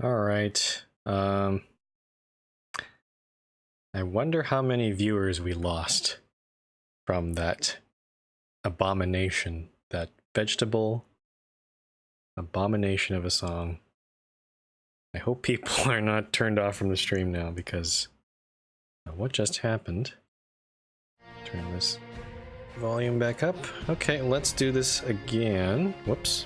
All right. I wonder how many viewers we lost from that abomination, that vegetable abomination of a song. I hope people are not turned off from the stream now because what just happened? Turn this volume back up. Okay, let's do this again. Whoops.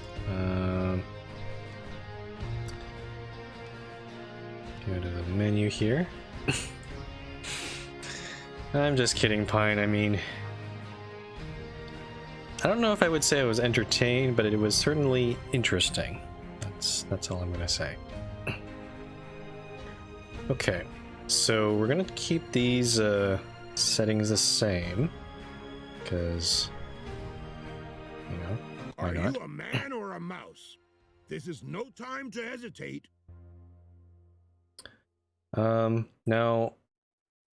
Go to the menu here. I'm just kidding, Pine. I mean, I don't know if I would say I was entertained, but it was certainly interesting. That's all I'm gonna say. Okay, so we're gonna keep these settings the same because, you know, why not? Are you a man or a mouse? This is no time to hesitate. Now,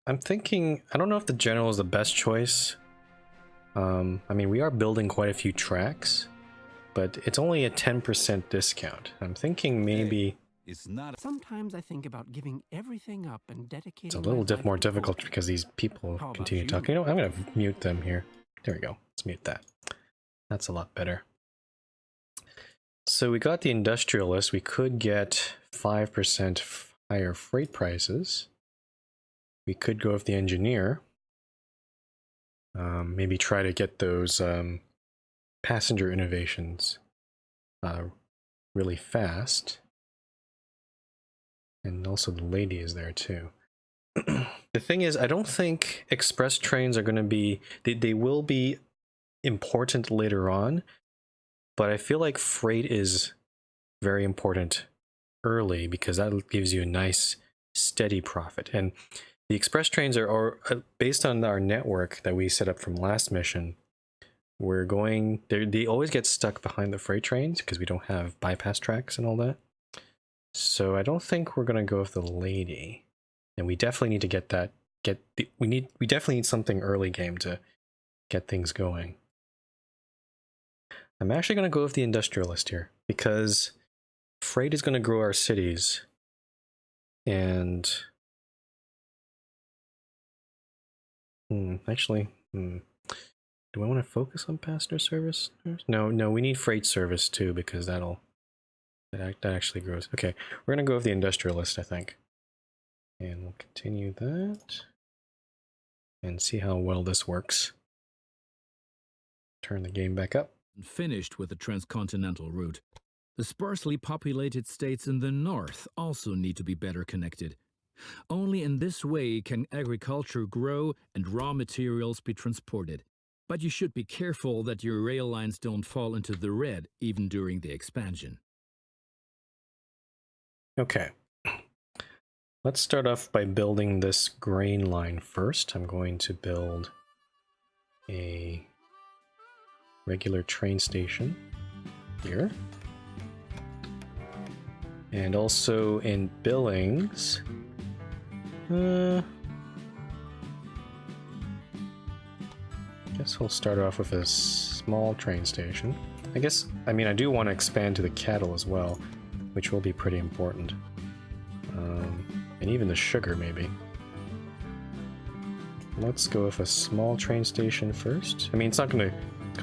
I'm thinking, I don't know if the general is the best choice. I mean, we are building quite a few tracks, but it's only a 10% discount. I'm thinking maybe It's not. Sometimes I think about giving everything up and dedicating. it's a little my life more to difficult poetry. because these people How about continue you? talking. You know, I'm gonna mute them here. There we go. Let's mute that. That's a lot better. So we got the industrialist. We could get 5% higher freight prices. We could go with the engineer. Maybe try to get those passenger innovations really fast. And also the lady is there too. The thing is, I don't think express trains are going to be... They will be important later on, but I feel like freight is very important early because that gives you a nice steady profit. And the express trains are based on our network that we set up from last mission. We're going... They always get stuck behind the freight trains because we don't have bypass tracks and all that. So I don't think we're going to go with the lady. And we definitely need to get that... We definitely need something early game to get things going. I'm actually going to go with the industrialist here because freight is going to grow our cities. And... actually... Do I want to focus on passenger service? No, we need freight service too because that actually grows. Okay, we're gonna go with the industrialist, I think, and we'll continue that and see how well this works. Turn the game back up. Finished with the transcontinental route. The sparsely populated states in the north also need to be better connected. Only in this way can agriculture grow and raw materials be transported. But you should be careful that your rail lines don't fall into the red even during the expansion. Okay. Let's start off by building this grain line first. I'm going to build a regular train station here. And also in Billings, guess we'll start off with a small train station. I mean, I do want to expand to the cattle as well, which will be pretty important. And even the sugar, maybe. Let's go with a small train station first. I mean, it's gonna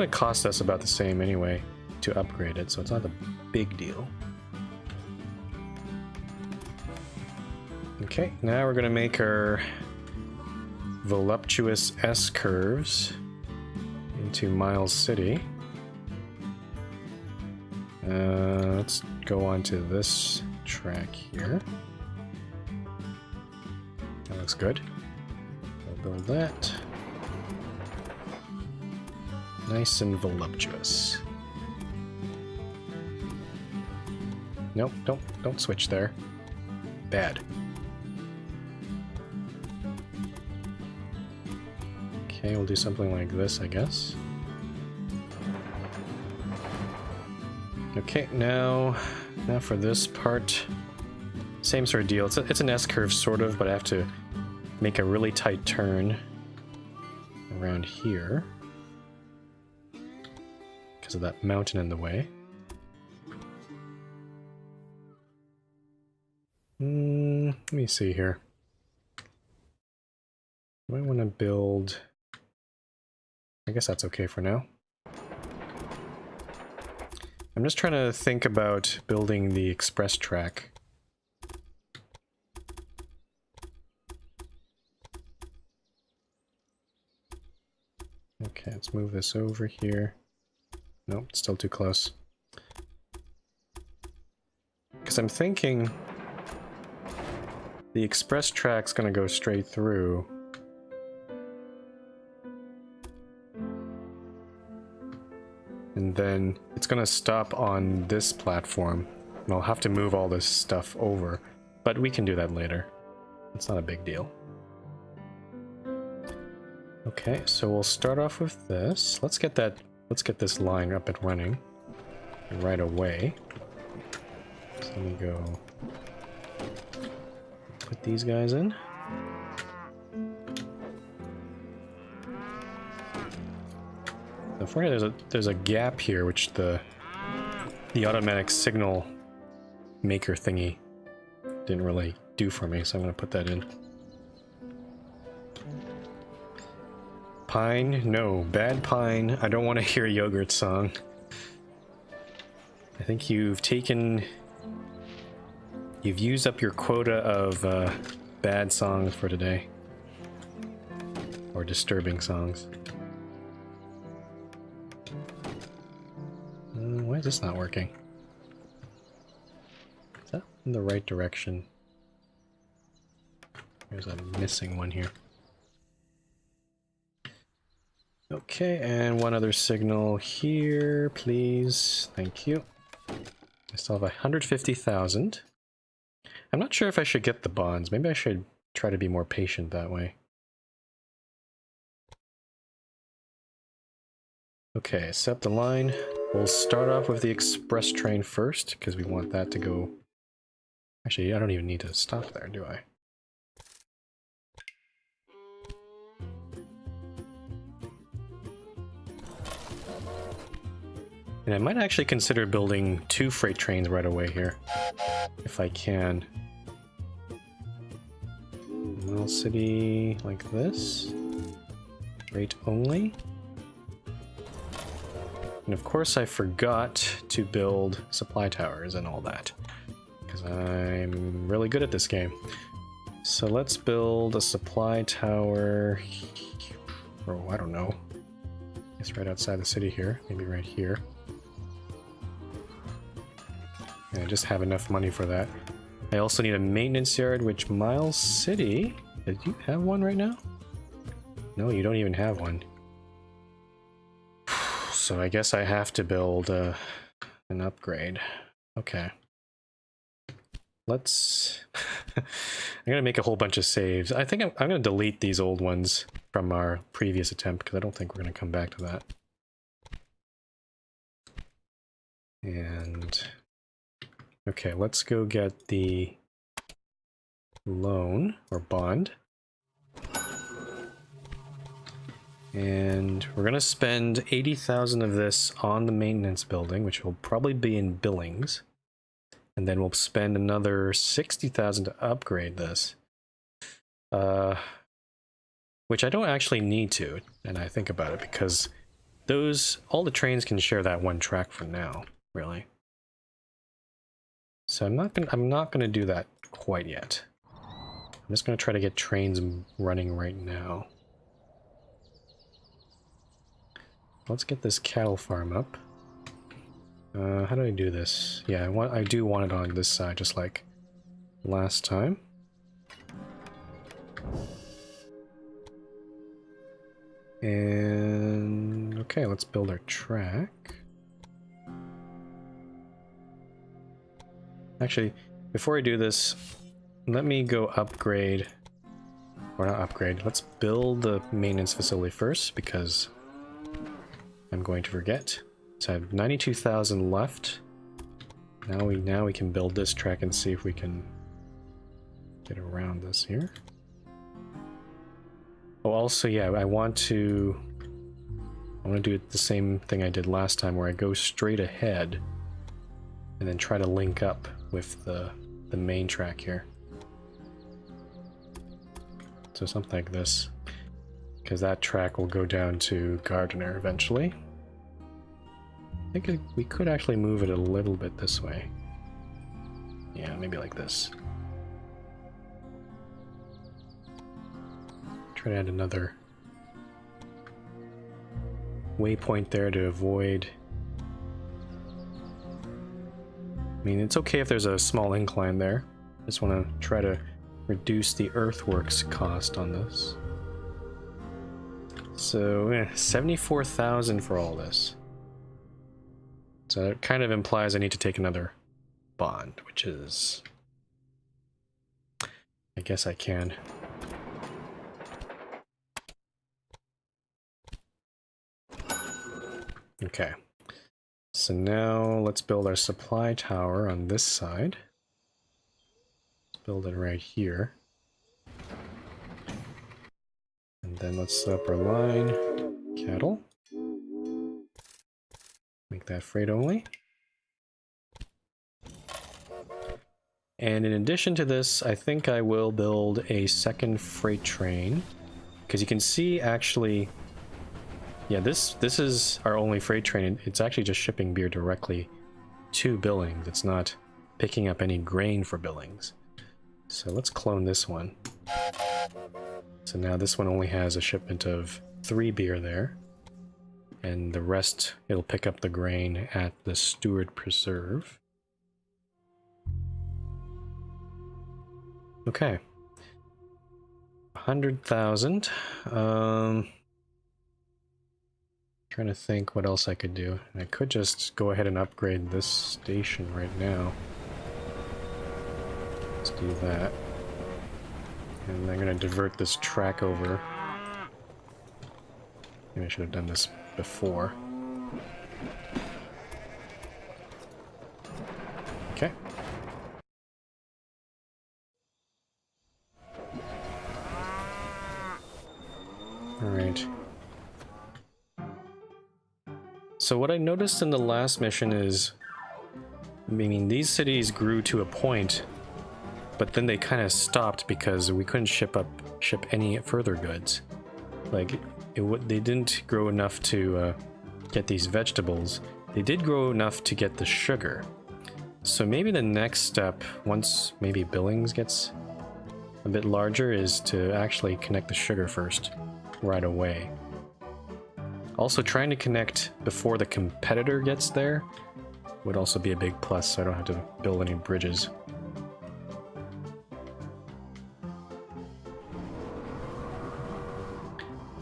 cost us about the same anyway to upgrade it, so it's not a big deal. Okay, now we're gonna make our voluptuous S-curves into Miles City. Let's go on to this track here. That looks good. We'll build that. Nice and voluptuous. Nope, don't switch there. Bad. Okay, we'll do something like this, I guess. Okay, now for this part, same sort of deal. It's an S-curve sort of, but I have to make a really tight turn around here because of that mountain in the way. Let me see here. Do I want to build... I guess that's okay for now. I'm just trying to think about building the express track. Okay, let's move this over here. Nope, it's still too close. Because I'm thinking the express track's gonna go straight through. And then it's gonna stop on this platform. And I'll have to move all this stuff over. But we can do that later. It's not a big deal. Okay, so we'll start off with this. Let's get this line up and running right away. So let me go put these guys in. Unfortunately, there's a gap here, which the automatic signal maker thingy didn't really do for me, so I'm going to put that in. Pine? No. Bad pine. I don't want to hear a yogurt song. I think you've used up your quota of bad songs for today. Or disturbing songs. Why is this not working? Is that in the right direction? There's a missing one here. Okay, and one other signal here, please. Thank you. I still have 150,000. I'm not sure if I should get the bonds. Maybe I should try to be more patient that way. Okay, set the line. We'll start off with the express train first, because we want that to go... Actually, I don't even need to stop there, do I? And I might actually consider building 2 freight trains right away here, if I can. Mill City like this. Freight only. And of course I forgot to build supply towers and all that, because I'm really good at this game. So let's build a supply tower, oh, I don't know. I guess right outside the city here, maybe right here. And I just have enough money for that. I also need a maintenance yard, which Miles City... Did you have one right now? No, you don't even have one. So I guess I have to build an upgrade. Okay. Let's... I'm gonna make a whole bunch of saves. I think I'm gonna delete these old ones from our previous attempt, because I don't think we're gonna come back to that. And... Okay, let's go get the loan, or bond. And we're gonna spend 80,000 of this on the maintenance building, which will probably be in Billings. And then we'll spend another 60,000 to upgrade this. Which I don't actually need to, and I think about it, because all the trains can share that one track for now, really. So I'm not gonna do that quite yet. I'm just gonna try to get trains running right now. Let's get this cattle farm up. How do I do this? Yeah, I do want it on this side, just like last time. And okay, let's build our track. Actually, before I do this, let me go upgrade, or not upgrade, let's build the maintenance facility first, because I'm going to forget. So I have 92,000 left. Now we can build this track and see if we can get around this here. Oh, also, yeah, I want to do the same thing I did last time, where I go straight ahead and then try to link up with the main track here. So something like this. Because that track will go down to Gardiner eventually. I think we could actually move it a little bit this way. Yeah, maybe like this. Try to add another waypoint there to avoid. I mean, it's okay if there's a small incline there. Just want to try to reduce the earthworks cost on this. So, 74,000 for all this. So that kind of implies I need to take another bond, which is... I guess I can. Okay. So now let's build our supply tower on this side. Let's build it right here. And then let's set up our line. Cattle. Make that freight only. And in addition to this, I think I will build a second freight train. Because you can see actually... Yeah, this is our only freight train. It's actually just shipping beer directly to Billings. It's not picking up any grain for Billings. So let's clone this one. So now this one only has a shipment of 3 beer there. And the rest, it'll pick up the grain at the Stewart Preserve. Okay. 100,000. Trying to think what else I could do. I could just go ahead and upgrade this station right now. Let's do that. And I'm gonna divert this track over. Maybe I should have done this before. Okay. Alright. So what I noticed in the last mission is, I mean, these cities grew to a point, but then they kind of stopped because we couldn't ship any further goods. Like, they didn't grow enough to get these vegetables. They did grow enough to get the sugar. So maybe the next step, once maybe Billings gets a bit larger, is to actually connect the sugar first, right away. Also, trying to connect before the competitor gets there would also be a big plus, so I don't have to build any bridges.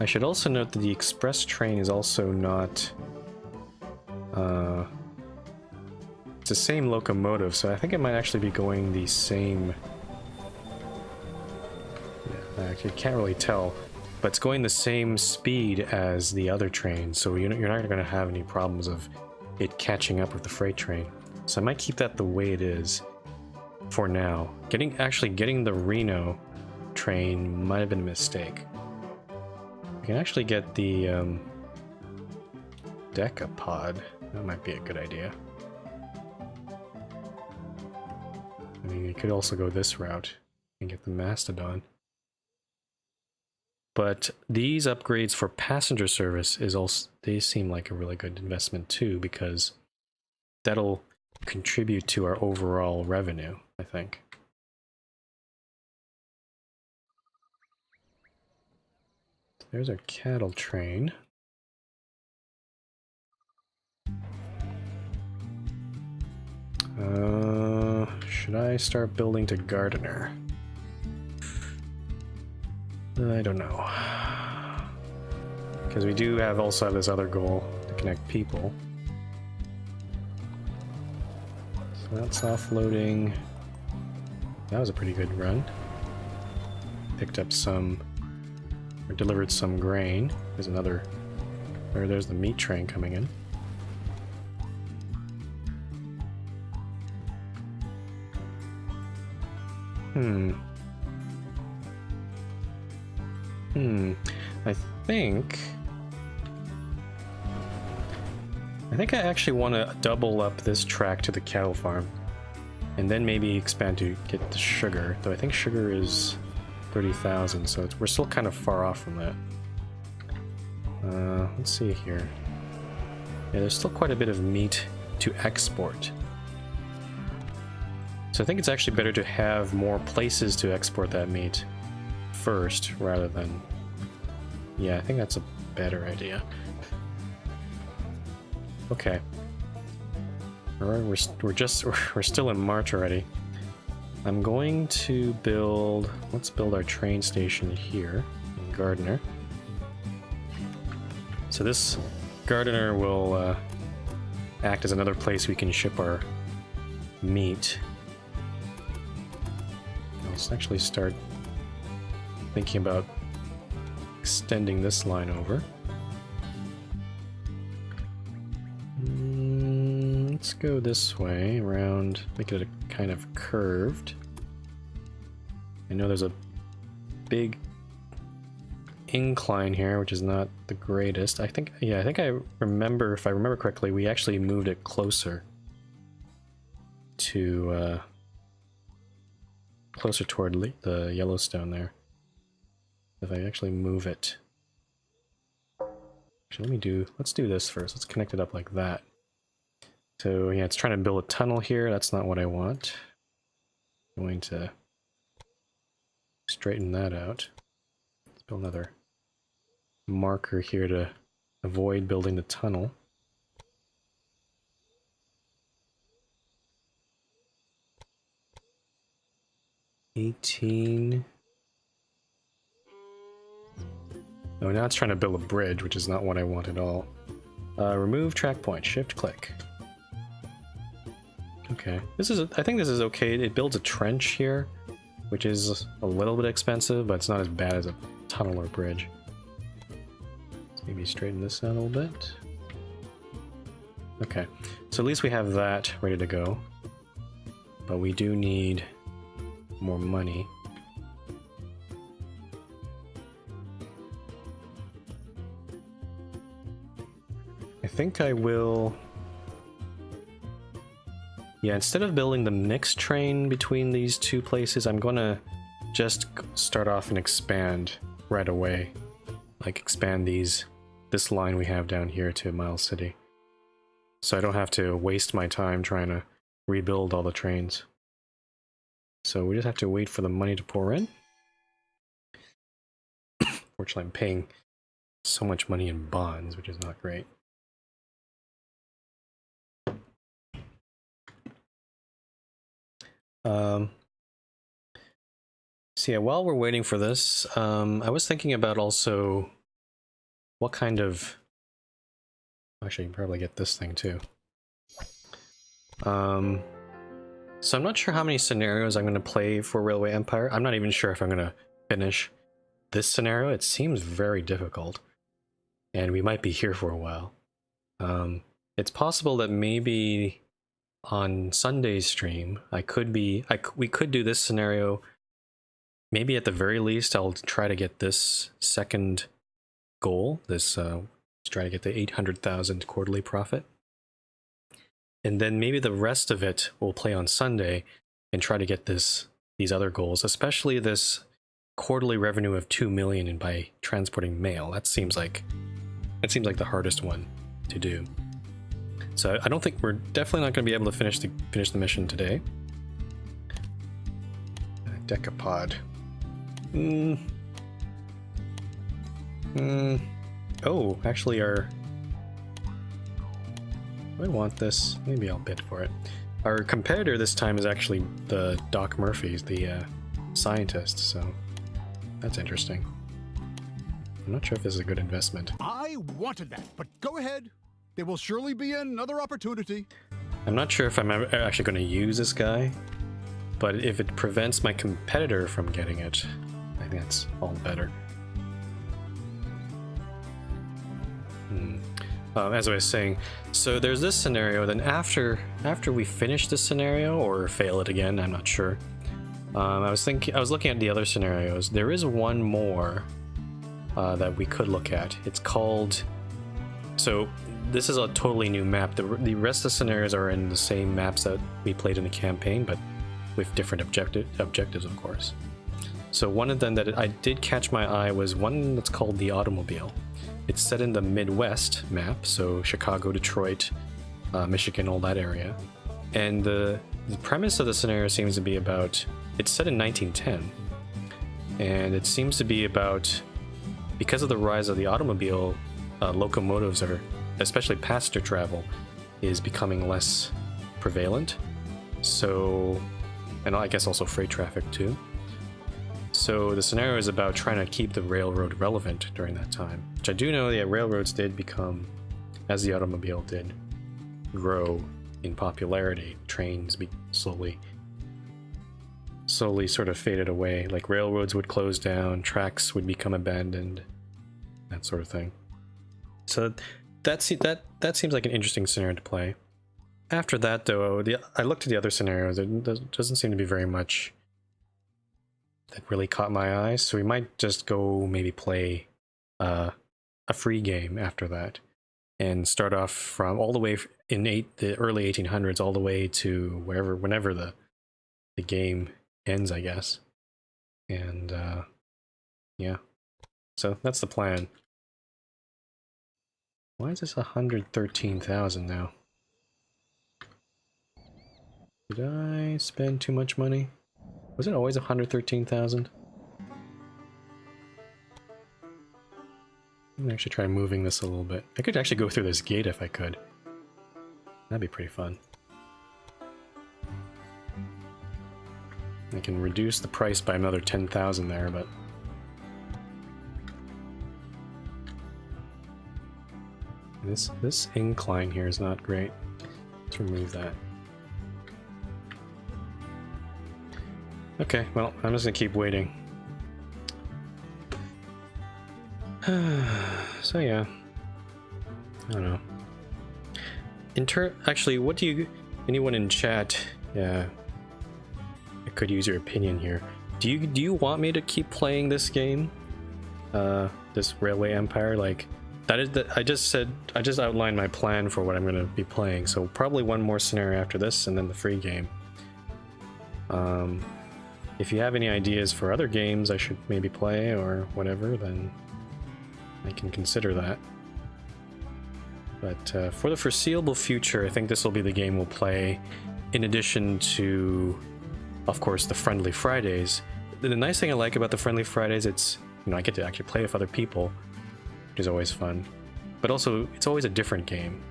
I should also note that the express train is also not... it's the same locomotive, so I think it might actually be going the same... Yeah, I actually can't really tell. But it's going the same speed as the other train, so you're not going to have any problems of it catching up with the freight train. So I might keep that the way it is for now. Actually getting the Reno train might have been a mistake. We can actually get the Decapod. That might be a good idea. I mean, you could also go this route and get the Mastodon. But these upgrades for passenger service they seem like a really good investment too, because that'll contribute to our overall revenue, I think. There's our cattle train. Should I start building to Gardiner? I don't know. Because we do also have this other goal to connect people. So that's offloading. That was a pretty good run. Picked up some, or delivered some grain. There's another, or there's the meat train coming in. I think I actually want to double up this track to the cattle farm, and then maybe expand to get the sugar. Though I think sugar is 30,000, so we're still kind of far off from that. Let's see here. Yeah, there's still quite a bit of meat to export. So I think it's actually better to have more places to export that meat first, rather than... Yeah, I think that's a better idea. Okay. Alright, we're still in March already. I'm going to build... Let's build our train station here in Gardiner. So this Gardiner will act as another place we can ship our meat. Let's actually start thinking about extending this line over. Let's go this way around, make it a kind of curved. I know there's a big incline here, which is not the greatest. I think I remember, if I remember correctly, we actually moved it closer to closer toward the Yellowstone there. If I actually move it, actually, let's do this first. Let's connect it up like that. So yeah, it's trying to build a tunnel here. That's not what I want. I'm going to straighten that out. Let's build another marker here to avoid building the tunnel. $18. Oh, now it's trying to build a bridge, which is not what I want at all. Remove track point, shift click. Okay, I think this is okay. It builds a trench here, which is a little bit expensive, but it's not as bad as a tunnel or bridge. Let's maybe straighten this out a little bit. Okay, so at least we have that ready to go. But we do need more money. I think I will... Yeah, instead of building the mixed train between these two places, I'm gonna just start off and expand right away. Like expand this line we have down here to Miles City. So I don't have to waste my time trying to rebuild all the trains. So we just have to wait for the money to pour in. Fortunately, I'm paying so much money in bonds, which is not great. So yeah, while we're waiting for this, I was thinking about also what kind of... Actually, you can probably get this thing too. So I'm not sure how many scenarios I'm going to play for Railway Empire. I'm not even sure if I'm going to finish this scenario. It seems very difficult, and we might be here for a while. It's possible that maybe on Sunday's stream, we could do this scenario. Maybe at the very least, I'll try to get this second goal. Let's try to get the 800,000 quarterly profit. And then maybe the rest of it we'll play on Sunday and try to get these other goals, especially this quarterly revenue of 2 million by transporting mail. That seems like the hardest one to do. So I don't think we're definitely not going to be able to finish the mission today. Decapod. Oh, actually I want this. Maybe I'll bid for it. Our competitor this time is actually the Doc Murphys, the scientist, so that's interesting. I'm not sure if this is a good investment. I wanted that, but go ahead. There will surely be another opportunity. I'm not sure if I'm actually going to use this guy, but if it prevents my competitor from getting it, I think that's all better. As I was saying, so there's this scenario, then after we finish this scenario, or fail it again, I'm not sure. I was looking at the other scenarios. There is one more that we could look at. It's called... So this is a totally new map. The rest of the scenarios are in the same maps that we played in the campaign, but with different objectives, of course. So one of them that I did catch my eye was one that's called The Automobile. It's set in the Midwest map, so Chicago, Detroit, Michigan, all that area. And the premise of the scenario seems to be about, it's set in 1910. And it seems to be about, because of the rise of the automobile, locomotives are, especially passenger travel, is becoming less prevalent. So, and I guess also freight traffic too. So the scenario is about trying to keep the railroad relevant during that time. Which I do know that railroads did become, as the automobile did, grow in popularity. Trains slowly sort of faded away. Like railroads would close down, tracks would become abandoned, that sort of thing. So that seems like an interesting scenario to play. After that, though, I looked at the other scenarios. There doesn't seem to be very much that really caught my eye. So we might just go maybe play a free game after that, and start off from all the way in the early 1800s all the way to whenever the game ends, I guess. And yeah, so that's the plan. Why is this 113,000 now? Did I spend too much money? Was it always 113,000? I'm gonna actually try moving this a little bit. I could actually go through this gate if I could. That'd be pretty fun. I can reduce the price by another 10,000 there, but... This incline here is not great. Let's remove that. Okay, well, I'm just gonna keep waiting. So yeah, I don't know. Actually, what do you? Anyone in chat? Yeah, I could use your opinion here. Do you want me to keep playing this game? This Railway Empire, like that is the. I just outlined my plan for what I'm gonna be playing. So probably one more scenario after this, and then the free game. If you have any ideas for other games I should maybe play or whatever, then I can consider that. But for the foreseeable future, I think this will be the game we'll play, in addition to, of course, the Friendly Fridays. The nice thing I like about the Friendly Fridays, it's, I get to actually play with other people, which is always fun. But also, it's always a different game,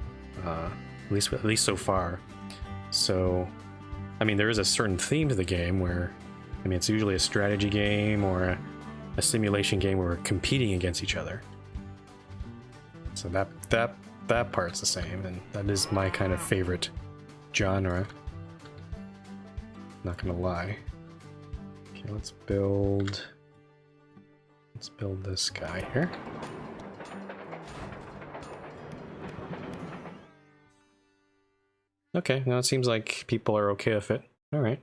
at least so far. So, I mean, there is a certain theme to the game where, it's usually a strategy game or a simulation game where we're competing against each other. So that part's the same, and that is my kind of favorite genre. Not gonna lie. Okay, let's build this guy here. Okay, now it seems like people are okay with it. All right.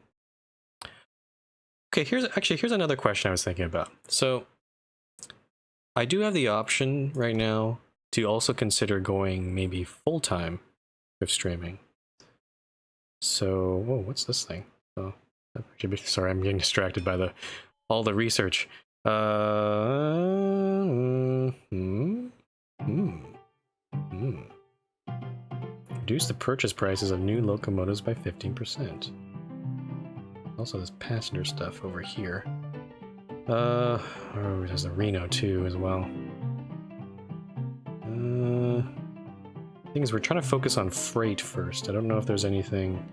Okay, here's another question I was thinking about. So, I do have the option right now to also consider going maybe full-time with streaming. So, whoa, what's this thing? Oh, sorry, I'm getting distracted by all the research. Reduce the purchase prices of new locomotives by 15%. Also, there's passenger stuff over here. Oh, there's the Reno too as well. Thing is, we're trying to focus on freight first. I don't know if there's anything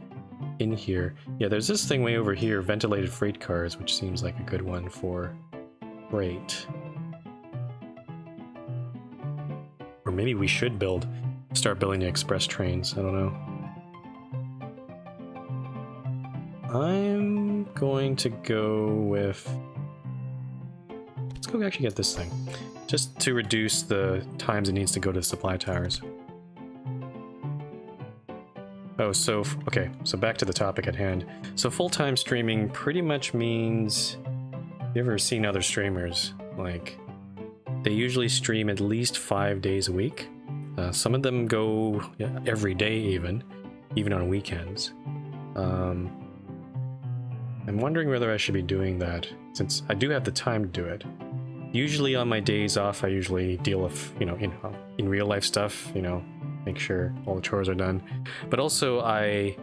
in here. Yeah, there's this thing way over here, ventilated freight cars, which seems like a good one for freight. Or maybe we should start building the express trains. I don't know. I'm going to go with... Let's go actually get this thing. Just to reduce the times it needs to go to the supply towers. Oh, so... Okay, so back to the topic at hand. So full-time streaming pretty much means... You ever seen other streamers? Like, they usually stream at least 5 days a week. Some of them go every day even on weekends. I'm wondering whether I should be doing that, since I do have the time to do it. Usually on my days off, I usually deal with, in real life stuff, make sure all the chores are done. But also I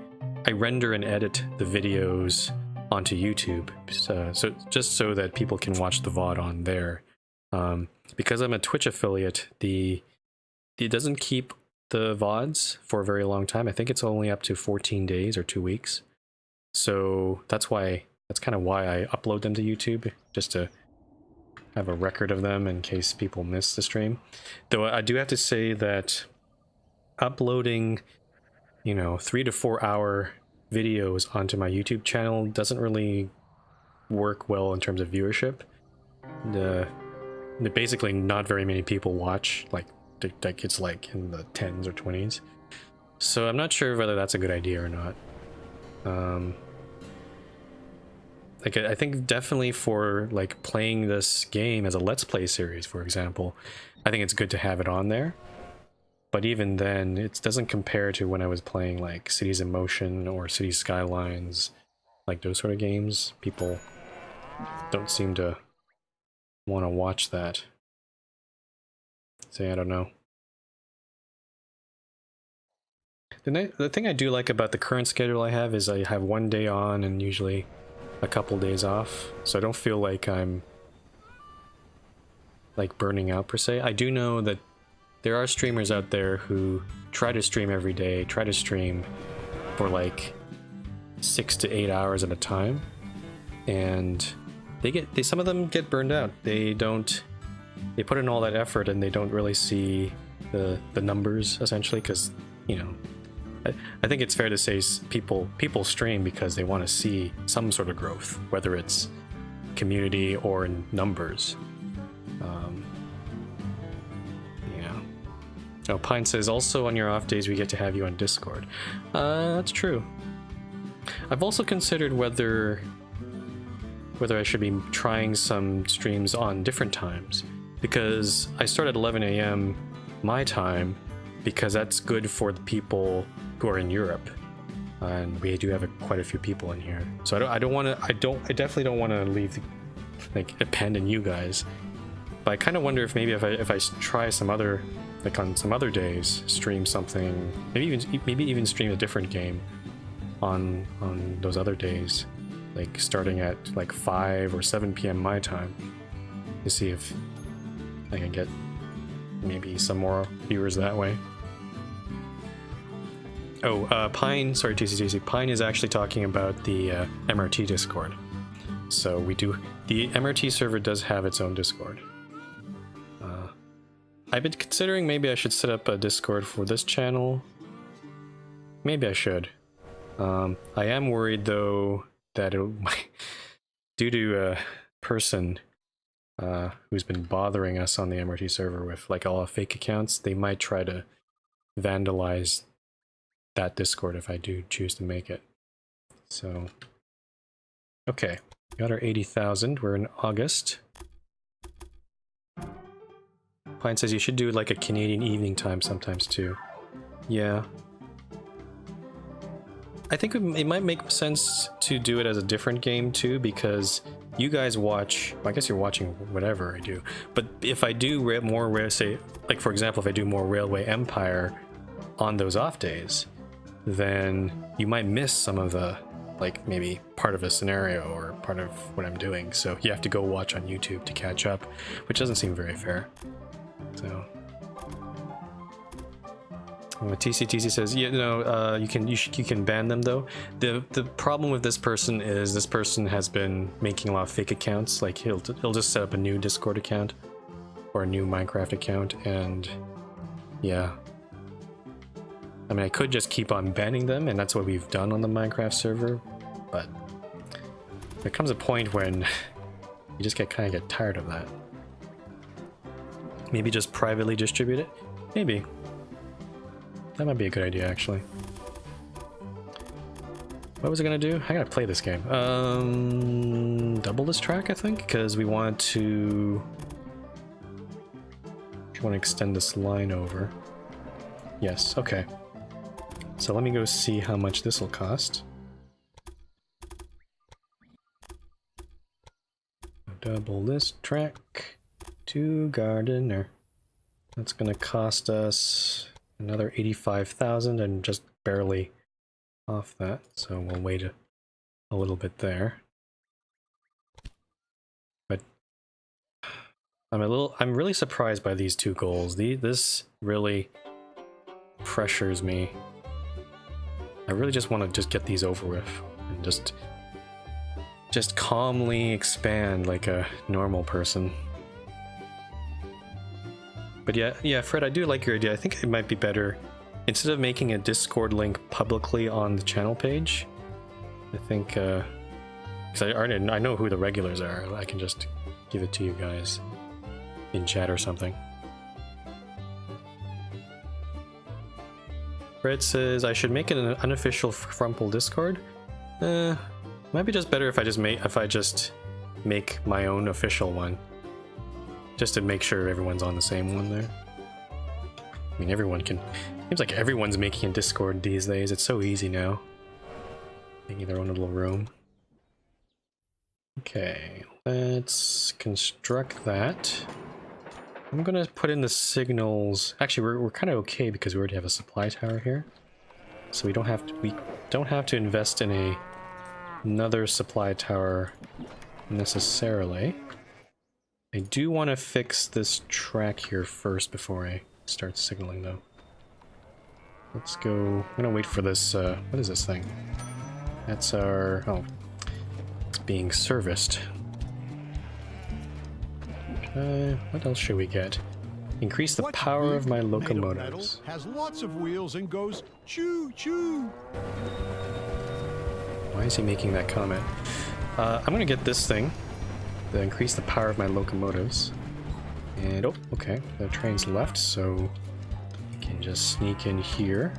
render and edit the videos onto YouTube, so just so that people can watch the VOD on there. Because I'm a Twitch affiliate, it doesn't keep the VODs for a very long time. I think it's only up to 14 days or 2 weeks. So that's kind of why I upload them to YouTube, just to have a record of them in case people miss the stream. Though I do have to say that uploading, 3 to 4 hour videos onto my YouTube channel doesn't really work well in terms of viewership. Basically not very many people watch, like it's like in the 10s or 20s. So I'm not sure whether that's a good idea or not. I think definitely for like playing this game as a Let's Play series, for example, I think it's good to have it on there. But even then, it doesn't compare to when I was playing like Cities in Motion or Cities Skylines, like those sort of games. People don't seem to want to watch that. So I don't know. The thing I do like about the current schedule I have is I have 1 day on and usually a couple days off, so I don't feel like I'm like burning out per se. I do know that there are streamers out there who try to stream every day, try to stream for like 6 to 8 hours at a time, and some of them get burned out. They put in all that effort and they don't really see the numbers, essentially, because I think it's fair to say people stream because they want to see some sort of growth, whether it's community or in numbers. Oh, Pine says, also on your off days we get to have you on Discord. That's true. I've also considered whether I should be trying some streams on different times, because I start at 11 a.m. my time, because that's good for the people who are in Europe, and we do have quite a few people in here. So I definitely don't want to leave, abandon you guys. But I kind of wonder if maybe if I try some other, on some other days, stream something, maybe even stream a different game on those other days, like starting at 5 or 7 p.m. my time, to see if I can get maybe some more viewers that way. Oh, Pine, sorry, TCTC, Pine is actually talking about the MRT Discord. So the MRT server does have its own Discord. I've been considering maybe I should set up a Discord for this channel. Maybe I should. I am worried though that due to a person who's been bothering us on the MRT server with all fake accounts, they might try to vandalize that Discord if I do choose to make it. So, okay, got our 80,000. We're in August. Pine says you should do a Canadian evening time sometimes too. Yeah. I think it might make sense to do it as a different game too, because you guys watch, I guess you're watching whatever I do, but if I do more, say, for example, if I do more Railway Empire on those off days, then you might miss some of the, maybe part of a scenario or part of what I'm doing, so you have to go watch on YouTube to catch up, which doesn't seem very fair. So TCTC says, yeah, no, you can ban them though. The problem with this person is this person has been making a lot of fake accounts. He'll just set up a new Discord account or a new Minecraft account, and yeah. I mean, I could just keep on banning them, and that's what we've done on the Minecraft server, but there comes a point when you just kind of get tired of that. Maybe just privately distribute it? Maybe. That might be a good idea, actually. What was I gonna do? I gotta play this game. Double this track, I think, because we want to extend this line over. Yes, okay. So let me go see how much this will cost. double this track to Gardener. That's gonna cost us another 85,000 and just barely off that, so we'll wait a little bit there. But I'm really surprised by these two goals. This really pressures me. I really just want to just get these over with and just calmly expand like a normal person. But yeah, Fred, I do like your idea. I think it might be better, instead of making a Discord link publicly on the channel page, I think, because I know who the regulars are, I can just give it to you guys in chat or something. Fred says I should make it an unofficial Frumple Discord. Might be just better if I just make my own official one. Just to make sure everyone's on the same one there. I mean, everyone can... Seems like everyone's making a Discord these days. It's so easy now. Making their own little room. Okay, let's construct that. I'm gonna put in the signals. Actually, we're kind of okay because we already have a supply tower here, so we don't have to invest in another supply tower necessarily. I do want to fix this track here first before I start signaling, though. Let's go. I'm gonna wait for this. What is this thing? That's our. Oh, it's being serviced. What else should we get? Increase the power of my locomotives. Has lots of wheels and goes choo choo. Why is he making that comment? I'm gonna get this thing to increase the power of my locomotives. And oh, okay, the train's left, so I can just sneak in here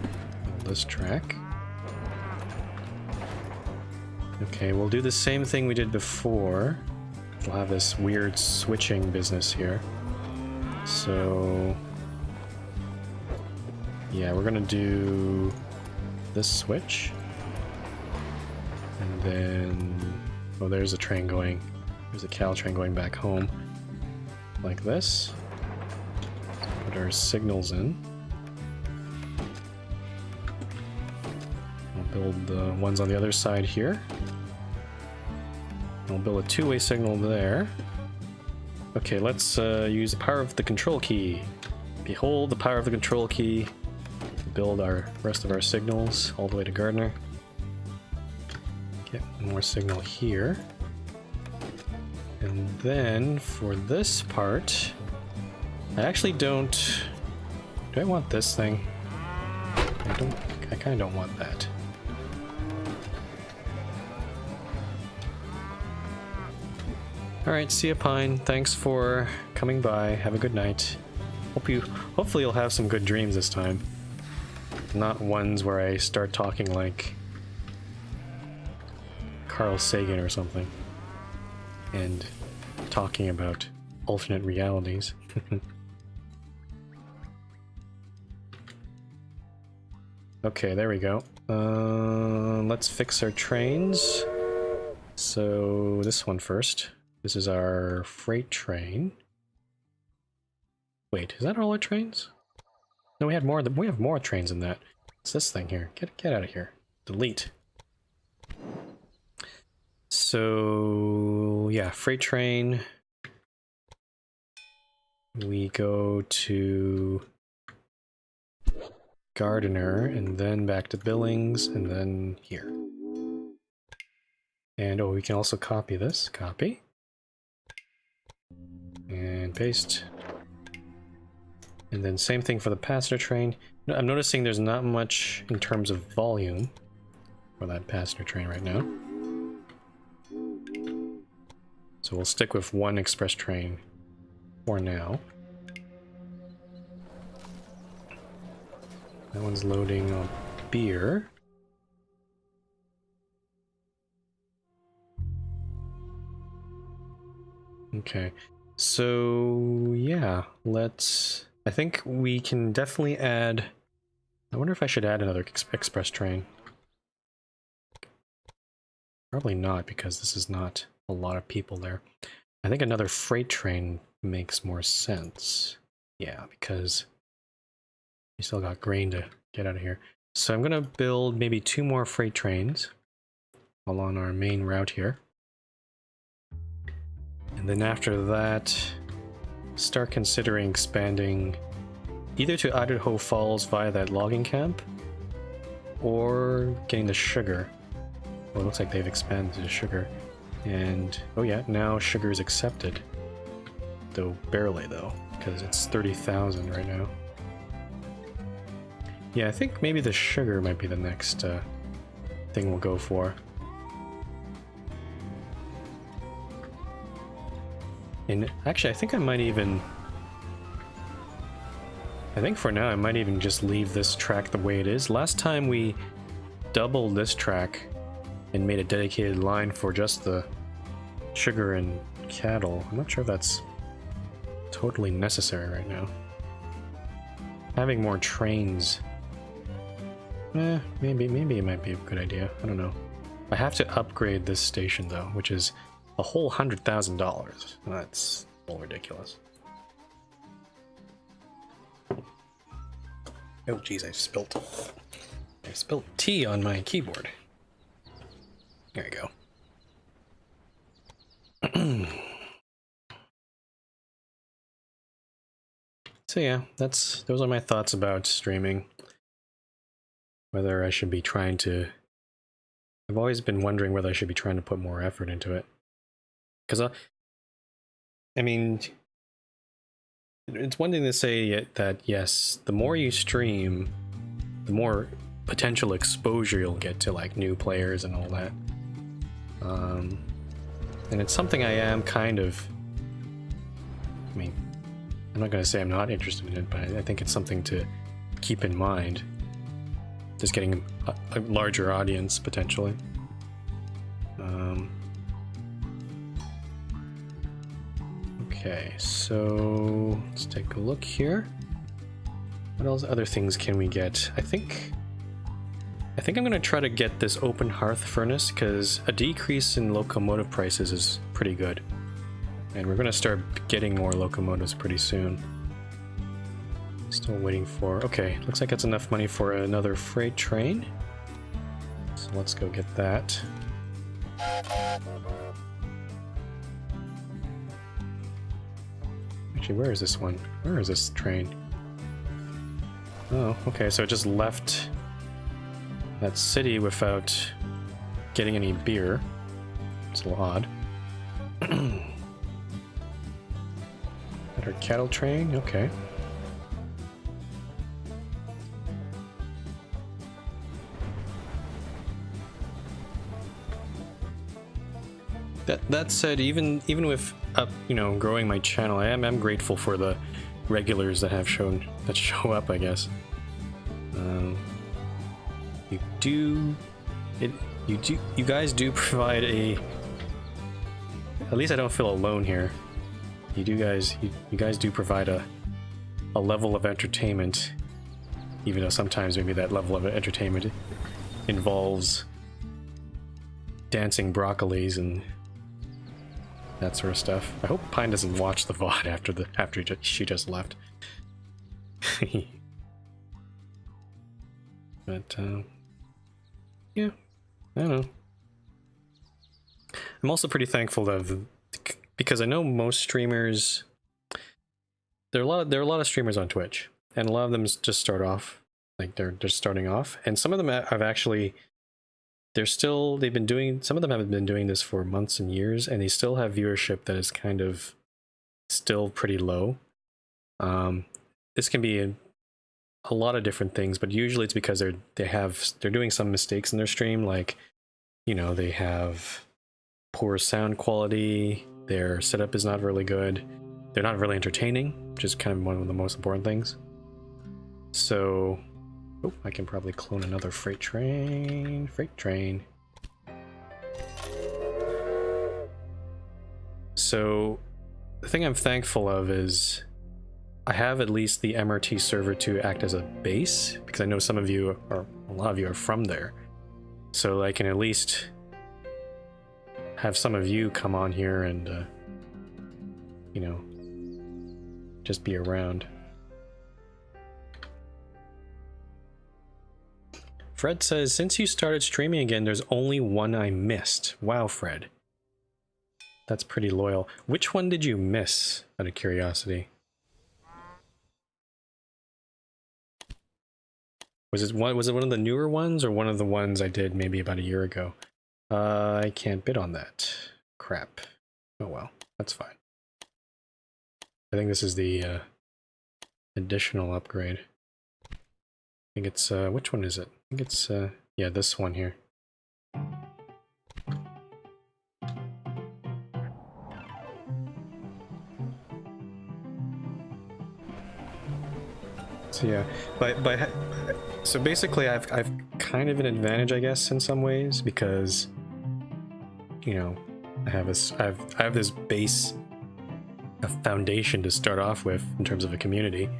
on this track. Okay, we'll do the same thing we did before. We'll have this weird switching business here. So yeah, we're gonna do this switch. And then, oh, there's a train going, there's a Cal train going back home. Like this. Put our signals in. We'll build the ones on the other side here. We'll build a two-way signal there. Okay, let's use the power of the control key. Behold the power of the control key. Build our rest of our signals all the way to Gardener. Get one more signal here. And then for this part, I actually don't... Do I want this thing? I kind of don't want that. Alright, see ya, Pine. Thanks for coming by. Have a good night. Hopefully you'll have some good dreams this time. Not ones where I start talking like Carl Sagan or something. And talking about alternate realities. Okay, there we go. Let's fix our trains. So this one first. This is our freight train. Wait, is that all our trains? No, we have more trains than that. What's this thing here? Get out of here. Delete. So yeah, freight train. We go to Gardener and then back to Billings and then here. And oh, we can also copy this. Copy. And paste. And then same thing for the passenger train. I'm noticing there's not much in terms of volume for that passenger train right now. So we'll stick with one express train for now. That one's loading on beer. Okay. So yeah, I think we can definitely add... I wonder if I should add another express train. Probably not, because this is not a lot of people there. I think another freight train makes more sense. Yeah, because we still got grain to get out of here. So I'm gonna build maybe 2 more freight trains along our main route here. And then after that, start considering expanding either to Idaho Falls via that logging camp, or getting the sugar. Well, it looks like they've expanded to sugar. And, oh yeah, now sugar is accepted. Though, barely though, because it's 30,000 right now. Yeah, I think maybe the sugar might be the next thing we'll go for. And actually, I think I might even... I think for now I might even just leave this track the way it is. Last time we doubled this track and made a dedicated line for just the sugar and cattle. I'm not sure if that's totally necessary right now. Having more trains... maybe it might be a good idea. I don't know. I have to upgrade this station though, which is a whole $100,000. That's a little ridiculous. Oh geez, I spilled tea on my keyboard. There you go. So yeah, those are my thoughts about streaming. Whether I should be trying to... I've always been wondering whether I should be trying to put more effort into it. Because, I mean, it's one thing to say that, yes, the more you stream, the more potential exposure you'll get to, like, new players and all that. And it's something I am kind of... I mean, I'm not going to say I'm not interested in it, but I think it's something to keep in mind. Just getting a larger audience, potentially. Okay, so let's take a look here. What else? Other things can we get? I think I'm gonna try to get this open hearth furnace because a decrease in locomotive prices is pretty good, and we're gonna start getting more locomotives pretty soon. Still waiting for... Okay, looks like it's enough money for another freight train. So let's go get that. Actually, where is this one? Where is this train? Oh, okay, so it just left that city without getting any beer. It's a little odd. Better cattle train? Okay. That said, even with growing my channel, I'm grateful for the regulars that show up, I guess. You guys do provide a... At least I don't feel alone here. You guys do provide a level of entertainment, even though sometimes maybe that level of entertainment involves dancing broccolis and that sort of stuff. I hope Pine doesn't watch the VOD after she just left. But yeah, I don't know. I'm also pretty thankful because I know most streamers. There are a lot of streamers on Twitch, and a lot of them just start off like they're just starting off, and some of them have actually. Some of them have been doing this for months and years, and they still have viewership that is kind of still pretty low. This can be a lot of different things, but usually it's because they're doing some mistakes in their stream, like, they have poor sound quality, their setup is not really good, they're not really entertaining, which is kind of one of the most important things. So... Oh, I can probably clone another freight train. So, the thing I'm thankful of is I have at least the MRT server to act as a base, because I know some of you, or a lot of you, are from there. So I can at least have some of you come on here and, you know, just be around. Fred says, since you started streaming again, there's only one I missed. Wow, Fred. That's pretty loyal. Which one did you miss, out of curiosity? Was it one of the newer ones, or one of the ones I did maybe about a year ago? I can't bid on that. Crap. Oh well, that's fine. I think this is the additional upgrade. I think it's, which one is it? I think it's, yeah, this one here. So yeah, so basically I've kind of an advantage, I guess, in some ways, because, you know, I have this base, a foundation to start off with in terms of a community.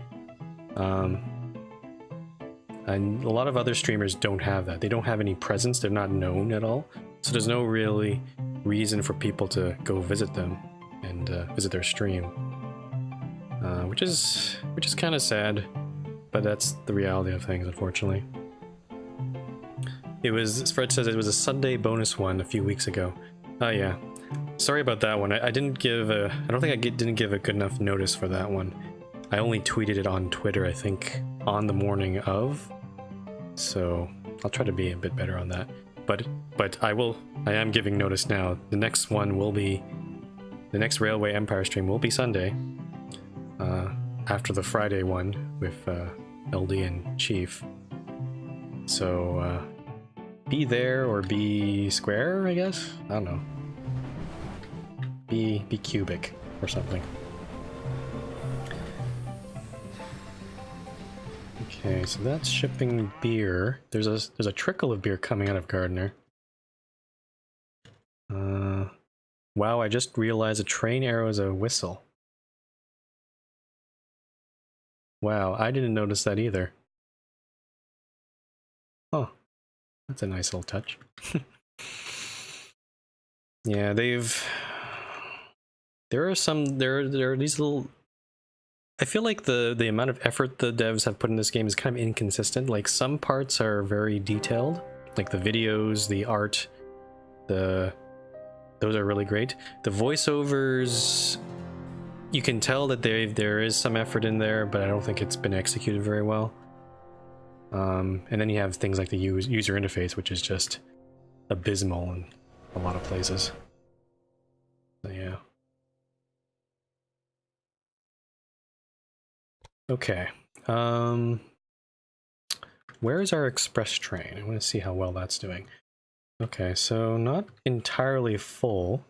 And a lot of other streamers don't have that. They don't have any presence. They're not known at all. So there's no really reason for people to go visit them and visit their stream, which is kind of sad. But that's the reality of things, unfortunately. It was, Fred says it was a Sunday bonus one a few weeks ago. Oh yeah. Sorry about that one. I didn't give a, I don't think I didn't give a good enough notice for that one. I only tweeted it on Twitter, I think, on the morning of. So I'll try to be a bit better on that. But I am giving notice now. The next one will be, the next Railway Empire stream will be Sunday. After the Friday one with LD and Chief. So be there or be square, I guess? I don't know. Be cubic or something. Okay, so that's shipping beer. There's a trickle of beer coming out of Gardner. Wow, I just realized a train arrow is a whistle. Wow, I didn't notice that either. Oh, that's a nice little touch. Yeah, there are these little, I feel like the amount of effort the devs have put in this game is kind of inconsistent. Like, some parts are very detailed, like the videos, the art, those are really great. The voiceovers, you can tell that there is some effort in there, but I don't think it's been executed very well. And then you have things like the user interface, which is just abysmal in a lot of places. So yeah. Okay. Where is our express train? I want to see how well that's doing. Okay, so not entirely full.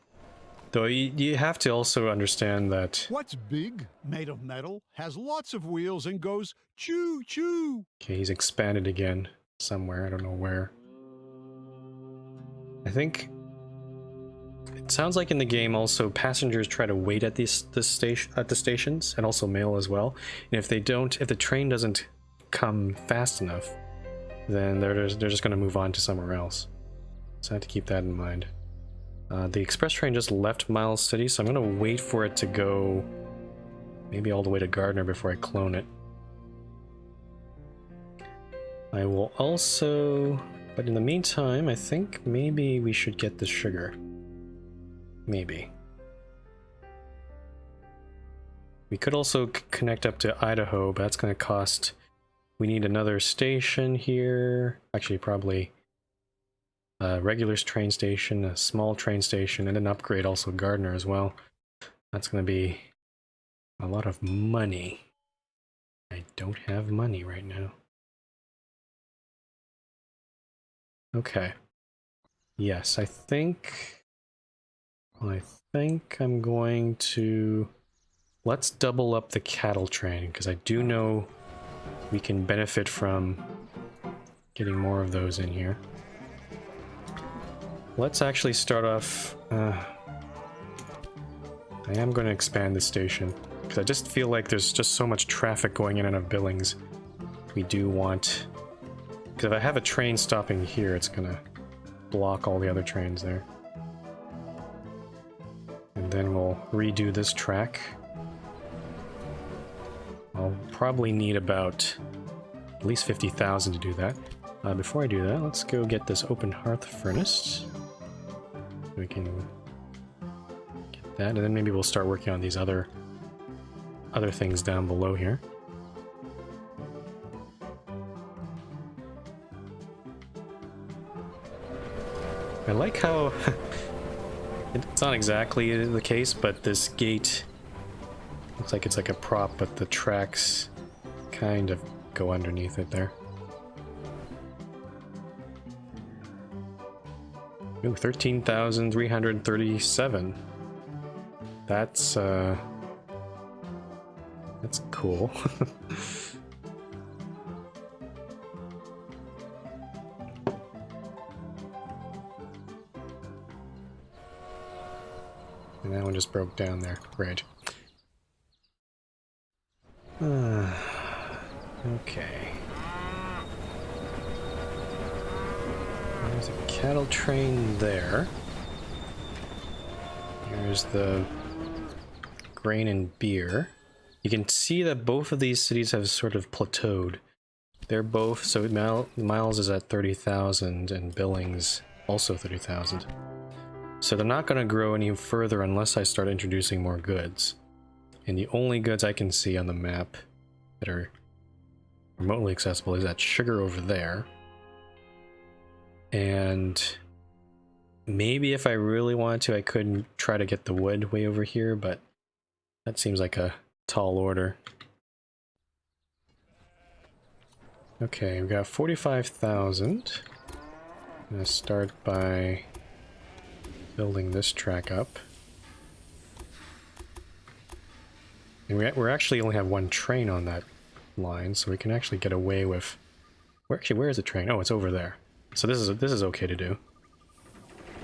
Though you have to also understand that... What's big, made of metal, has lots of wheels, and goes choo-choo? Okay, he's expanded again somewhere. I don't know where. I think... It sounds like in the game also passengers try to wait at the stations, and also mail as well. And if the train doesn't come fast enough, then they're just going to move on to somewhere else. So I have to keep that in mind. The express train just left Miles City, so I'm going to wait for it to go maybe all the way to Gardner before I clone it. I will also... But in the meantime, I think maybe we should get the sugar. Maybe. We could also connect up to Idaho, but that's going to cost... We need another station here. Actually, probably... a regular train station, a small train station, and an upgrade also Gardner as well. That's going to be a lot of money. I don't have money right now. Okay. Yes, I think I'm going to... Let's double up the cattle train, because I do know we can benefit from getting more of those in here. Let's actually start off... I am going to expand the station, because I just feel like there's just so much traffic going in and out of Billings. We do want... Because if I have a train stopping here, it's going to block all the other trains there. then we'll redo this track. I'll probably need about at least 50,000 to do that. Before I do that, let's go get this open hearth furnace. We can get that, and then maybe we'll start working on these other things down below here. I like how it's not exactly the case, but this gate looks like it's like a prop, but the tracks kind of go underneath it there. Ooh, 13,337. That's cool. And that one just broke down there. Great. Okay. There's a cattle train there. Here's the grain and beer. You can see that both of these cities have sort of plateaued. They're both, so Miles is at 30,000 and Billings also 30,000. So they're not going to grow any further unless I start introducing more goods. And the only goods I can see on the map that are remotely accessible is that sugar over there. And maybe if I really wanted to, I could try to get the wood way over here, but that seems like a tall order. Okay, we've got 45,000. I'm gonna start by building this track up. And we're actually only have one train on that line, so we can actually get away with... where is the train? Oh, it's over there. So this is okay to do.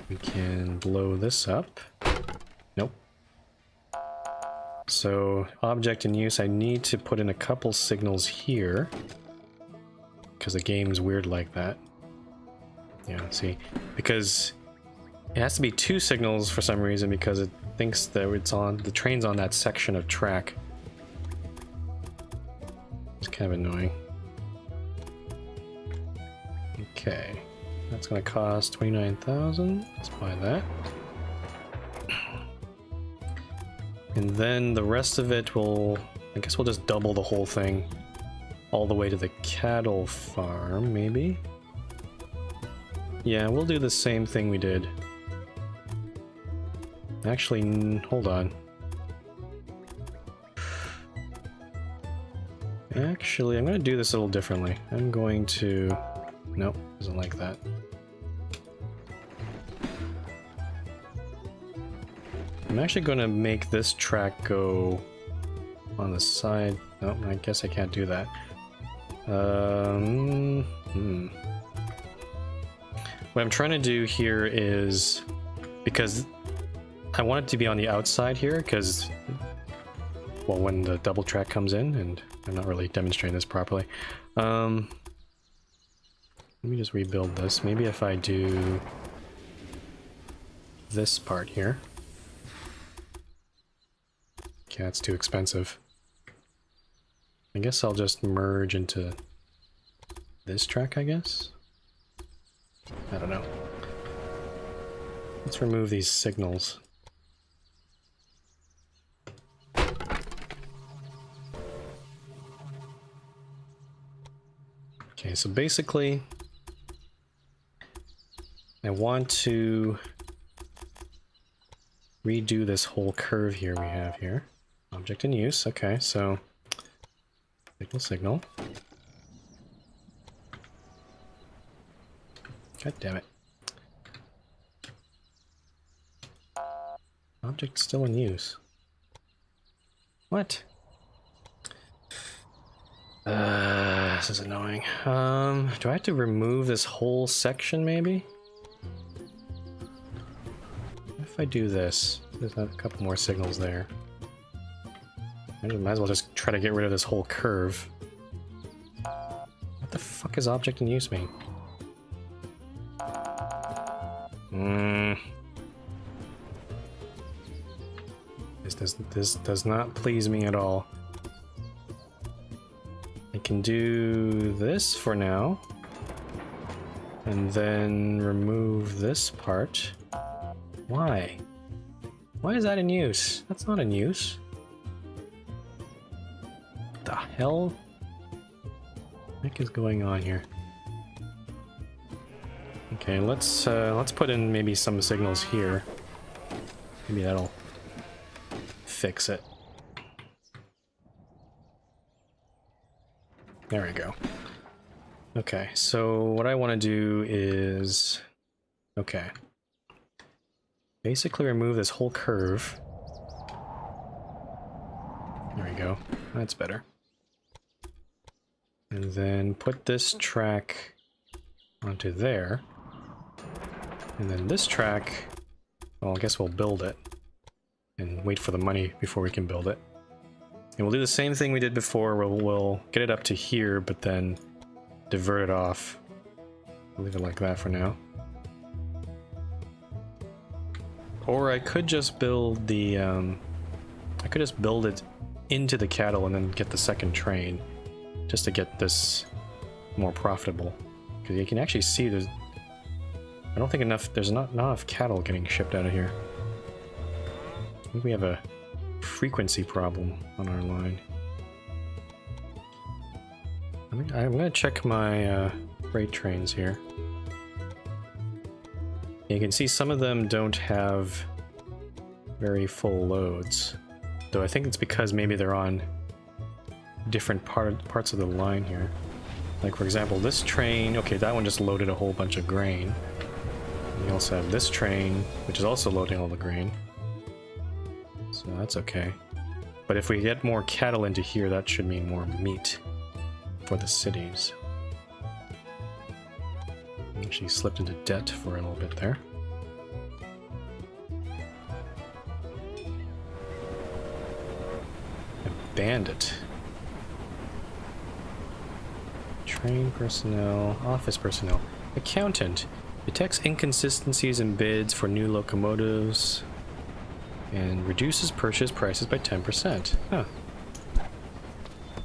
We can blow this up. Nope. So, object in use, I need to put in a couple signals here. Because the game's weird like that. Yeah, see? Because it has to be 2 signals for some reason, because it thinks that the train's on that section of track. It's kind of annoying. Okay. That's gonna cost 29,000. Let's buy that. And then the rest of it will... I guess we'll just double the whole thing. All the way to the cattle farm, maybe? Yeah, we'll do the same thing we did. Actually, hold on. Actually, I'm going to do this a little differently. I'm going to... Nope, doesn't like that. I'm actually going to make this track go on the side. Nope, I guess I can't do that. What I'm trying to do here is, because I want it to be on the outside here, because, well, when the double track comes in, and I'm not really demonstrating this properly. Let me just rebuild this. Maybe if I do this part here. Okay, that's too expensive. I guess I'll just merge into this track, I guess? I don't know. Let's remove these signals. Okay, so basically, I want to redo this whole curve here we have here. Object in use, okay, so signal. God damn it. Object still in use. What? This is annoying. Do I have to remove this whole section, maybe? If I do this, there's a couple more signals there. I might as well just try to get rid of this whole curve. What the fuck is object in use mean? This does not please me at all. I can do this for now. And then remove this part. Why? Why is that in use? That's not in use. What the hell? What the heck is going on here? Okay, let's put in maybe some signals here. Maybe that'll fix it. There we go. Okay, so what I want to do is... Okay. Basically remove this whole curve. There we go. That's better. And then put this track onto there. And then this track... Well, I guess we'll build it. And wait for the money before we can build it. And we'll do the same thing we did before, where we'll get it up to here, but then divert it off. I'll leave it like that for now. Or I could just build the, I could just build it into the cattle and then get the second train, just to get this more profitable. Because you can actually see there's, I don't think there's not enough cattle getting shipped out of here. I think we have a frequency problem on our line. I'm gonna check my freight trains here. You can see some of them don't have very full loads, though I think it's because maybe they're on different parts of the line here. Like for example, this train, okay, that one just loaded a whole bunch of grain. We also have this train, which is also loading all the grain. So that's okay. But if we get more cattle into here, that should mean more meat for the cities. She slipped into debt for a little bit there. A bandit. Train personnel, office personnel. Accountant. Detects inconsistencies in bids for new locomotives and reduces purchase prices by 10%. Huh.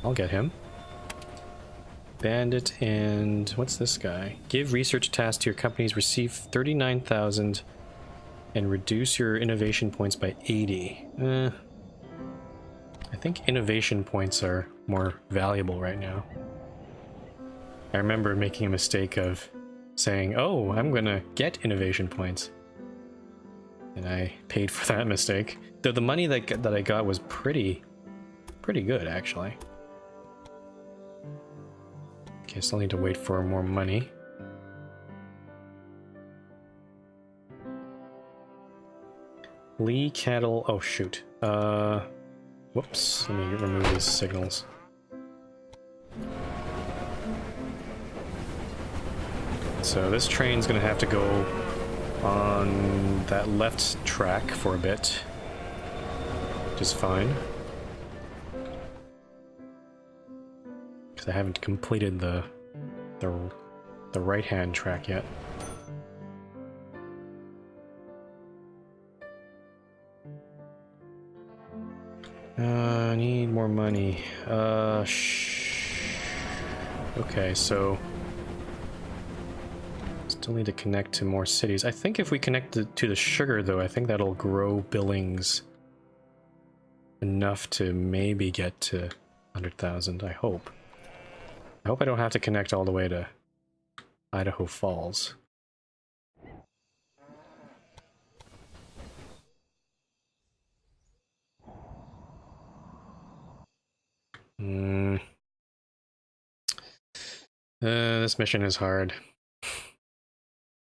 I'll get him. Bandit and what's this guy? Give research tasks to your companies, receive 39,000 and reduce your innovation points by 80. I think innovation points are more valuable right now. I remember making a mistake of saying, oh, I'm gonna get innovation points. And I paid for that mistake. Though the money that I got was pretty good, actually. Okay, still need to wait for more money. Lee cattle. Oh shoot. Whoops. Let me remove these signals. So this train's gonna have to go on that left track for a bit, which is fine. I haven't completed the right-hand track yet. I need more money. Okay, so still need to connect to more cities. I think if we connect to the sugar, though, I think that'll grow billings enough to maybe get to 100,000. I hope. I hope I don't have to connect all the way to Idaho Falls. This mission is hard.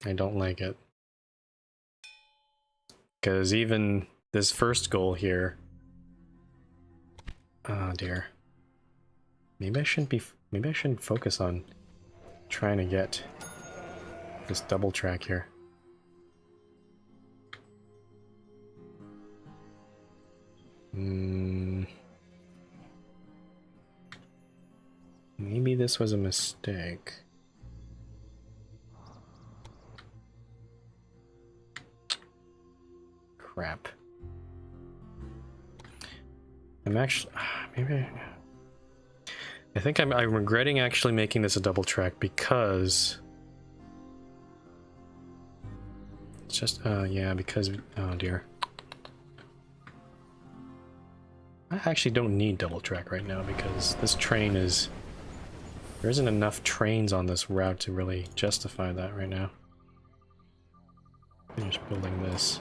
I don't like it. Because even this first goal here... Oh dear. Maybe I shouldn't focus on trying to get this double track here. Maybe this was a mistake. Crap. I'm actually maybe I think I'm regretting actually making this a double track because it's just yeah, because oh dear. I actually don't need double track right now because this train is there isn't enough trains on this route to really justify that right now. Finish building this.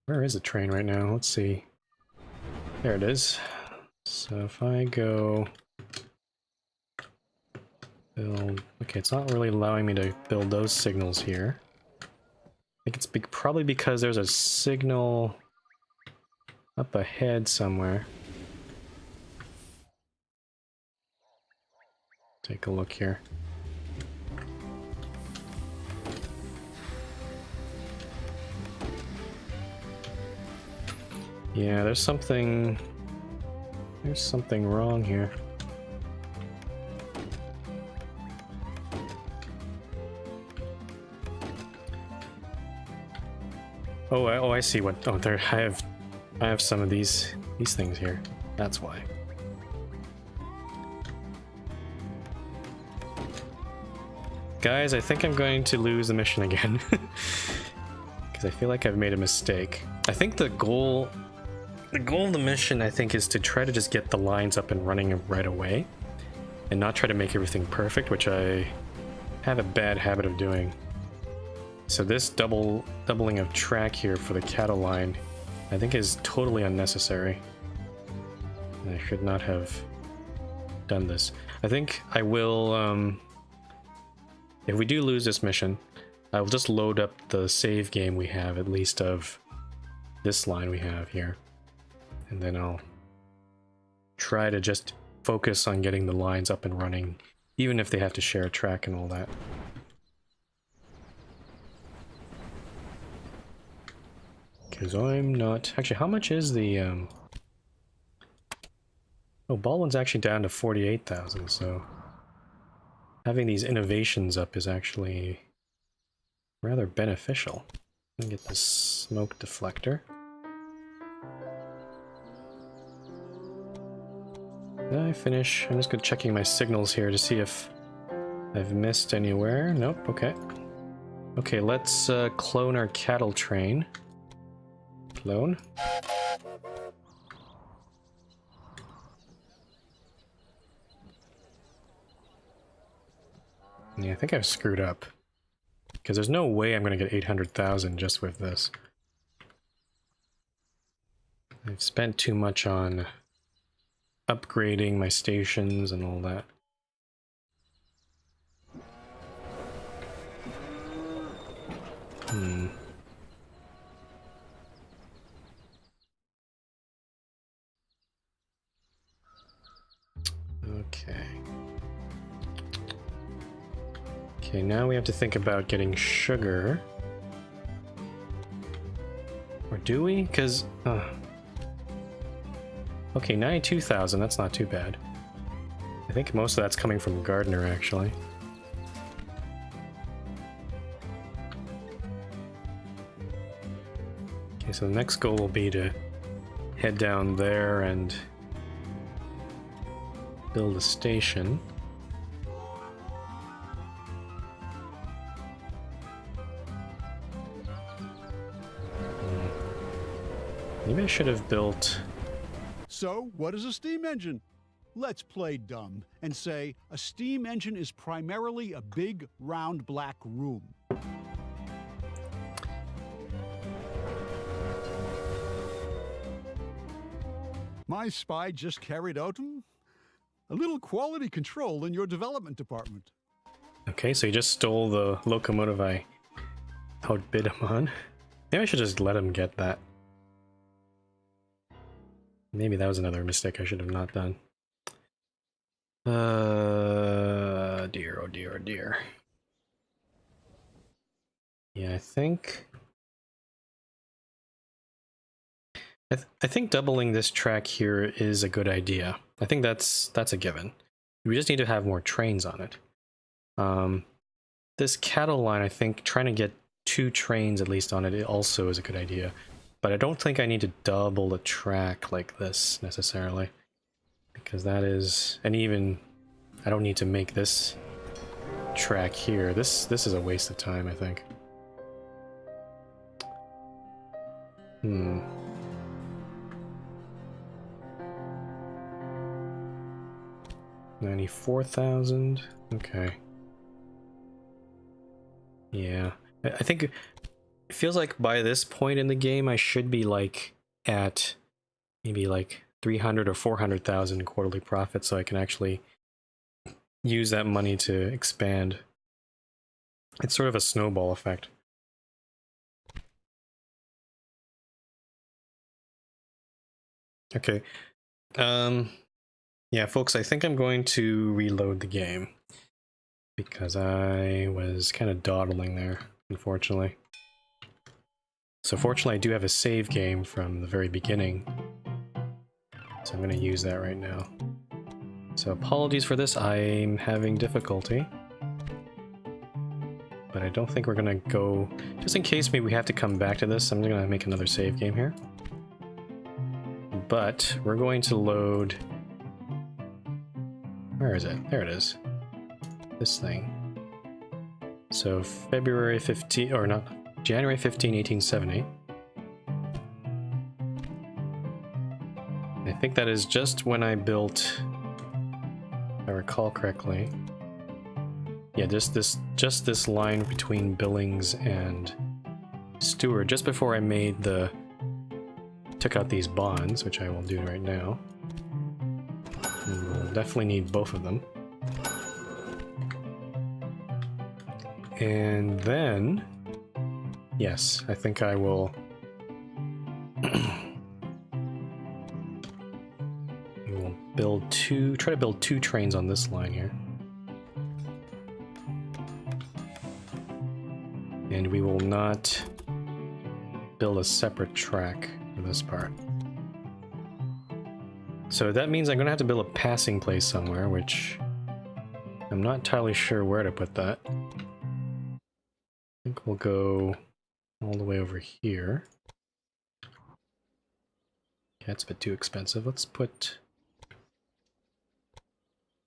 Where is the train right now? Let's see. There it is. So if I go build... Okay, it's not really allowing me to build those signals here. I think it's probably because there's a signal up ahead somewhere. Take a look here. Yeah, there's something wrong here. Oh, I see what. Oh, there. I have some of these things here. That's why. Guys, I think I'm going to lose the mission again because I feel like I've made a mistake. I think the goal of the mission, I think, is to try to just get the lines up and running right away and not try to make everything perfect, which I have a bad habit of doing. So this doubling of track here for the cattle line, I think is totally unnecessary. I should not have done this. I think I will, if we do lose this mission, I will just load up the save game we have, at least of this line we have here. And then I'll try to just focus on getting the lines up and running, even if they have to share a track and all that. Because I'm not... Actually, how much is the... Oh, Baldwin's actually down to 48,000, so... Having these innovations up is actually rather beneficial. Let me get this smoke deflector. Did I finish? I'm just good checking my signals here to see if I've missed anywhere. Nope, okay. Okay, let's clone our cattle train. Clone. Yeah, I think I've screwed up. Because there's no way I'm going to get 800,000 just with this. I've spent too much on upgrading my stations and all that. Okay. Okay, now we have to think about getting sugar. Or do we? Because... Okay, 92,000, that's not too bad. I think most of that's coming from Gardner, actually. Okay, so the next goal will be to head down there and build a station. Maybe I should have built... So, what is a steam engine? Let's play dumb and say a steam engine is primarily a big, round, black room. My spy just carried out a little quality control in your development department. Okay, so he just stole the locomotive I outbid him on. Maybe I should just let him get that. Maybe that was another mistake I should have not done. Dear, oh dear, oh dear. Yeah, I think... I think doubling this track here is a good idea. I think that's a given. We just need to have more trains on it. This cattle line, I think, trying to get 2 trains at least on it, it also is a good idea. But I don't think I need to double the track like this necessarily, because that is, and even I don't need to make this track here. This is a waste of time, I think. 94,000. Okay. Yeah. I think it feels like by this point in the game I should be like at maybe like 300 or 400,000 quarterly profit, so I can actually use that money to expand. It's sort of a snowball effect. Okay. Yeah, folks, I think I'm going to reload the game because I was kind of dawdling there, unfortunately. So fortunately I do have a save game from the very beginning, so I'm going to use that right now. So apologies for this, I'm having difficulty. But I don't think we're going to go... Just in case maybe we have to come back to this, I'm going to make another save game here. But we're going to load... Where is it? There it is. This thing. So February 15... or not... January 15, 1870. I think that is just when I built... If I recall correctly. Yeah, just this line between Billings and Stewart, just before I made the... took out these bonds, which I will do right now. And we'll definitely need both of them. And then... Yes, I think I will... we'll build try to build 2 trains on this line here. And we will not build a separate track for this part. So that means I'm going to have to build a passing place somewhere, which I'm not entirely sure where to put that. I think we'll go all the way over here. Yeah, it's a bit too expensive. Let's put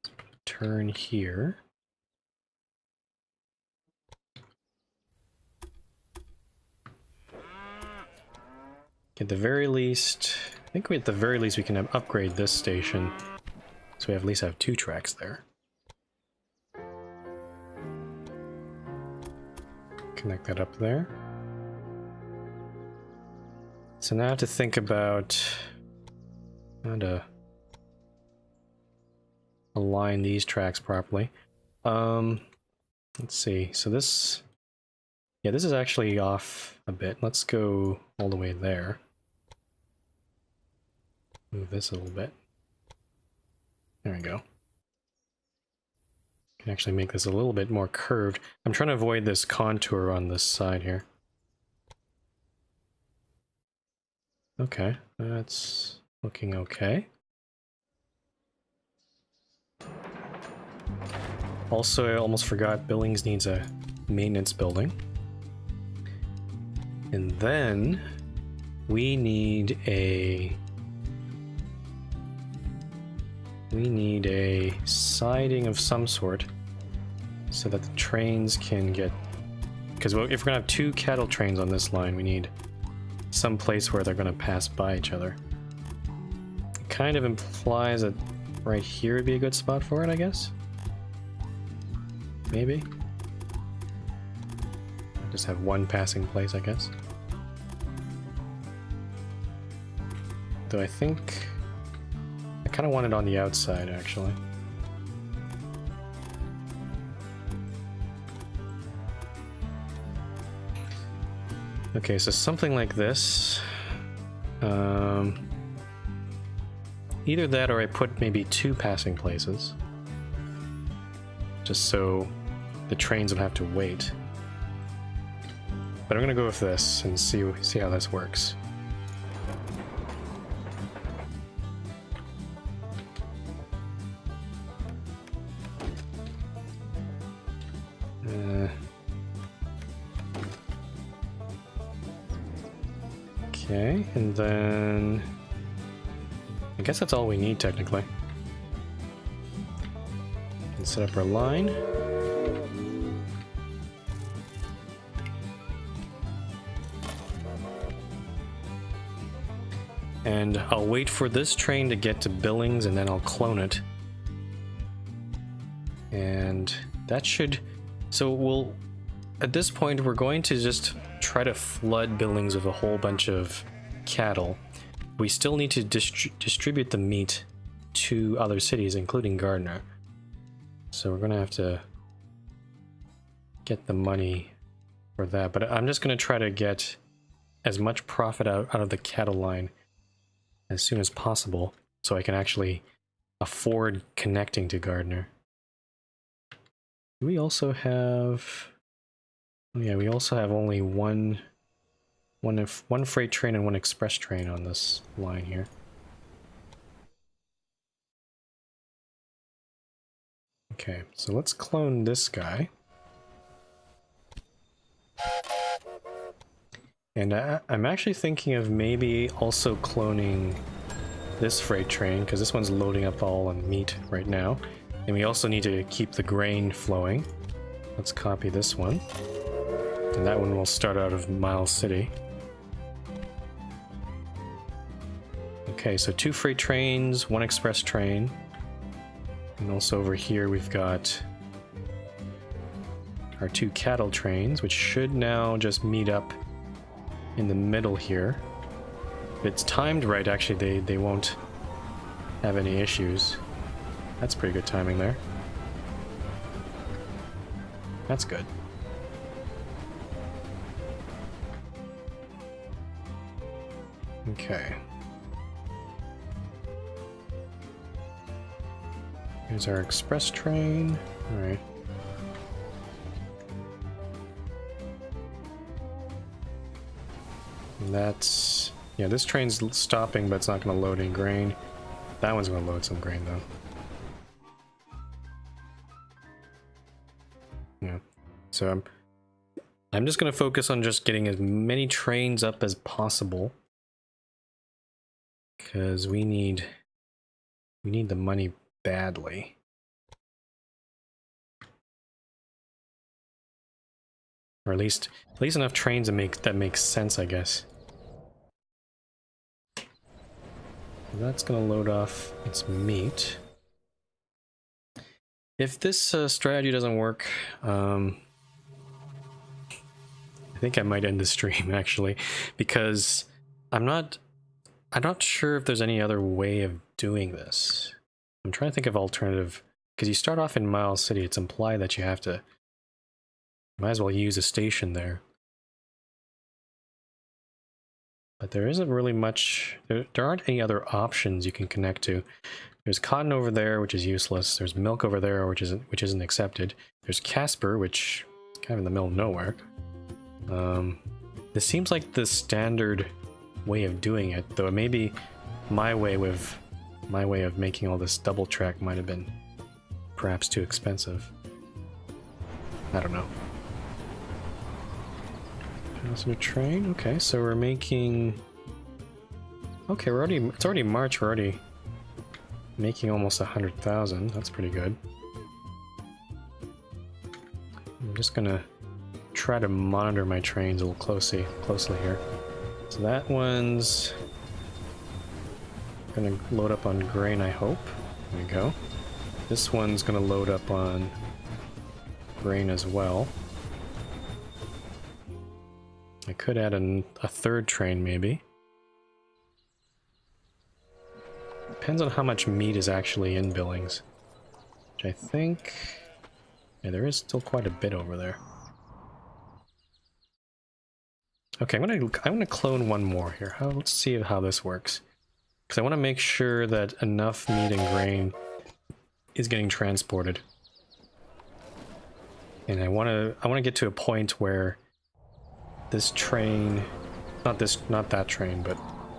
a turn here. At the very least, I think at the very least we can upgrade this station, so we at least have 2 tracks there. Connect that up there. So now I have to think about how to align these tracks properly. Let's see. So this, yeah, this is actually off a bit. Let's go all the way there. Move this a little bit. There we go. Can actually make this a little bit more curved. I'm trying to avoid this contour on this side here. Okay, that's looking okay. Also, I almost forgot Billings needs a maintenance building. And then we need a siding of some sort so that the trains can get, because if we're gonna have 2 cattle trains on this line, we need some place where they're gonna pass by each other. It kind of implies that right here would be a good spot for it, I guess. Maybe. Just have 1 passing place, I guess. Though I think I kind of want it on the outside, actually. Okay, so something like this. Either that or I put maybe 2 passing places. Just so the trains would have to wait. But I'm gonna go with this and see how this works. Okay, and then I guess that's all we need technically. Let's set up our line. And I'll wait for this train to get to Billings and then I'll clone it. And that should... So we'll... At this point, we're going to just try to flood Billings with a whole bunch of cattle. We still need to distribute the meat to other cities, including Gardner. So we're going to have to get the money for that. But I'm just going to try to get as much profit out of the cattle line as soon as possible so I can actually afford connecting to Gardner. We also have... Yeah, we also have only one freight train and one express train on this line here. Okay, so let's clone this guy. And I'm actually thinking of maybe also cloning this freight train, because this one's loading up all on meat right now. And we also need to keep the grain flowing. Let's copy this one. And that one will start out of Miles City. Okay, so 2 freight trains, 1 express train. And also over here we've got our 2 cattle trains, which should now just meet up in the middle here. If it's timed right, actually they won't have any issues. That's pretty good timing there. That's good. Okay. Here's our express train. Alright. And that's... Yeah, this train's stopping, but it's not going to load any grain. That one's going to load some grain, though. Yeah. So I'm just going to focus on just getting as many trains up as possible. Because we need the money badly. Or at least enough trains that makes sense, I guess. That's gonna load off its meat. If this strategy doesn't work, I think I might end the stream actually, because I'm not sure if there's any other way of doing this. I'm trying to think of alternative, because you start off in Miles City, it's implied that you have to... Might as well use a station there. But there isn't really much... There aren't any other options you can connect to. There's cotton over there, which is useless. There's milk over there, which isn't accepted. There's Casper, which is kind of in the middle of nowhere. This seems like the standard way of doing it, though maybe my way of making all this double track might have been perhaps too expensive. I don't know. Passenger train. Okay, so we're making... Okay, it's already March. We're already making almost 100,000. That's pretty good. I'm just gonna try to monitor my trains a little closely here. So that one's gonna load up on grain, I hope. There we go. This one's gonna load up on grain as well. I could add a third train, maybe. Depends on how much meat is actually in Billings. Which I think... Yeah, there is still quite a bit over there. Okay, I'm gonna clone one more here. Let's see how this works. Because I want to make sure that enough meat and grain is getting transported. And I want to get to a point where this train, not that train, but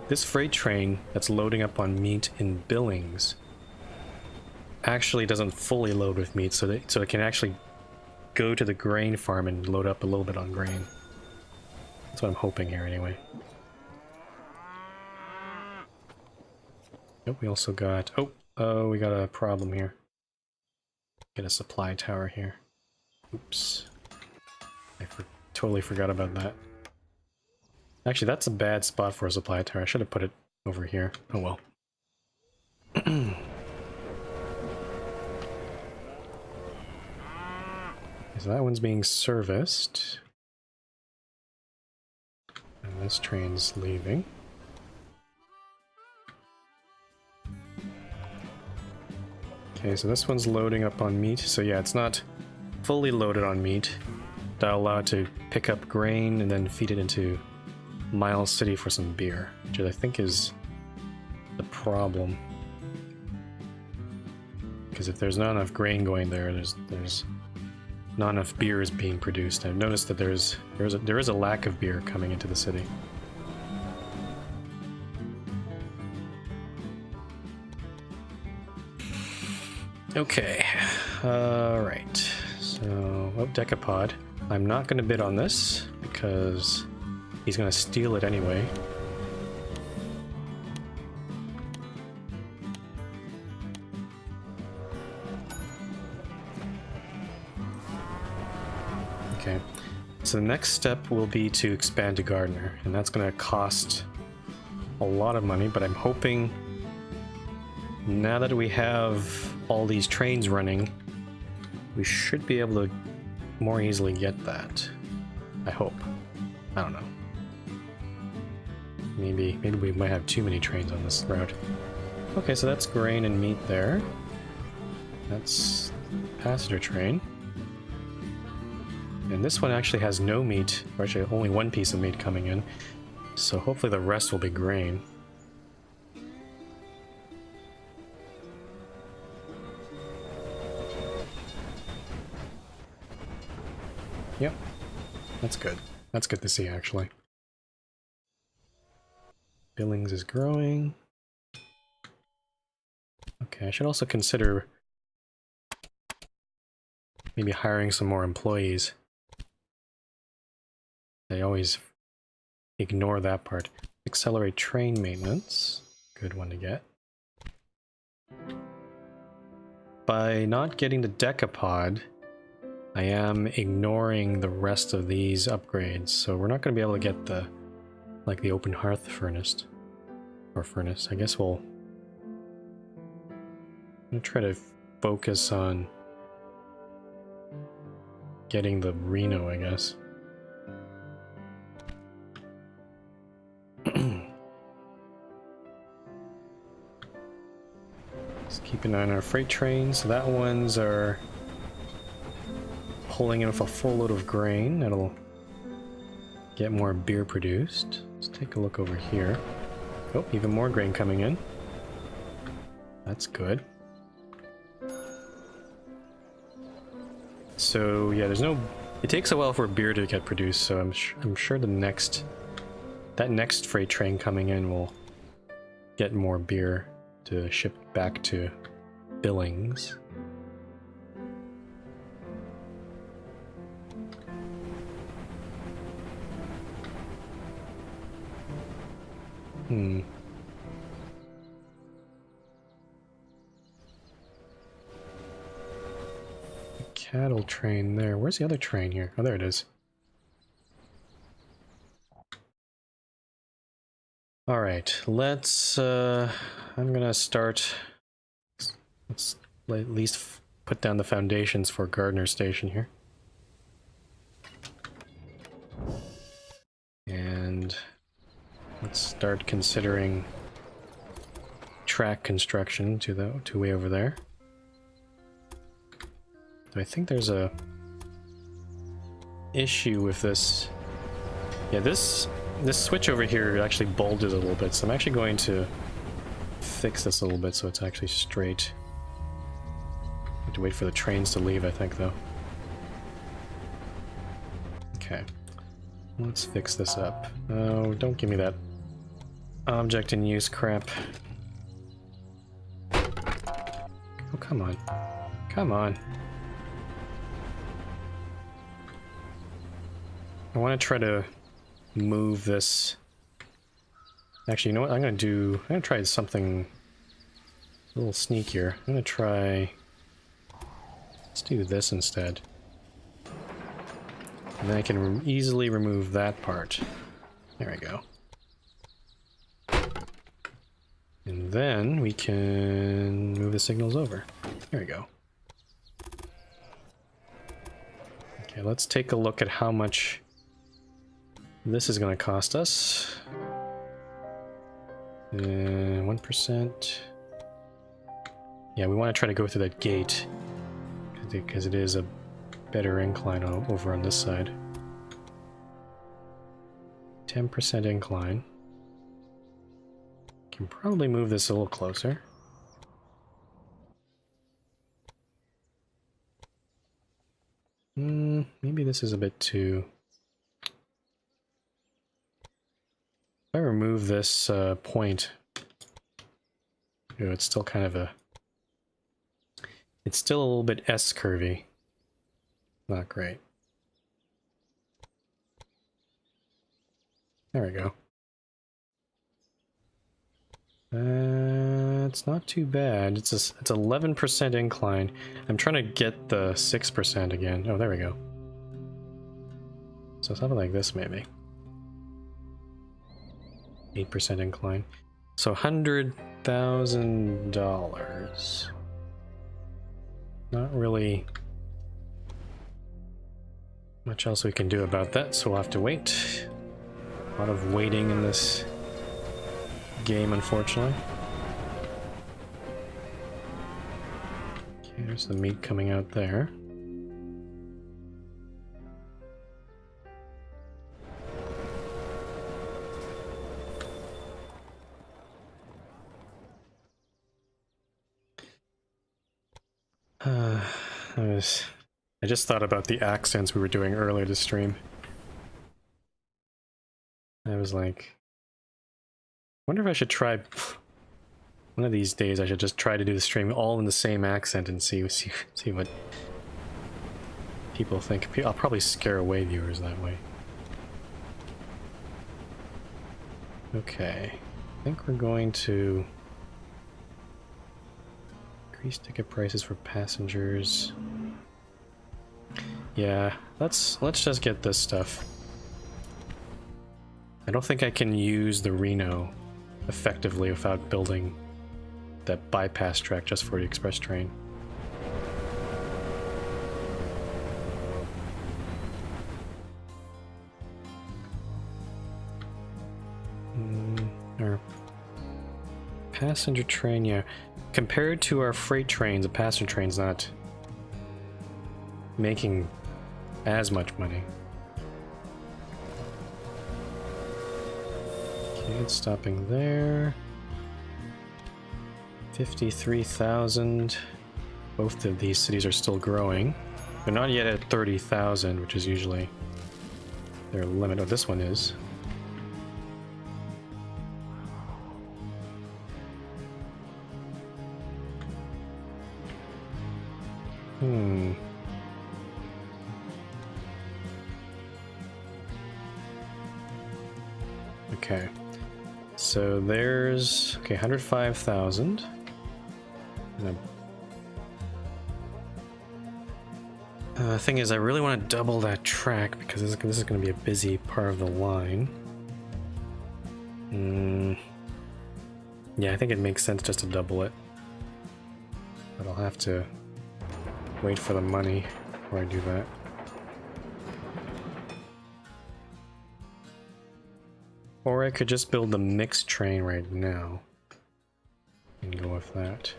this freight train that's loading up on meat in Billings actually doesn't fully load with meat, so it can actually go to the grain farm and load up a little bit on grain. That's what I'm hoping here, anyway. Nope, we also got... Oh, we got a problem here. Get a supply tower here. Oops. I totally forgot about that. Actually, that's a bad spot for a supply tower. I should have put it over here. Oh well. So that one's being serviced. And this train's leaving. Okay, so this one's loading up on meat. So yeah, it's not fully loaded on meat. That'll allow it to pick up grain and then feed it into Miles City for some beer, which I think is the problem. Because if there's not enough grain going there, there's not enough beer is being produced. I've noticed that there is a lack of beer coming into the city. Okay, alright. So, oh, Decapod. I'm not going to bid on this, because he's going to steal it anyway. Okay, so the next step will be to expand to Gardener, and that's going to cost a lot of money, but I'm hoping now that we have all these trains running, we should be able to more easily get that. I hope. I don't know. Maybe we might have too many trains on this route. Okay, so that's grain and meat there. That's passenger train. And this one actually has no meat, or actually only one piece of meat coming in. So hopefully the rest will be grain. Yep, that's good. That's good to see, actually. Billings is growing. Okay, I should also consider maybe hiring some more employees. They always ignore that part. Accelerate train maintenance. Good one to get. By not getting the Decapod, I am ignoring the rest of these upgrades, so we're not going to be able to get the, like, the open hearth furnace. Or furnace. I guess we'll... I'm going to try to focus on getting the Reno, I guess. Just keep an eye on our freight trains. So that ones are pulling in with a full load of grain. That'll get more beer produced. Let's take a look over here. Oh, even more grain coming in. That's good. So yeah, there's no... It takes a while for beer to get produced, so I'm sure the next... That next freight train coming in will get more beer to ship back to Billings. The cattle train there. Where's the other train here? Oh, there it is. Alright, let's, I'm gonna start... Let's at least put down the foundations for Gardener Station here. And let's start considering track construction to way over there. I think there's a issue with this. Yeah, this switch over here actually bulges a little bit, so I'm actually going to fix this a little bit so it's actually straight. I have to wait for the trains to leave, I think, though. Okay. Let's fix this up. Oh, don't give me that object in use crap. Oh, come on. Come on. I want to try to move this... Actually, you know what? I'm gonna try something A little sneakier. I'm gonna try... Let's do this instead. And then I can easily remove that part. There we go. And then we can move the signals over. There we go. Okay, let's take a look at how much this is going to cost us. 1%. Yeah, we want to try to go through that gate because it is a better incline over on this side. 10% incline. Can probably move this a little closer. Maybe this is a bit too... If I remove this point... Oh, it's still kind of a... It's still a little bit S-curvy. Not great. There we go. It's not too bad. It's 11% incline. I'm trying to get the 6% again. Oh, there we go. So something like this, maybe. 8% incline. So $100,000. Not really much else we can do about that, so we'll have to wait. A lot of waiting in this game, unfortunately. Okay, there's the meat coming out there. I just thought about the accents we were doing earlier to stream. I was like, wonder if I should try one of these days. I should just try to do the stream all in the same accent and see what people think. I'll probably scare away viewers that way. Okay, I think we're going to increase ticket prices for passengers. Yeah, let's just get this stuff. I don't think I can use the Reno effectively without building that bypass track just for the express train. Our passenger train, yeah. Compared to our freight trains, a passenger train's not making as much money. Okay, it's stopping there. 53,000. Both of these cities are still growing. They're not yet at 30,000, which is usually their limit. Oh, this one is. Okay, so there's 105,000. The thing is, I really want to double that track because this is going to be a busy part of the line. Yeah, I think it makes sense just to double it, but I'll have to wait for the money before I do that. Or I could just build the mixed train right now and go with that.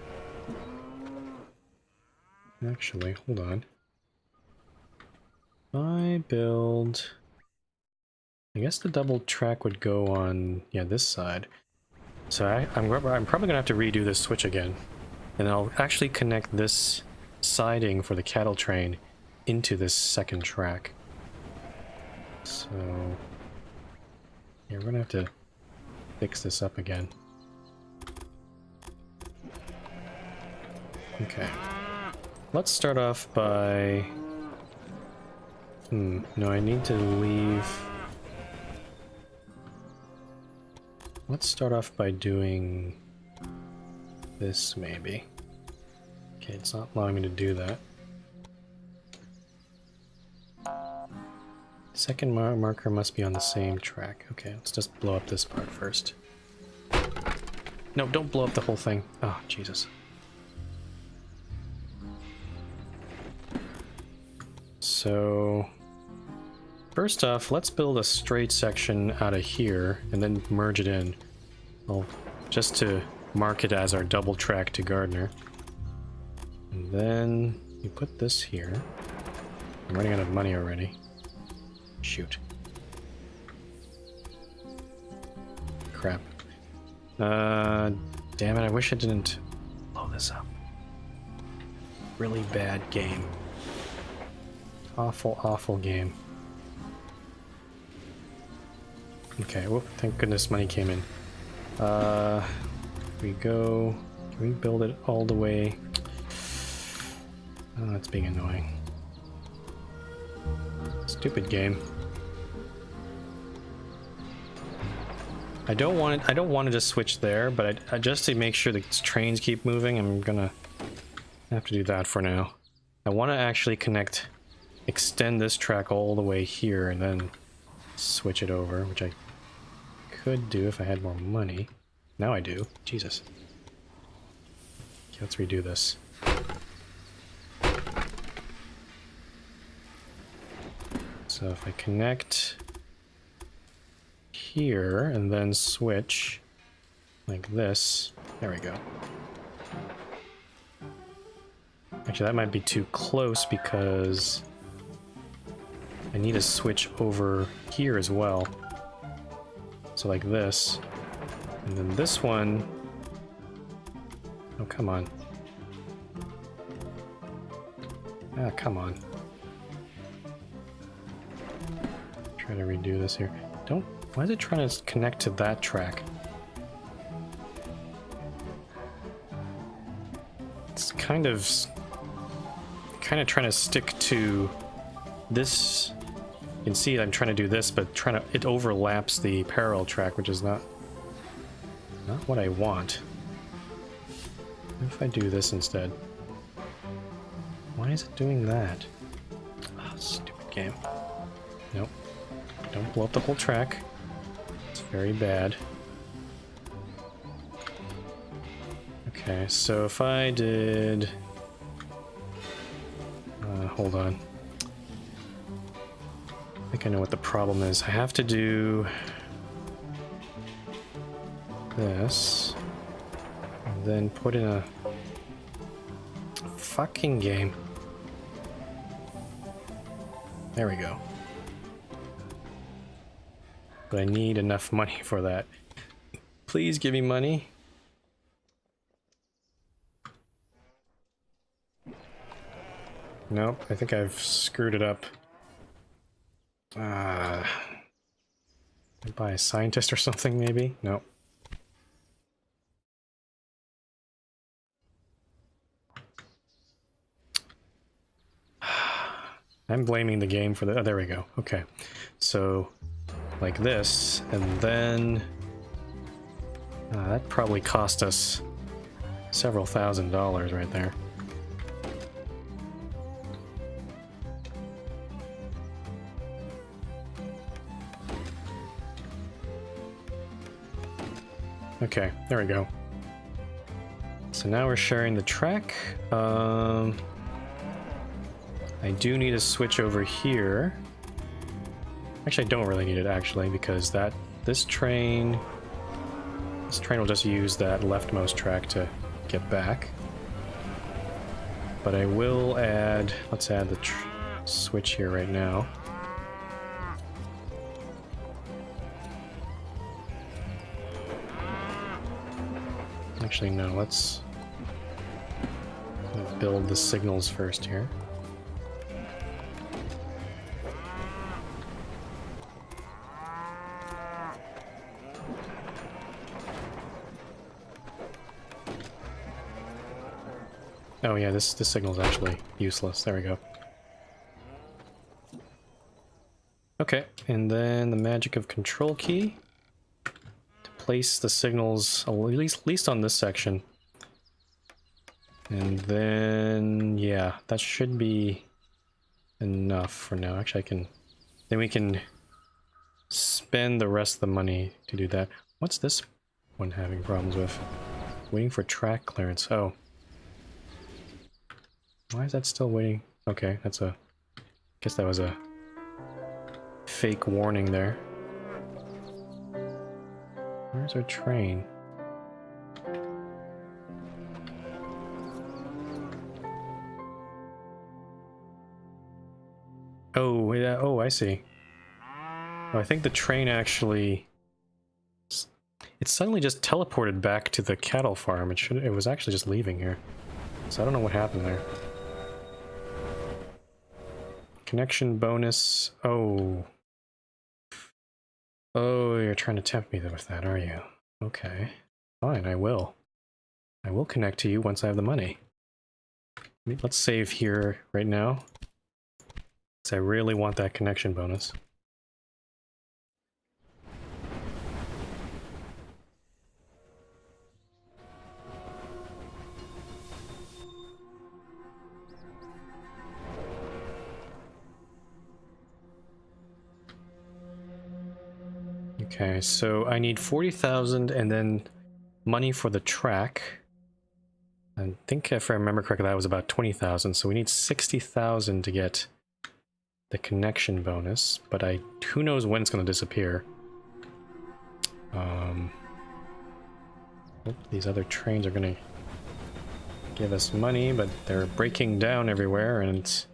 Actually, hold on. If I build... I guess the double track would go on, yeah, this side. So I'm probably gonna have to redo this switch again. And I'll actually connect this siding for the cattle train into this second track. So... yeah, we're gonna have to fix this up again. Okay. Let's start off by... no, I need to leave... Let's start off by doing... this maybe. Okay, it's not allowing me to do that. Second marker must be on the same track. Okay, let's just blow up this part first. No, don't blow up the whole thing. Oh, Jesus. So, first off, let's build a straight section out of here and then merge it in. Well, just to mark it as our double track to Gardner. And then you put this here. I'm running out of money already. Shoot. Crap. Damn it, I wish I didn't blow this up. Really bad game. Awful, awful game. Okay, whoop, thank goodness money came in. We go... Can we build it all the way? Oh, that's being annoying. Stupid game. I don't want to just switch there, but I just to make sure the trains keep moving, I'm gonna have to do that for now. I want to actually extend this track all the way here and then switch it over, which I could do if I had more money. Now I do. Jesus. Okay, let's redo this. So if I connect here and then switch like this, there we go. Actually, that might be too close because I need to switch over here as well. So like this, and then this one, oh come on. Ah, come on. Try to redo this here. Why is it trying to connect to that track? It's kind of trying to stick to this. You can see I'm trying to do this, but it overlaps the parallel track, which is not what I want. What if I do this instead? Why is it doing that? Oh, stupid game. Nope. Don't blow up the whole track. It's very bad. Okay, so if I did... hold on. I think I know what the problem is. I have to do this, and then put in a fucking game. There we go. But I need enough money for that. Please give me money. Nope, I think I've screwed it up. Buy a scientist or something, maybe? Nope. I'm blaming the game for the... Oh, there we go. Okay. So, like this, and then... that probably cost us several $1,000s right there. Okay, there we go. So now we're sharing the track. I do need to switch over here. Actually, I don't really need it, actually, because this train will just use that leftmost track to get back. But I will add... Let's add the switch here right now. Actually, no, let's build the signals first here. Oh yeah, this signal's actually useless. There we go. Okay, and then the magic of Control key. Place the signals, at least on this section, And then, yeah, that should be enough for now. Actually, then we can spend the rest of the money to do that. What's this one having problems with? Waiting for track clearance. Oh. Why is that still waiting? Okay, that's a... guess that was a fake warning there. Where's our train? Oh, yeah, oh, I see. Oh, I think the train actually... it suddenly just teleported back to the cattle farm. It was actually just leaving here. So I don't know what happened there. Connection bonus. Oh. Oh, you're trying to tempt me with that, are you? Okay. Fine, I will. I will connect to you once I have the money. Let's save here right now. Because I really want that connection bonus. Okay, so I need 40,000 and then money for the track. I think if I remember correctly that was about 20,000, so we need 60,000 to get the connection bonus, but who knows when it's going to disappear. These other trains are going to give us money, but they're breaking down everywhere and it's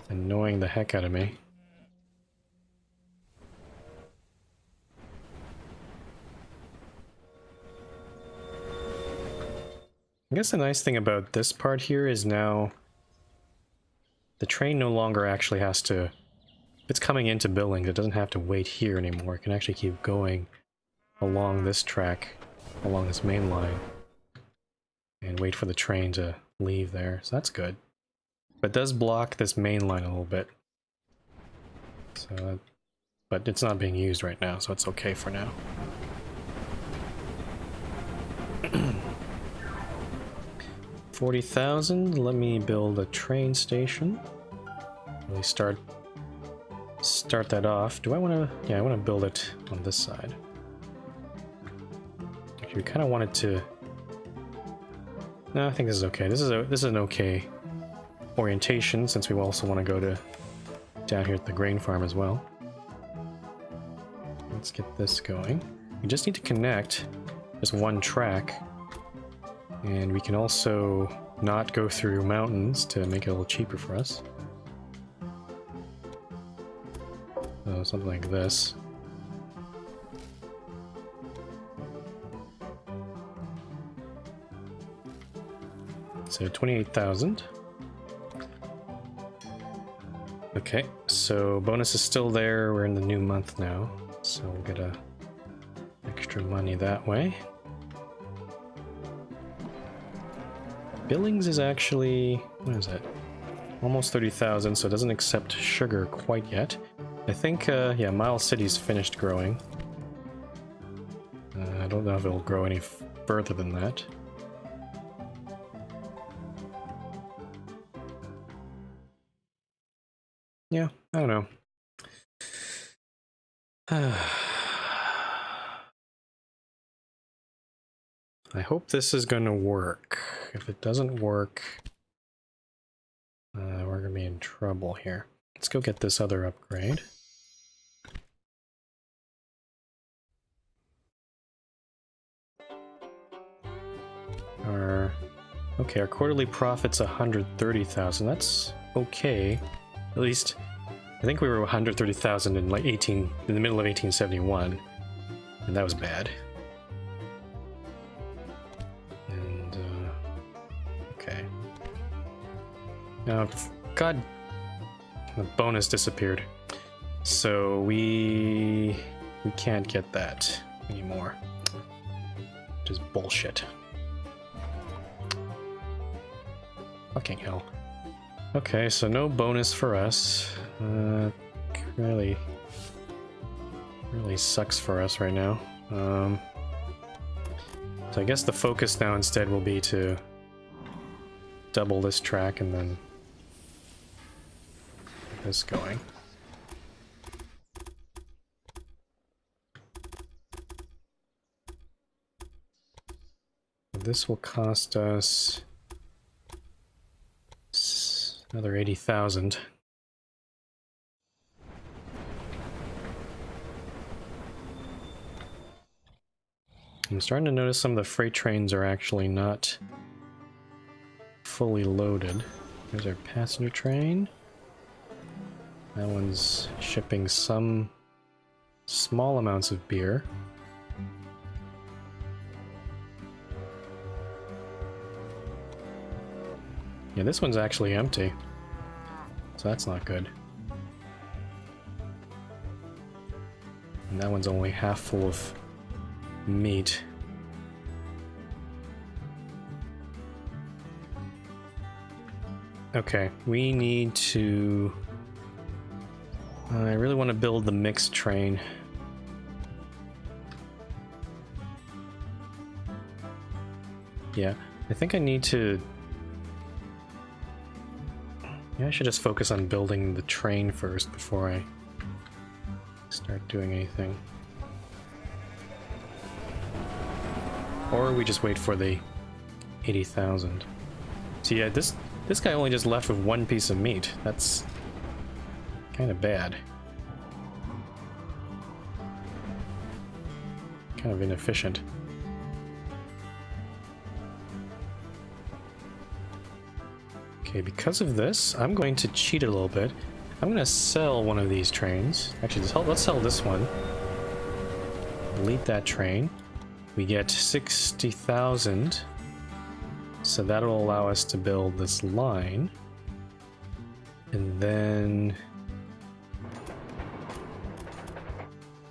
annoying the heck out of me. I guess the nice thing about this part here is now the train no longer actually has to, if it's coming into Billings, it doesn't have to wait here anymore. It can actually keep going along this track, along this main line, and wait for the train to leave there, so that's good. But it does block this main line a little bit. So, but it's not being used right now, so it's okay for now. 40,000, let me build a train station. Really start that off. Do I want to... yeah, I want to build it on this side. Actually, we kind of wanted to... no, I think this is okay. This is an okay orientation, since we also want to go to down here at the grain farm as well. Let's get this going. We just need to connect just one track. And we can also not go through mountains to make it a little cheaper for us. So something like this. So 28,000. Okay, so bonus is still there. We're in the new month now, so we'll get extra money that way. Billings is actually, what is it? Almost 30,000, so it doesn't accept sugar quite yet. I think, yeah, Miles City's finished growing. I don't know if it'll grow any further than that. Yeah, I don't know. I hope this is going to work. If it doesn't work, we're going to be in trouble here. Let's go get this other upgrade. Okay, our quarterly profit's 130,000. That's okay. At least, I think we were 130,000 in like in the middle of 1871, and that was bad. Okay. Now, God, the bonus disappeared. So we can't get that anymore. Which is bullshit. Fucking hell. Okay, so no bonus for us. Really sucks for us right now. So I guess the focus now instead will be to double this track and then get this going. This will cost us another 80,000. I'm starting to notice some of the freight trains are actually not fully loaded. There's our passenger train. That one's shipping some small amounts of beer. Yeah, this one's actually empty. So that's not good. And that one's only half full of meat. Okay, we need to... I really want to build the mixed train. Yeah, I think I need to... Yeah, I should just focus on building the train first before I start doing anything. Or we just wait for the 80,000. So yeah, this guy only just left with one piece of meat. That's kind of bad. Kind of inefficient. Okay, because of this, I'm going to cheat a little bit. I'm going to sell one of these trains. Actually, let's sell this one. Delete that train. We get 60,000. So that'll allow us to build this line. And then...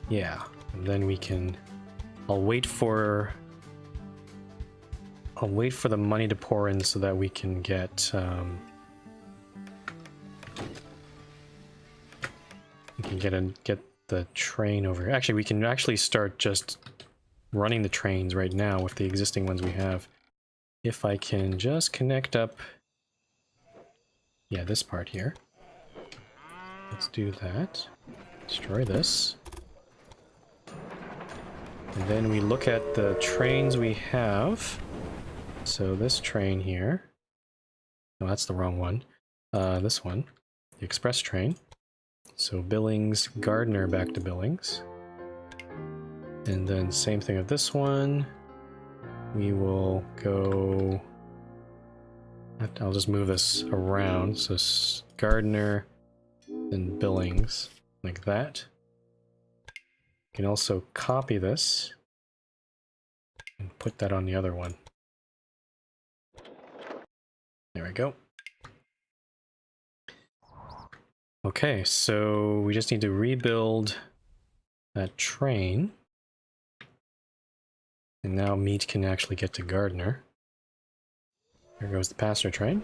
yeah, and then we can... I'll wait for the money to pour in so that we can get get the train over here. Actually, we can actually start just running the trains right now with the existing ones we have. If I can just connect up, yeah, this part here. Let's do that. Destroy this. And then we look at the trains we have. So this train here, no, that's the wrong one. This one, the express train. So Billings, Gardner back to Billings. And then same thing with this one. We will go... I'll just move this around. So Gardner and Billings, like that. You can also copy this and put that on the other one. There we go. Okay, so we just need to rebuild that train. And now meat can actually get to Gardner. Here goes the passenger train.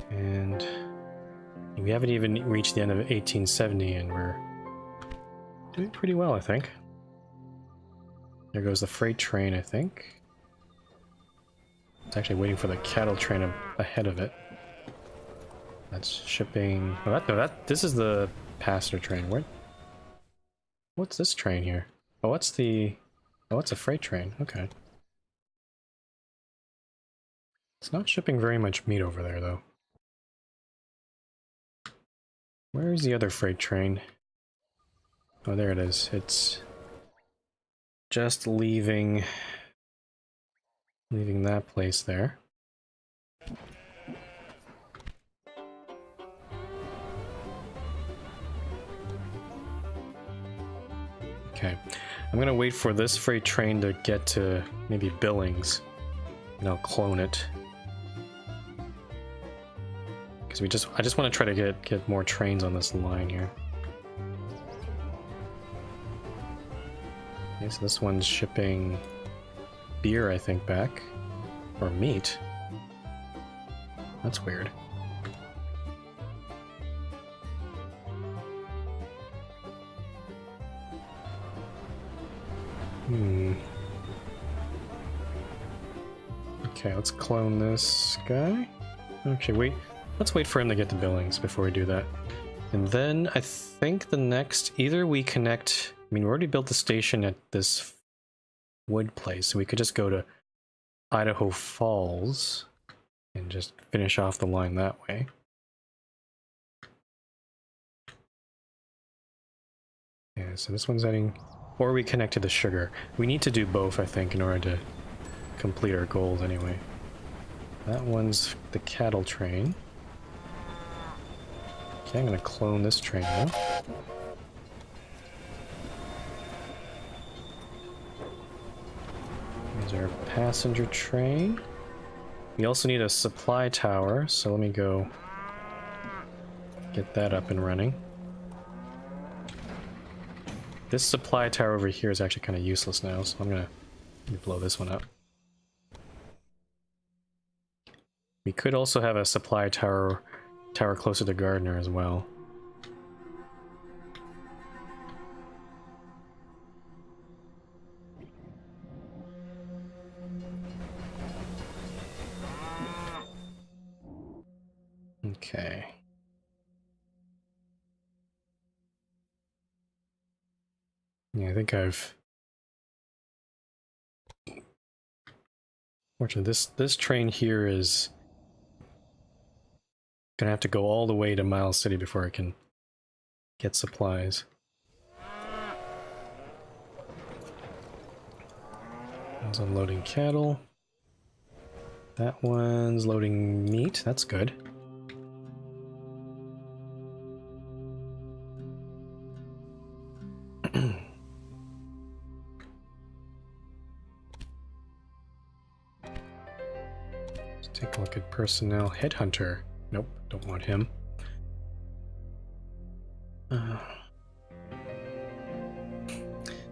And we haven't even reached the end of 1870 and we're doing pretty well, I think. There goes the freight train, I think. It's actually waiting for the cattle train ahead of it. That's shipping... oh, this is the passenger train. What's this train here? Oh, what's the... oh, it's a freight train. Okay. It's not shipping very much meat over there, though. Where is the other freight train? Oh, there it is. It's just leaving that place there. Okay, I'm gonna wait for this freight train to get to maybe Billings, and I'll clone it. Because I just want to try to get more trains on this line here. Okay, so this one's shipping beer, I think, back. Or meat. That's weird. Okay, let's clone this guy. Okay, wait. Let's wait for him to get to Billings before we do that. And then I think the next, either we connect, I mean, we already built the station at this wood place, so we could just go to Idaho Falls and just finish off the line that way. Yeah, so this one's heading, or we connect to the sugar. We need to do both, I think, in order to complete our goals anyway. That one's the cattle train. Okay, I'm gonna clone this train now. There's our passenger train. We also need a supply tower, so let me go get that up and running. This supply tower over here is actually kind of useless now, so I'm gonna blow this one up. We could also have a supply tower closer to Gardner as well. Okay. Yeah, I think fortunately, this train here is gonna have to go all the way to Miles City before I can get supplies. One's unloading cattle. That one's loading meat. That's good. Let's take a look at personnel. Headhunter. Nope, don't want him.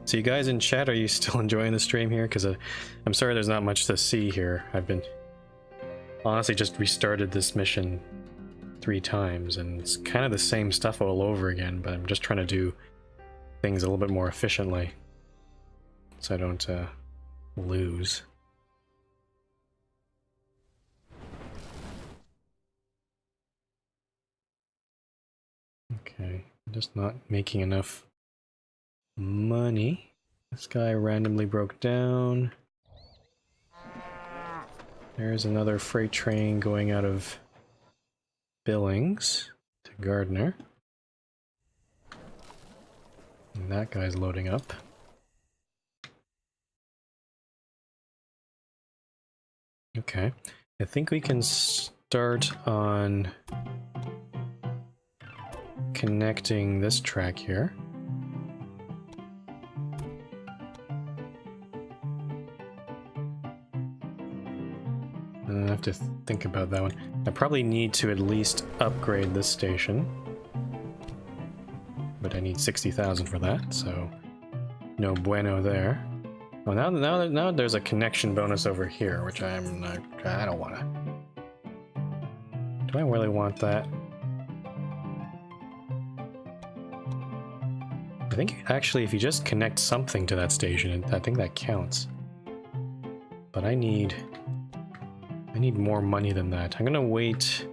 So you guys in chat, are you still enjoying the stream here? Because I'm sorry there's not much to see here. I've been honestly just restarted this mission 3 times, and it's kind of the same stuff all over again, but I'm just trying to do things a little bit more efficiently so I don't lose. Okay, I'm just not making enough money. This guy randomly broke down. There's another freight train going out of Billings to Gardner. And that guy's loading up. Okay, I think we can start on connecting this track here. I have to think about that one. I probably need to at least upgrade this station. But I need 60,000 for that, so no bueno there. Oh, now there's a connection bonus over here, which I don't want to. Do I really want that? I think actually if you just connect something to that station, I think that counts. But I need more money than that. I'm gonna wait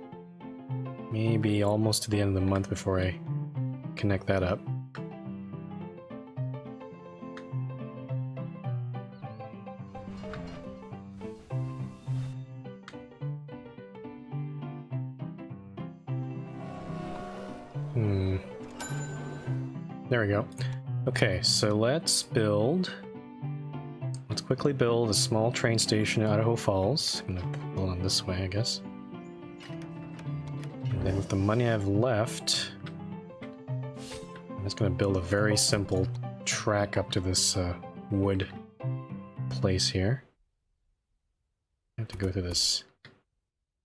maybe almost to the end of the month before I connect that up. There we go. Okay, so let's quickly build a small train station in Idaho Falls. I'm gonna pull on this way, I guess. And then with the money I have left, I'm just gonna build a very simple track up to this wood place here. I have to go through this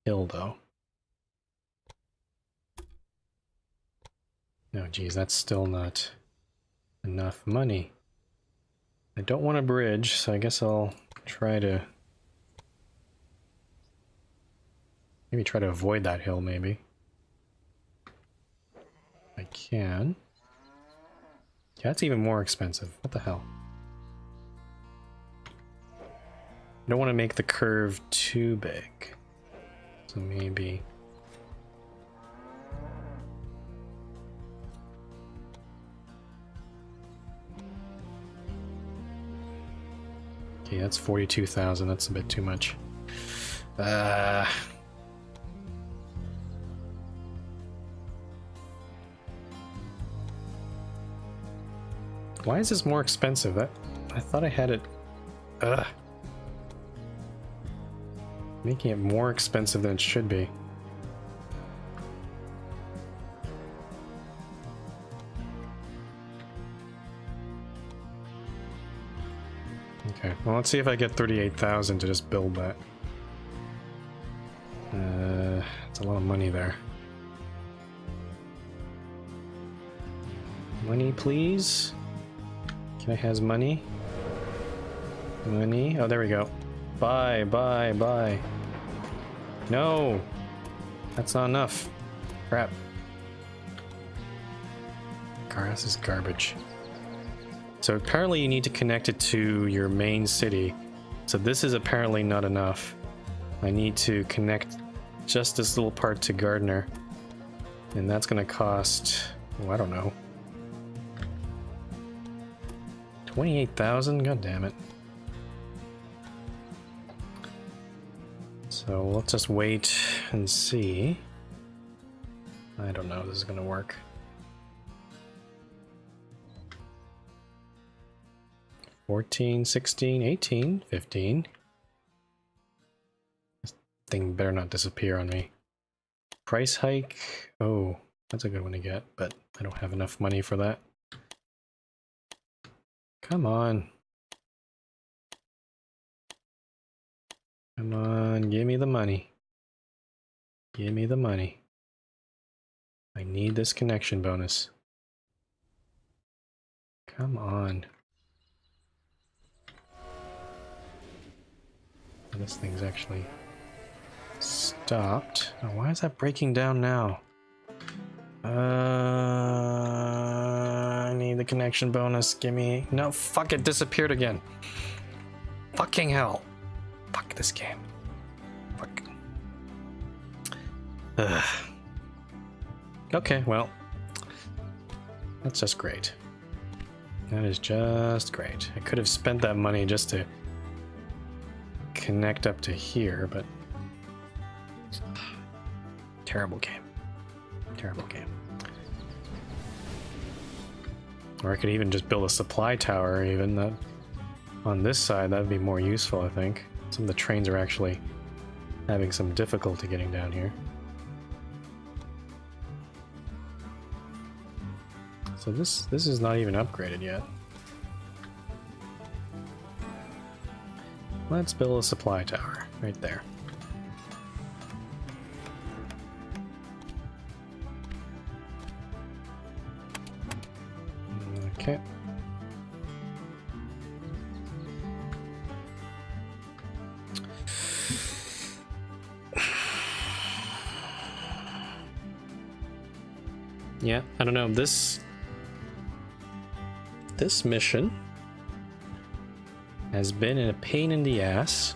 hill though. No, geez, that's still not enough money. I don't want a bridge, so I guess I'll try to avoid that hill, maybe. I can. Yeah, that's even more expensive. What the hell? don't want to make the curve too big. So maybe... Okay, that's 42,000. That's a bit too much. Why is this more expensive? I thought I had it... Making it more expensive than it should be. Okay, well, let's see if I get 38,000 to just build that. It's a lot of money there. Money, please. Can I has money? Money. Oh, there we go. Buy, buy, buy. No! That's not enough. Crap. This is garbage. So apparently you need to connect it to your main city. So this is apparently not enough. I need to connect just this little part to Gardner. And that's gonna cost, oh, I don't know. 28,000? God damn it. So let's just wait and see. I don't know if this is gonna work. 14, 16, 18, 15. This thing better not disappear on me. Price hike. Oh, that's a good one to get, but I don't have enough money for that. Come on. Come on, give me the money. Give me the money. I need this connection bonus. Come on. This thing's actually stopped. Oh, why is that breaking down now? I need the connection bonus. Give me... No, fuck, it disappeared again. Fucking hell. Fuck this game. Fuck. Ugh. Okay, well. That's just great. That is just great. I could have spent that money just to connect up to here, but terrible game. Terrible game. Or I could even just build a supply tower, even that on this side. That would be more useful, I think. Some of the trains are actually having some difficulty getting down here. So this is not even upgraded yet. Let's build a supply tower right there. Okay. Yeah, I don't know. This mission has been a pain in the ass.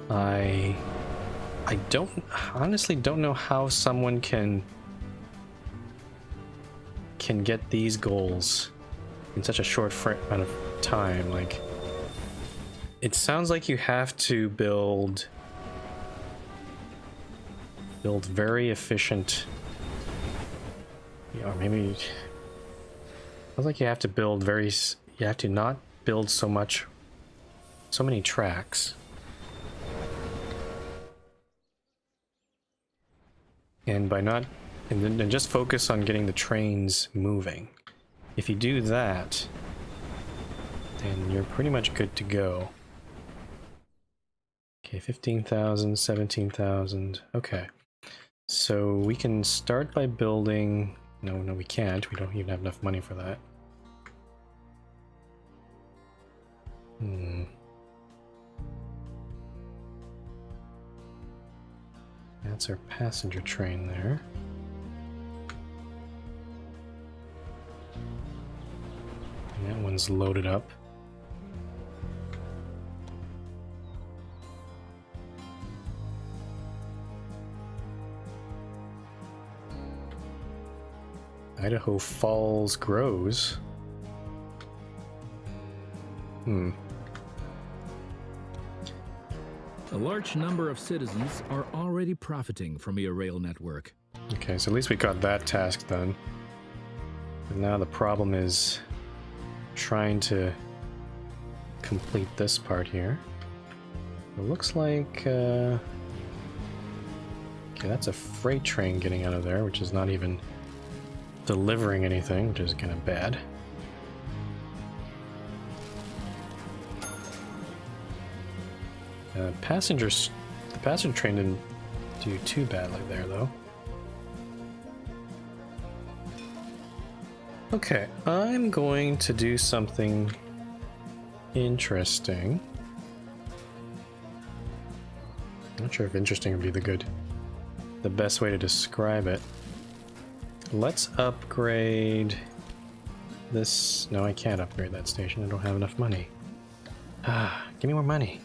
I honestly don't know how someone can get these goals in such a short amount of time. Like, it sounds like you have to build very efficient, or maybe it sounds like you have to build you have to not build so many tracks, and then just focus on getting the trains moving. If you do that, then you're pretty much good to go. Okay, 15,000, 17,000. Okay, so we can start by building. No, we can't. We don't even have enough money for that. That's our passenger train there. And that one's loaded up. Idaho Falls grows. A large number of citizens are already profiting from your rail network. Okay, so at least we got that task done. But now the problem is trying to complete this part here. It looks like... okay, that's a freight train getting out of there, which is not even delivering anything, which is kind of bad. The passenger train didn't do too badly there, though. Okay, I'm going to do something interesting. I'm not sure if interesting would be the best way to describe it. Let's upgrade this. No, I can't upgrade that station. I don't have enough money. Ah, give me more money.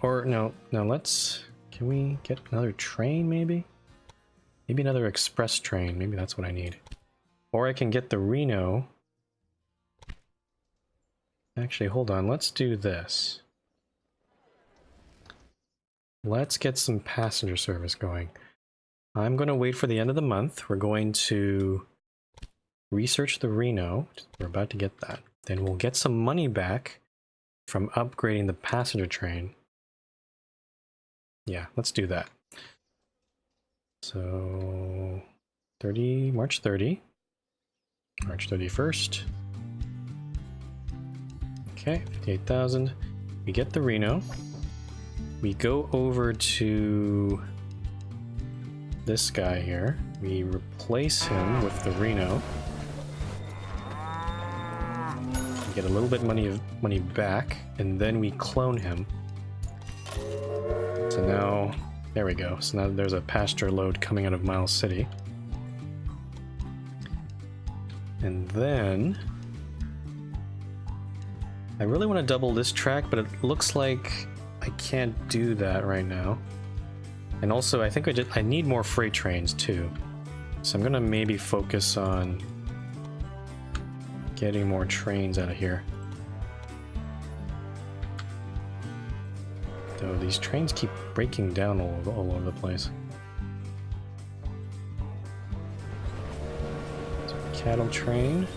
Or no, let's... Can we get another train, maybe? Maybe another express train. Maybe that's what I need. Or I can get the Reno. Actually, hold on. Let's do this. Let's get some passenger service going. I'm going to wait for the end of the month. We're going to research the Reno. We're about to get that. Then we'll get some money back from upgrading the passenger train. Yeah, let's do that. So, March 30. March 31st. Okay, 58,000. We get the Reno. We go over to this guy here. We replace him with the Reno. We get a little bit money back, and then we clone him. So now, there we go. So now there's a passenger load coming out of Miles City. And then I really want to double this track, but it looks like I can't do that right now. And also, I think I need more freight trains too. So I'm gonna maybe focus on getting more trains out of here. Though these trains keep breaking down all over the place. So, cattle train.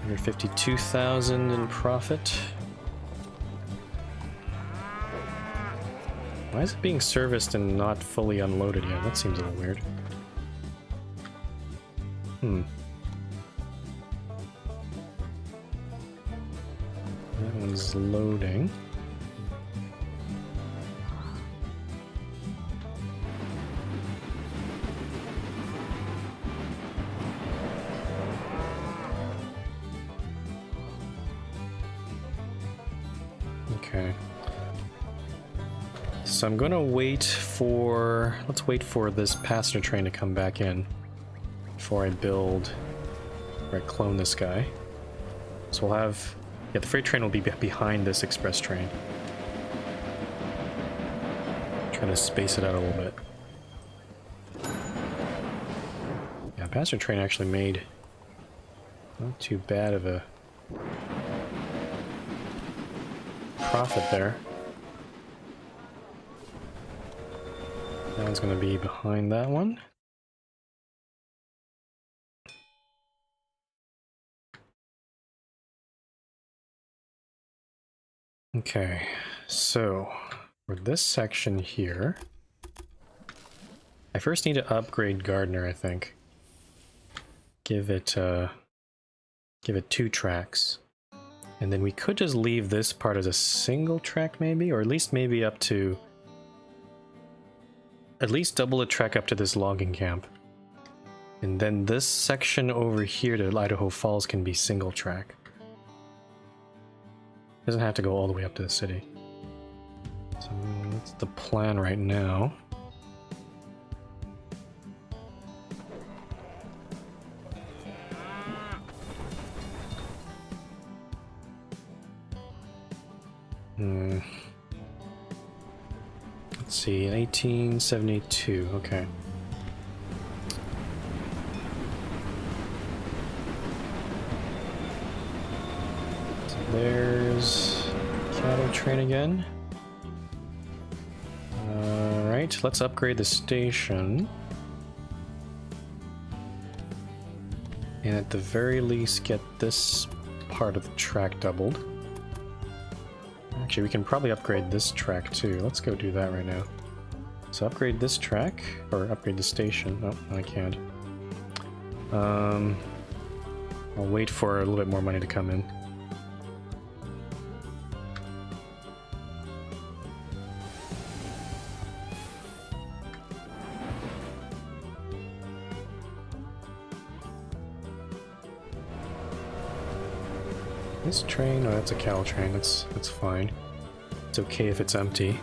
$152,000 in profit. Why is it being serviced and not fully unloaded yet? That seems a little weird. That one's loading. Okay. So I'm gonna wait for... Let's wait for this passenger train to come back in before I build... or I clone this guy. So we'll have... Yeah, the freight train will be behind this express train. Trying to space it out a little bit. Yeah, passenger train actually made not too bad of a profit there. That one's going to be behind that one. Okay, so for this section here, I first need to upgrade Gardner, I think. Give it 2 tracks. And then we could just leave this part as a single track maybe, or at least maybe up to... At least double a track up to this logging camp. And then this section over here to Idaho Falls can be single track. Doesn't have to go all the way up to the city. So that's the plan right now. Let's see, in 1872, okay. So there's cattle train again. Alright, let's upgrade the station. And at the very least get this part of the track doubled. Actually, we can probably upgrade this track too. Let's go do that right now. So upgrade this track, or upgrade the station. Oh, I can't. I'll wait for a little bit more money to come in. This train, oh, that's a cattle train. That's fine. It's okay if it's empty.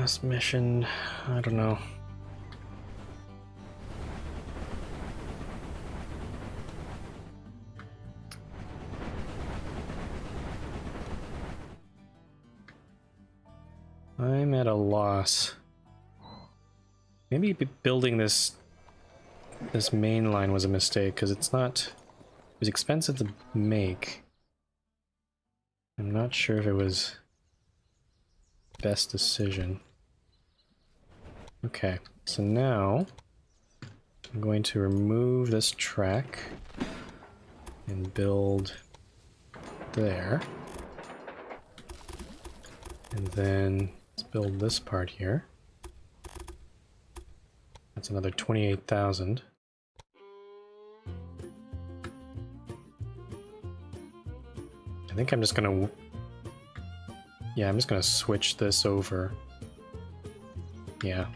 This mission, I don't know. I'm at a loss. Maybe building this main line was a mistake, because it was expensive to make. I'm not sure if it was best decision. Okay, so now I'm going to remove this track and build there. And then let's build this part here. That's another 28,000. I think I'm just gonna... Yeah, I'm just gonna switch this over. Yeah.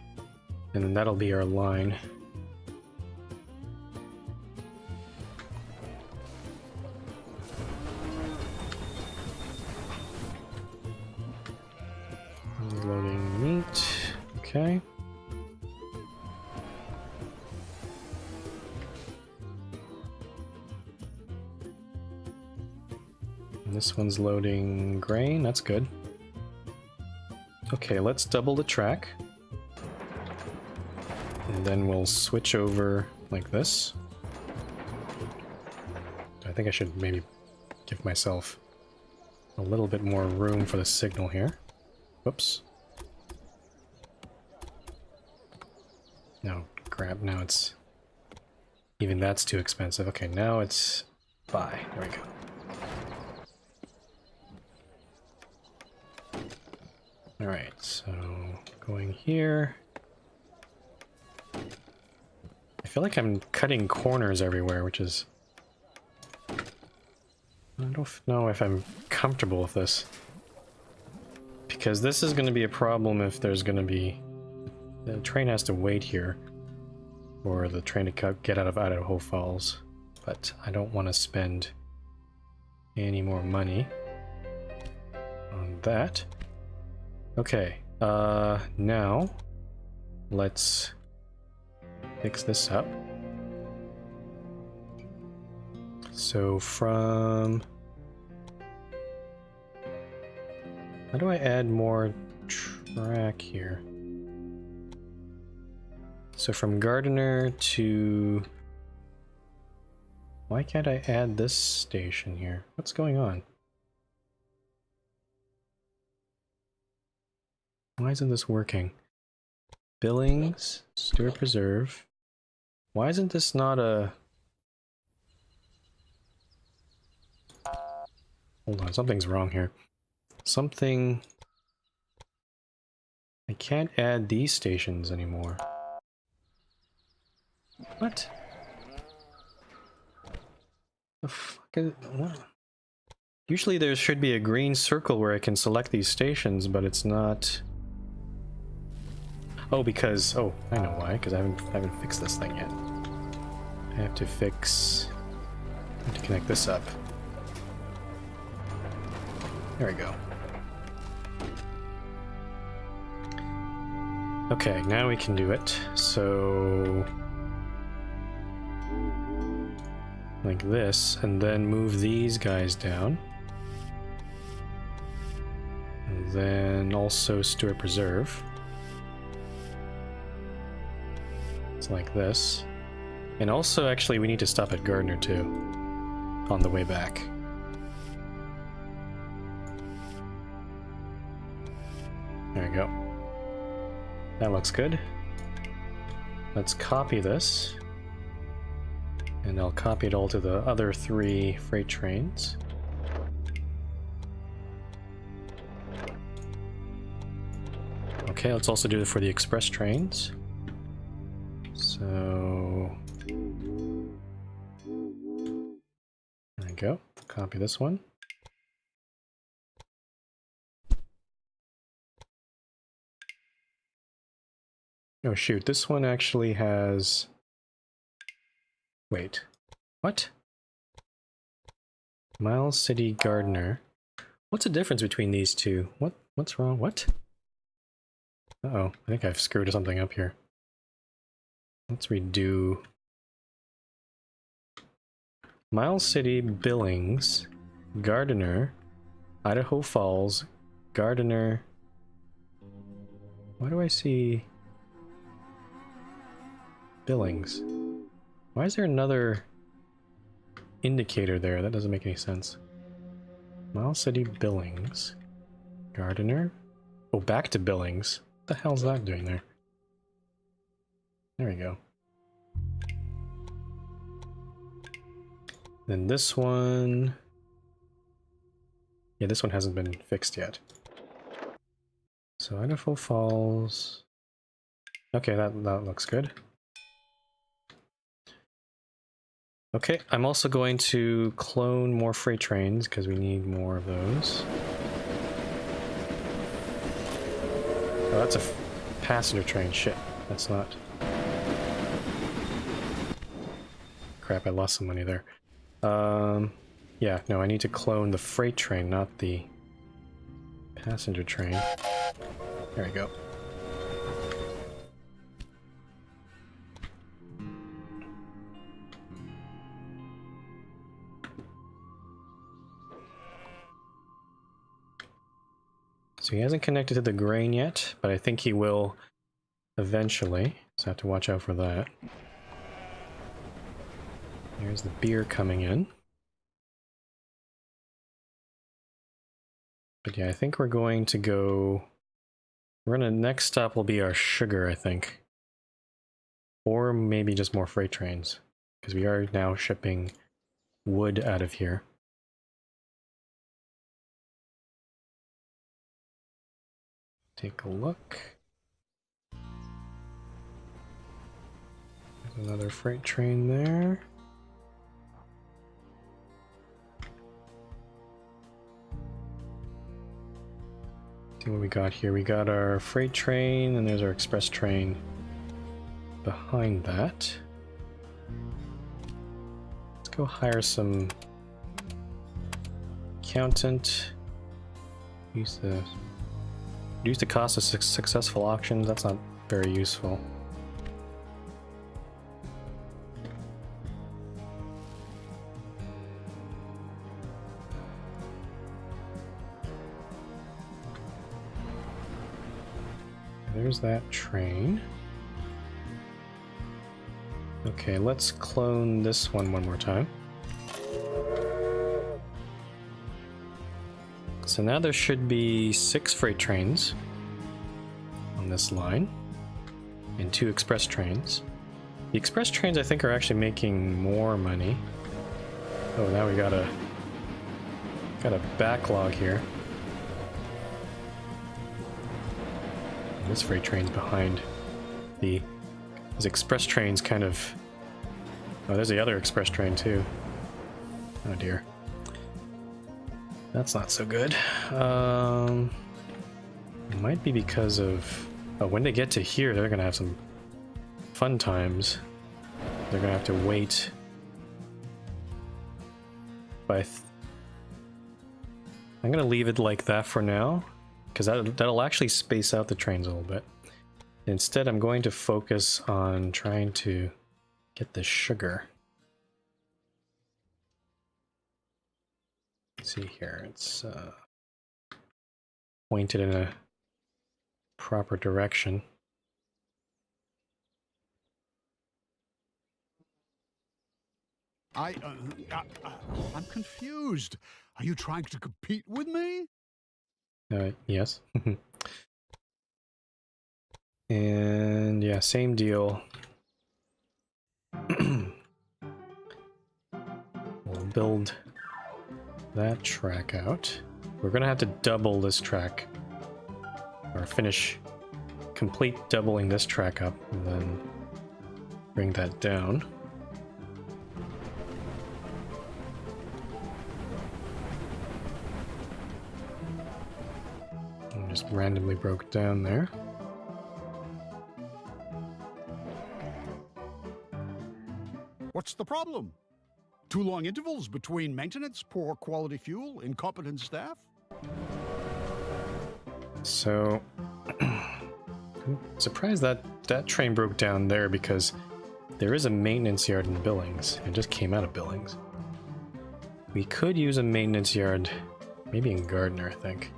And then that'll be our line. Loading meat. Okay. And this one's loading grain. That's good. Okay, let's double the track. And then we'll switch over like this. I think I should maybe give myself a little bit more room for the signal here. Whoops. No, grab, now it's... Even that's too expensive. Okay, now it's buy. There we go. Alright, so going here. I feel like I'm cutting corners everywhere, which is... I don't know if I'm comfortable with this. Because this is going to be a problem if there's going to be... The train has to wait here for the train to get out of Idaho Falls. But I don't want to spend any more money on that. Okay, now let's fix this up. So from... How do I add more track here? So from Gardiner to... Why can't I add this station here? What's going on? Why isn't this working? Billings, Stewart Preserve. Why isn't this not a... Hold on, something's wrong here. Something... I can't add these stations anymore. What? The fuck is... What? Usually there should be a green circle where I can select these stations, but it's not Oh, because... Oh, I know why. Because I haven't fixed this thing yet. I have to connect this up. There we go. Okay, now we can do it. So... like this, and then move these guys down. And then also Stuart Preserve. It's like this. And also, actually, we need to stop at Gardner too, on the way back. There we go. That looks good. Let's copy this. And I'll copy it all to the other 3 freight trains. Okay, let's also do it for the express trains. So... there we go. Copy this one. Oh shoot, this one actually has... wait. What? Miles City Gardner. What's the difference between these two? What's wrong? What? Uh-oh, I think I've screwed something up here. Let's redo... Miles City, Billings, Gardner, Idaho Falls, Gardner... why do I see... Billings? Why is there another indicator there? That doesn't make any sense. Miles City, Billings, Gardner. Oh, back to Billings. What the hell's that doing there? There we go. Then this one... yeah, this one hasn't been fixed yet. So Idaho Falls... okay, that looks good. Okay, I'm also going to clone more freight trains because we need more of those. Oh, that's a passenger train. Shit, that's not... crap, I lost some money there. Yeah, no, I need to clone the freight train, not the passenger train. There we go. So he hasn't connected to the grain yet, but I think he will eventually, so I have to watch out for that. There's the beer coming in. But yeah, I think we're going to go... next stop will be our sugar, I think. Or maybe just more freight trains, because we are now shipping wood out of here. Take a look. There's another freight train there. See what we got here. We got our freight train, and there's our express train behind that. Let's go hire some accountant. Use the cost of successful auctions. That's not very useful. There's that train. Okay, let's clone this one more time. So now there should be 6 freight trains on this line and 2 express trains. The express trains I think are actually making more money. Oh, now we got a backlog here. And this freight train's behind these express trains kind of... oh, there's the other express train too. Oh dear. That's not so good. It might be because of Oh, when they get to here, they're gonna have some fun times. They're gonna have to wait. But I'm gonna leave it like that for now, because that'll actually space out the trains a little bit. Instead, I'm going to focus on trying to get the sugar. Let's see here, it's pointed in a proper direction. I'm confused. Are you trying to compete with me? Yes. And yeah, same deal. We'll build that track out. We're gonna have to double this track, or complete doubling this track up, and then bring that down. And just randomly broke down there. What's the problem? Too long intervals between maintenance, poor quality fuel, incompetent staff? So, I'm surprised that train broke down there, because there is a maintenance yard in Billings. It just came out of Billings. We could use a maintenance yard, maybe in Gardner, I think.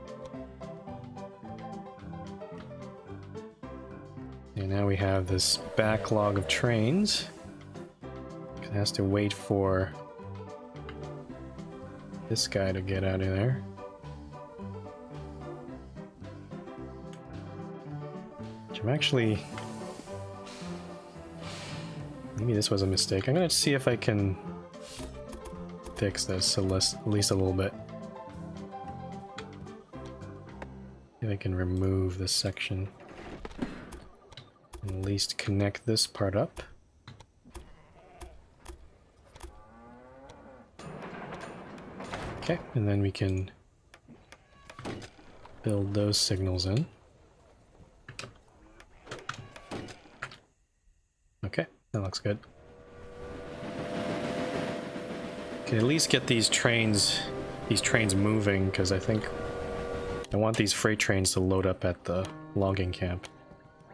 And now we have this backlog of trains. It has to wait for this guy to get out of there. Which I'm actually... Maybe this was a mistake. I'm gonna see if I can fix this at least a little bit. See if I can remove this section. And at least connect this part up. Okay, and then we can build those signals in. Okay, that looks good. Can at least get these trains moving, because I think I want these freight trains to load up at the logging camp.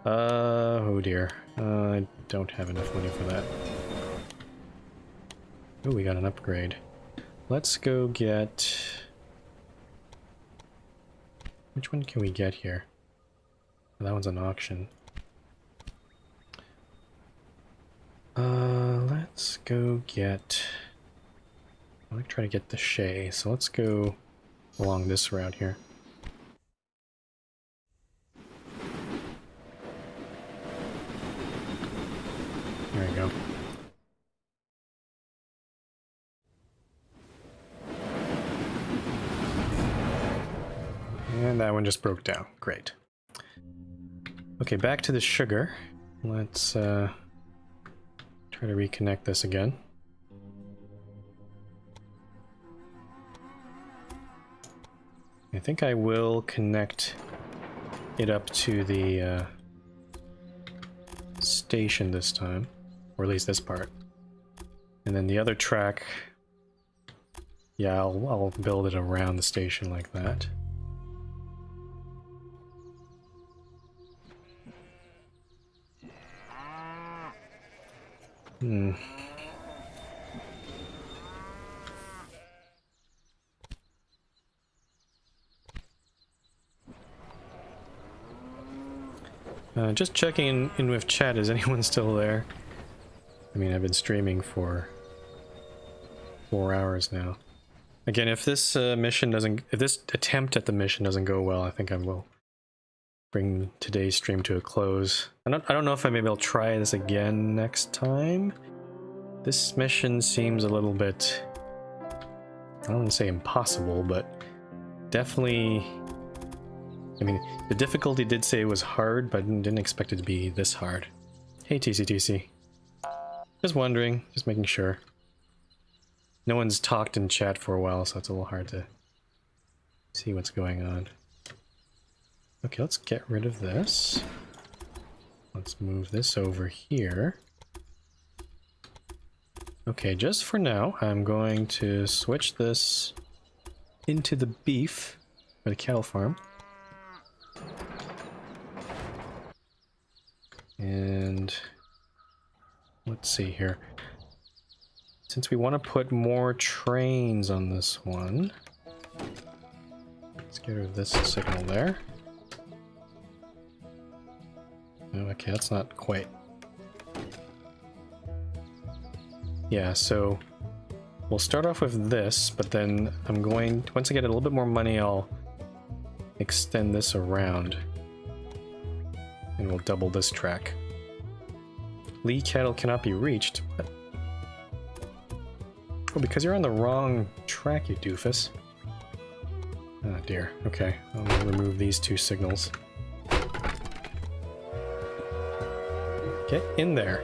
Oh dear. I don't have enough money for that. Oh, we got an upgrade. Let's go get... Which one can we get here? Oh, that one's an auction. Let's go get... I want to try to get the Shay, so let's go along this route here. There we go. And that one just broke down. Great. Okay, back to the sugar. Let's try to reconnect this again. I think I will connect it up to the station this time, or at least this part. And then the other track, yeah, I'll build it around the station like that. Just checking in with chat, is anyone still there? I mean, I've been streaming for 4 hours now. Again, if this if this attempt at the mission doesn't go well, I think I will bring today's stream to a close. I don't know if maybe I'll try this again next time. This mission seems a little bit, I don't want to say impossible, but definitely, I mean, the difficulty did say it was hard, but I didn't expect it to be this hard. Hey TCTC. Just wondering, just making sure. No one's talked in chat for a while, so it's a little hard to see what's going on. Okay, let's get rid of this. Let's move this over here. Okay, just for now, I'm going to switch this into the beef for the cattle farm. And let's see here. Since we want to put more trains on this one, let's get rid of this signal there. Oh, okay, that's not quite. Yeah, so we'll start off with this, but then I'm going, once I get a little bit more money, I'll extend this around. And we'll double this track. Lee cattle cannot be reached. But... oh, because you're on the wrong track, you doofus. Oh dear. Okay, I'm gonna remove these two signals. Get in there.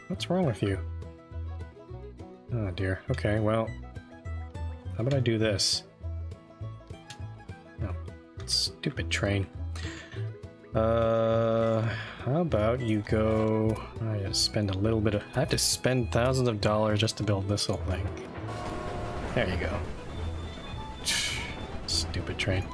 What's wrong with you? Oh dear. Okay, well, how about I do this? Oh, stupid train. How about you go... I gotta spend a little bit of... I have to spend thousands of dollars just to build this whole thing. There you go. Stupid train.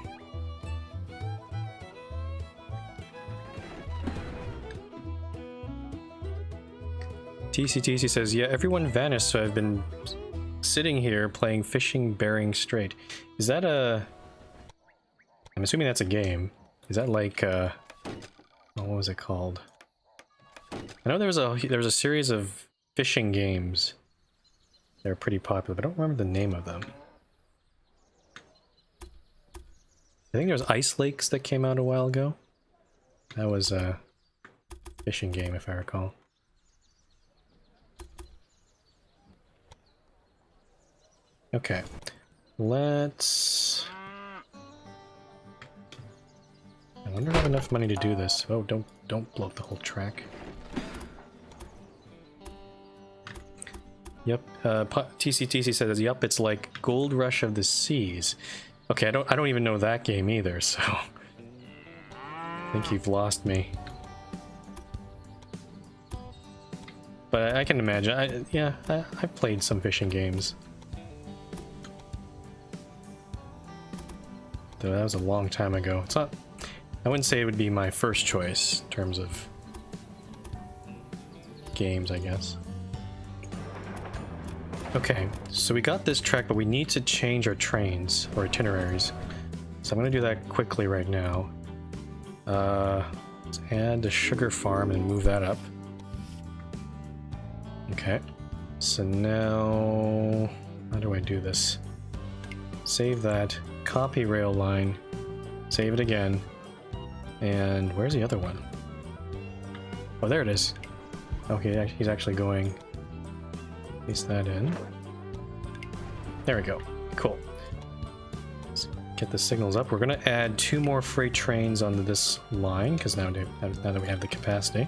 TCTC says, yeah, everyone vanished, so I've been sitting here playing Fishing Bering Strait. Is that a... I'm assuming that's a game. Is that like, what was it called? I know there was a series of fishing games. They're pretty popular, but I don't remember the name of them. I think there was Ice Lakes that came out a while ago. That was a fishing game, if I recall. Okay, let's... I wonder if I have enough money to do this. Oh, don't blow up the whole track. Yep, TCTC says, yep, it's like Gold Rush of the Seas. Okay, I don't even know that game either, so... I think you've lost me. But I can imagine, I've played some fishing games. Though that was a long time ago. It's not... I wouldn't say it would be my first choice in terms of games, I guess. Okay, so we got this track, but we need to change our trains or itineraries. So I'm going to do that quickly right now. Let's add the sugar farm and move that up. Okay, so now how do I do this? Save that, copy rail line, save it again, and where's the other one? Oh, there it is. Okay, he's actually going. Paste that in. There we go. Cool. Let's get the signals up. We're going to add 2 more freight trains onto this line, because now that we have the capacity.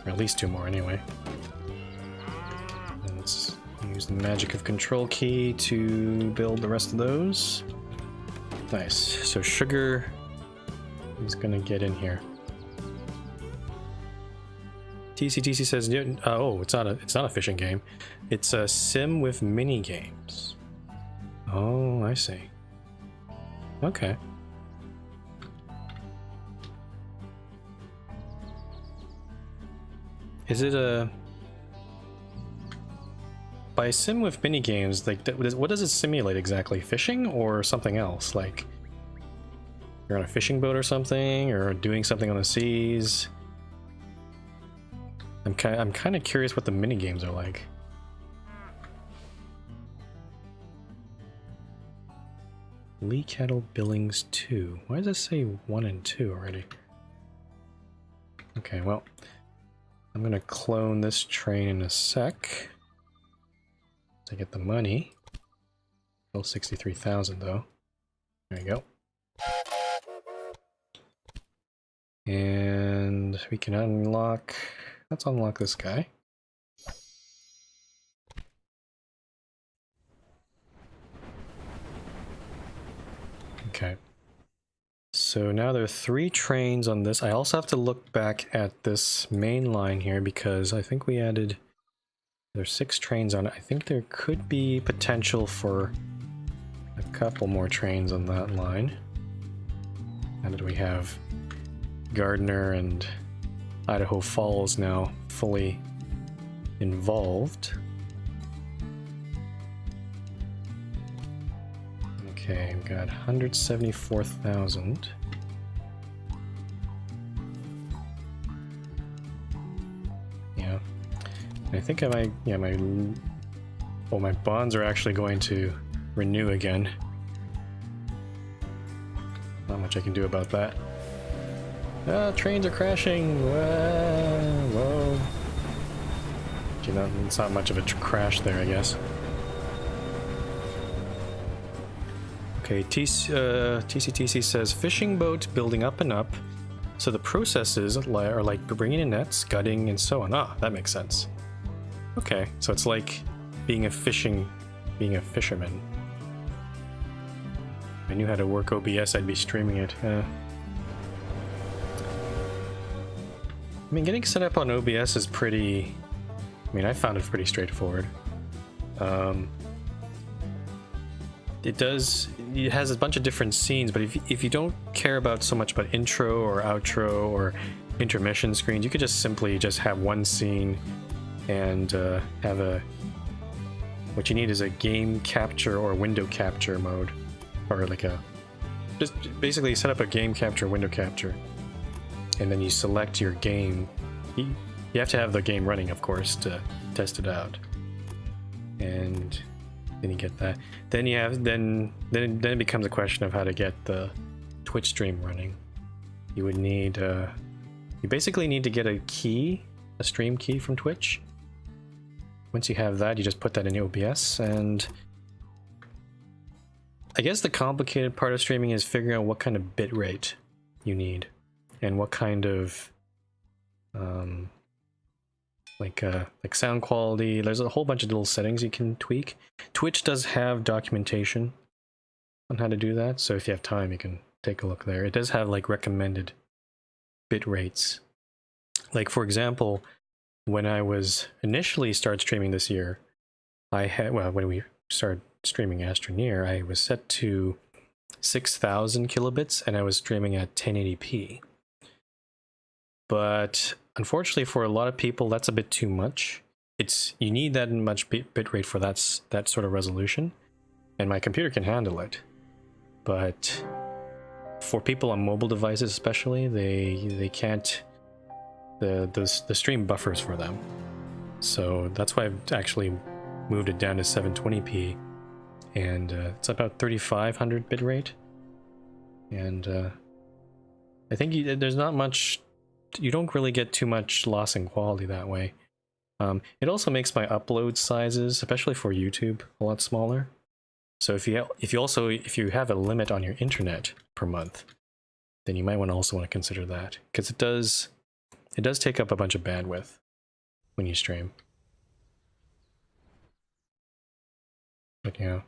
Or at least 2 more anyway. And let's use the magic of Control key to build the rest of those. Nice. So sugar is going to get in here. TCTC says, oh, it's not a fishing game. It's a sim with mini games. Oh, I see. Okay. Is it a... By sim with mini games, like, what does it simulate exactly? Fishing or something else? Like, you're on a fishing boat or something, or doing something on the seas? I'm kind of curious what the mini games are like. Lee Cattle Billings 2. Why does it say 1 and 2 already? Okay, well, I'm gonna clone this train in a sec to get the money. Still 63,000 though. There you go. And we can unlock... Let's unlock this guy. Okay. So now there are 3 trains on this. I also have to look back at this main line here because I think we added... There's 6 trains on it. I think there could be potential for a couple more trains on that line. Now that we have Gardner and Idaho Falls now fully involved. Okay, we've got 174,000. Yeah. I think I might, yeah, my bonds are actually going to renew again. Not much I can do about that. Ah, trains are crashing! Whoa. You know, it's not much of a crash there, I guess. Okay, TCTC says fishing boat building up and up, so the processes are like bringing in nets, gutting, and so on. Ah, that makes sense. Okay, so it's like being a fisherman. If I knew how to work OBS, I'd be streaming it. I mean, getting set up on OBS is pretty... I mean, I found it pretty straightforward. It has a bunch of different scenes, but if you don't care about so much about intro or outro or intermission screens, you could just simply just have one scene and have a... What you need is a game capture or window capture mode. Or like a... Just basically set up a game capture, window capture. And then you select your game. You have to have the game running, of course, to test it out. And then you get that. Then you have then it becomes a question of how to get the Twitch stream running. You would need you basically need to get a key, a stream key from Twitch. Once you have that, you just put that in OBS, and I guess the complicated part of streaming is figuring out what kind of bitrate you need and what kind of like sound quality. There's a whole bunch of little settings you can tweak. Twitch does have documentation on how to do that, so if you have time you can take a look there. It does have like recommended bit rates. Like for example, when I was initially started streaming this year, I had, well, when we started streaming Astroneer, I was set to 6,000 kilobits and I was streaming at 1080p. But unfortunately for a lot of people, that's a bit too much. You need that much bitrate for that sort of resolution, and my computer can handle it. But for people on mobile devices especially, they can't, the stream buffers for them. So that's why I've actually moved it down to 720p, and it's about 3500 bitrate. And I think there's not much, you don't really get too much loss in quality that way. It also makes my upload sizes, especially for YouTube, a lot smaller. So if you have a limit on your internet per month, then you might also want to consider that, because it does take up a bunch of bandwidth when you stream. But yeah.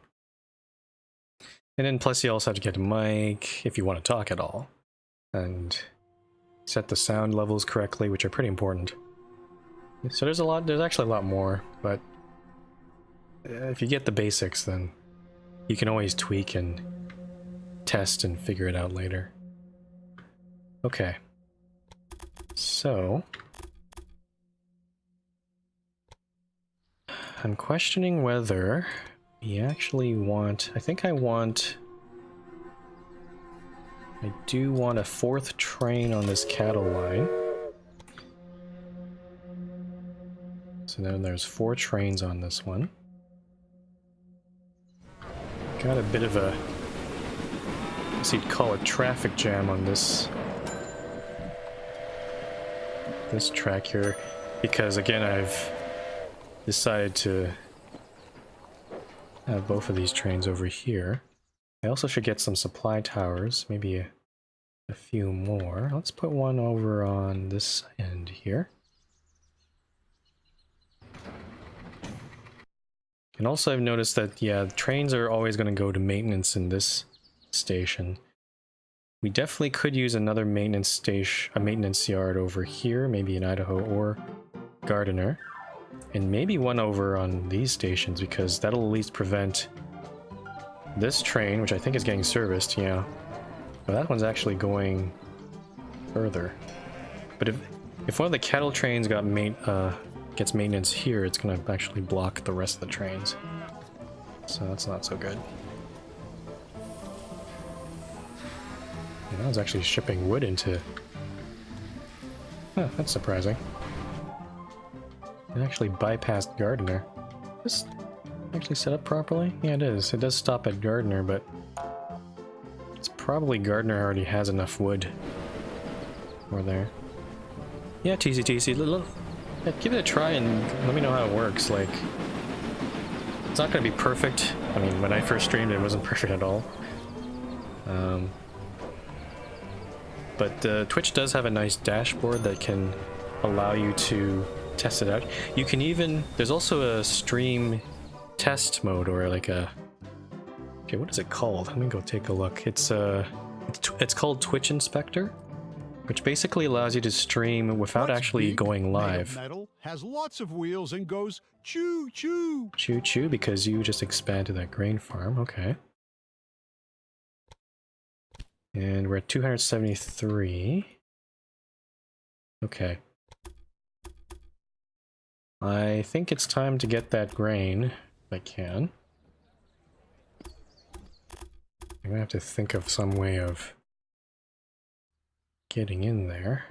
And then plus you also have to get a mic if you want to talk at all, and set the sound levels correctly, which are pretty important. So there's actually a lot more, but if you get the basics, then you can always tweak and test and figure it out later. Okay. So I'm questioning whether we actually want, I do want a 4th train on this cattle line. So then there's 4 trains on this one. Got a bit of a, I guess you'd call it traffic jam on this track here, because again I've decided to have both of these trains over here. I also should get some supply towers, maybe a few more. Let's put one over on this end here. And also I've noticed that, yeah, trains are always going to go to maintenance in this station. We definitely could use another maintenance station, a maintenance yard over here, maybe in Idaho or Gardiner. And maybe one over on these stations, because that'll at least prevent this train, which I think is getting serviced, yeah. But that one's actually going further. But if one of the cattle trains gets maintenance here, it's gonna actually block the rest of the trains. So that's not so good. And I was actually shipping wood into... Huh, that's surprising. It actually bypassed Gardiner. This actually set up properly? Yeah, it is. It does stop at Gardiner, but it's probably Gardiner already has enough wood for there. Yeah, TC, yeah, give it a try and let me know how it works. Like, it's not going to be perfect. I mean, when I first streamed, it wasn't perfect at all. But Twitch does have a nice dashboard that can allow you to test it out. You can even... There's also a stream test mode, or like a... Okay, what is it called? Let me go take a look. It's called Twitch Inspector, which basically allows you to stream without What's actually big, going made of live. Metal, has lots of wheels and goes choo choo. Choo choo, because you just expanded that grain farm. Okay. And we're at 273. Okay. I think it's time to get that grain, if I can. I'm gonna have to think of some way of getting in there.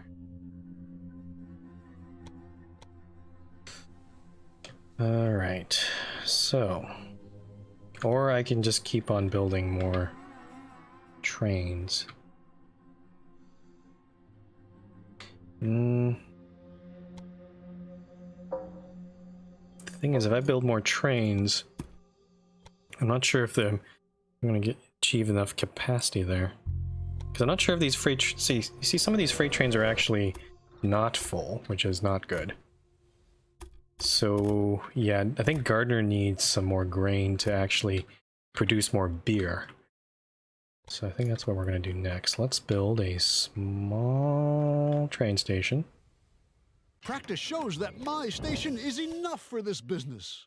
Alright, so... Or I can just keep on building more trains. The thing is, if I build more trains, I'm not sure if I'm gonna achieve enough capacity there. Because I'm not sure if these freight... you see, some of these freight trains are actually not full, which is not good. So, yeah, I think Gardiner needs some more grain to actually produce more beer. So I think that's what we're going to do next. Let's build a small train station. Practice shows that my station is enough for this business.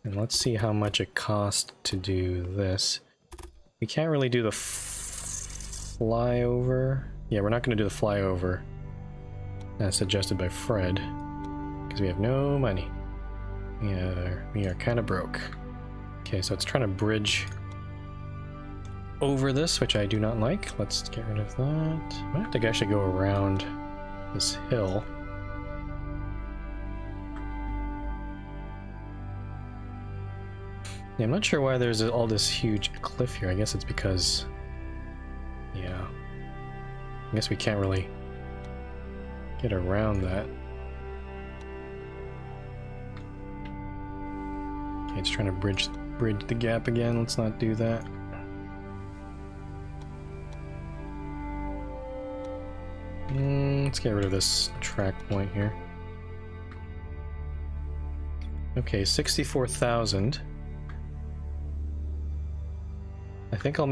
And let's see how much it costs to do this. We can't really do the flyover. Yeah, we're not going to do the flyover as suggested by Fred, because we have no money. We are kind of broke. Okay, so it's trying to bridge over this, which I do not like. Let's get rid of that. I might have to actually go around this hill. Yeah, I'm not sure why there's all this huge cliff here. I guess it's because... Yeah. I guess we can't really get around that. Okay, it's trying to bridge the gap again. Let's not do that. Let's get rid of this track point here. Okay, 64,000. I think we'll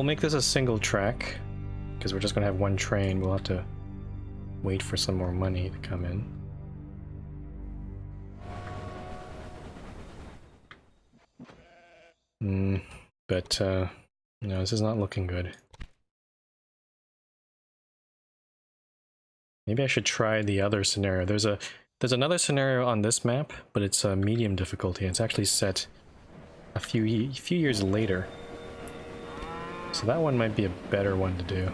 make this a single track, because we're just gonna have one train. We'll have to wait for some more money to come in. But no, this is not looking good. Maybe I should try the other scenario. There's another scenario on this map, but it's a medium difficulty. It's actually set a few years later. So that one might be a better one to do.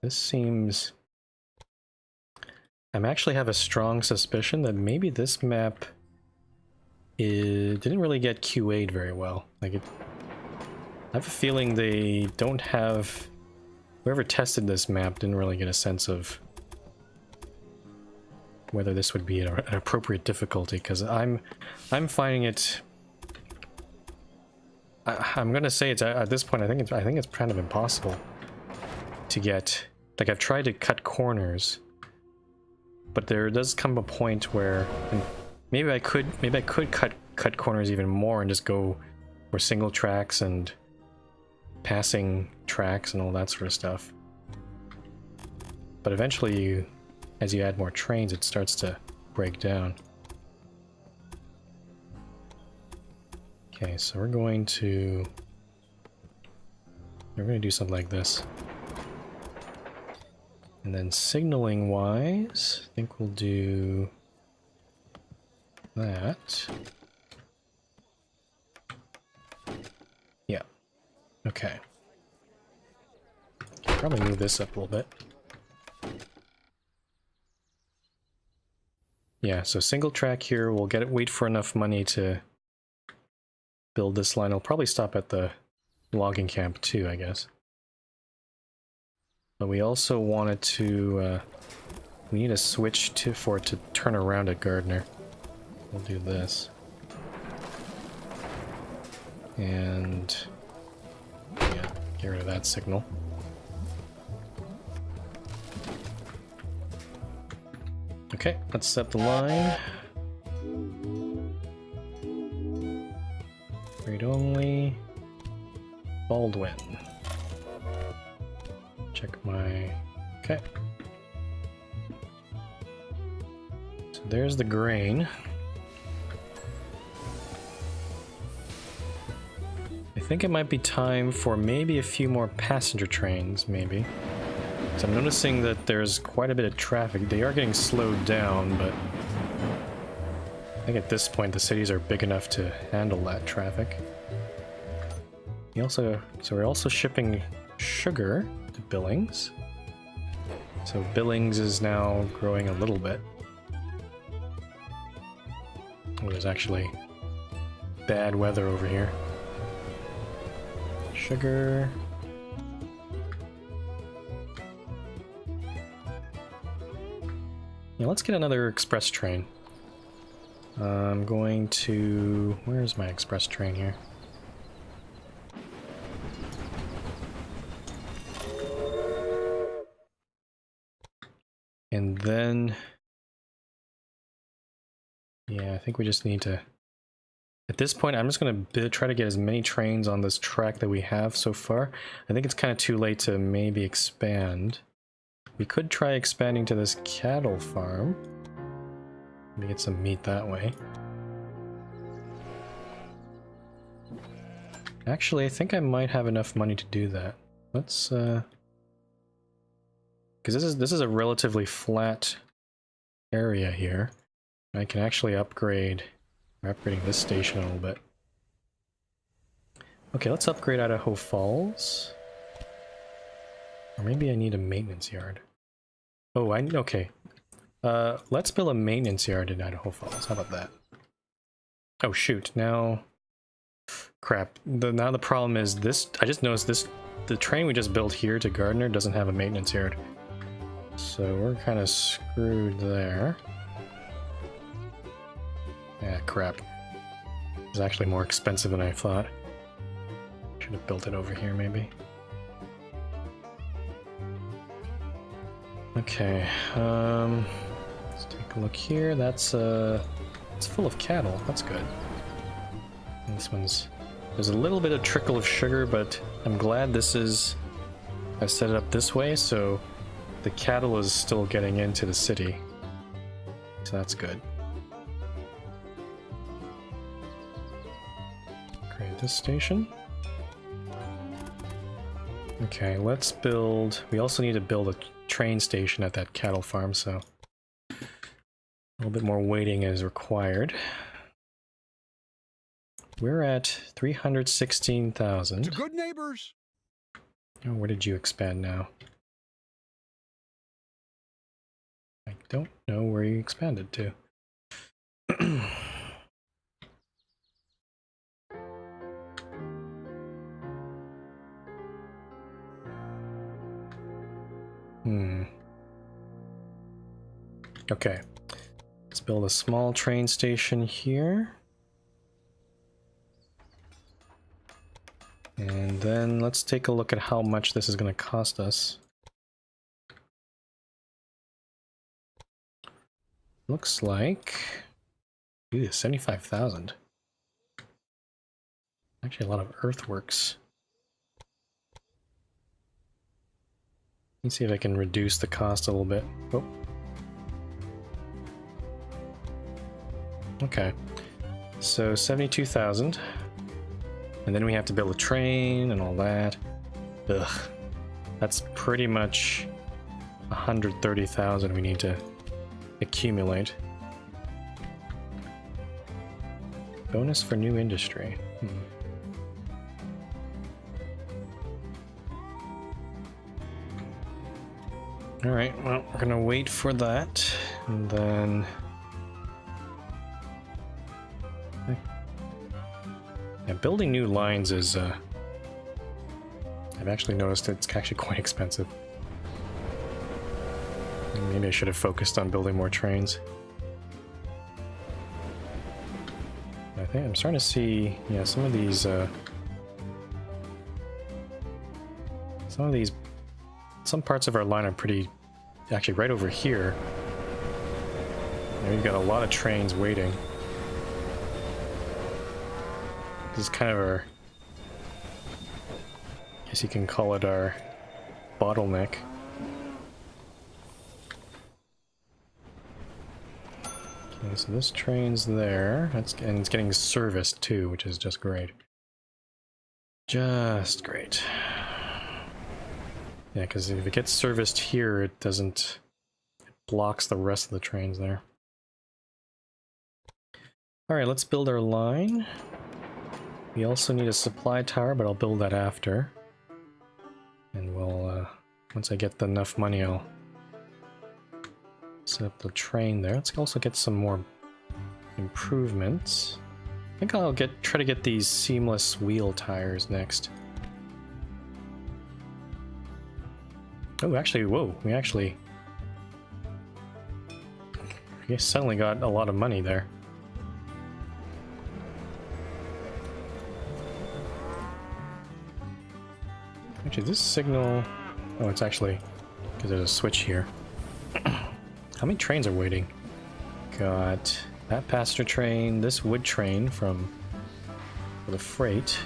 This seems... I actually have a strong suspicion that maybe this map didn't really get QA'd very well. I have a feeling they don't have... Whoever tested this map didn't really get a sense of whether this would be an appropriate difficulty, because I'm finding it... I'm gonna say it's at this point. I think it's kind of impossible to get. Like, I've tried to cut corners, but there does come a point where maybe I could cut corners even more and just go for single tracks and passing tracks and all that sort of stuff. But eventually, as you add more trains, it starts to break down. Okay, so we're going to do something like this. And then signaling wise, I think we'll do that. Yeah. Okay. Probably move this up a little bit. Yeah, so single track here, we'll wait for enough money to build this line. It'll probably stop at the logging camp too, I guess. But we also wanted to, we need a switch for it to turn around at Gardner. We'll do this. And, yeah, get rid of that signal. Okay, let's set the line. Read only. Baldwin. Check my... Okay. So there's the grain. I think it might be time for maybe a few more passenger trains, maybe. So I'm noticing that there's quite a bit of traffic. They are getting slowed down, but I think at this point the cities are big enough to handle that traffic. So we're also shipping sugar to Billings. So Billings is now growing a little bit. Oh, there's actually bad weather over here. Sugar. Yeah, let's get another express train. I'm going to... Where's my express train here? And then... Yeah, I think we just need to... At this point, I'm just going to try to get as many trains on this track that we have so far. I think it's kind of too late to maybe expand. We could try expanding to this cattle farm. Maybe get some meat that way. Actually, I think I might have enough money to do that. Let's, because this is a relatively flat area here. I can actually upgrade... We're upgrading this station a little bit. Okay, let's upgrade Idaho Falls. Or maybe I need a maintenance yard. Oh, okay. Let's build a maintenance yard in Idaho Falls. How about that? Oh shoot, now... Crap. Now the problem is this... I just noticed the train we just built here to Gardner doesn't have a maintenance yard. So we're kind of screwed there. Yeah, crap. It's actually more expensive than I thought. Should have built it over here, maybe. Okay, let's take a look here. That's it's full of cattle. That's good. And this one's... There's a little bit of trickle of sugar, but I'm glad I set it up this way, so the cattle is still getting into the city. So that's good. Create this station. Okay, let's build... We also need to build a train station at that cattle farm, so a little bit more waiting is required. We're at 316,000. To good neighbors. Oh, where did you expand now? I don't know where you expanded to. Okay. Let's build a small train station here. And then let's take a look at how much this is going to cost us. Looks like... Ooh, 75,000. Actually a lot of earthworks. Let's see if I can reduce the cost a little bit. Oh. Okay. So 72,000. And then we have to build a train and all that. Ugh. That's pretty much 130,000 we need to accumulate. Bonus for new industry. Alright, well, we're gonna wait for that, and then... Yeah, building new lines is, I've actually noticed it's actually quite expensive. Maybe I should have focused on building more trains. I think I'm starting to see, yeah, some of these some parts of our line are pretty, actually right over here. We've got a lot of trains waiting. This is kind of our, I guess you can call it our bottleneck. Okay, so this train's there. And it's getting serviced too, which is just great. Just great. Yeah, because if it gets serviced here, it doesn't... It blocks the rest of the trains there. Alright, let's build our line. We also need a supply tower, but I'll build that after. And we'll, once I get enough money, I'll set up the train there. Let's also get some more improvements. I think I'll try to get these seamless wheel tires next. Oh, actually, whoa, we suddenly got a lot of money there. Actually, this signal... Oh, it's actually... because there's a switch here. How many trains are waiting? Got that passenger train, this wood train for the freight.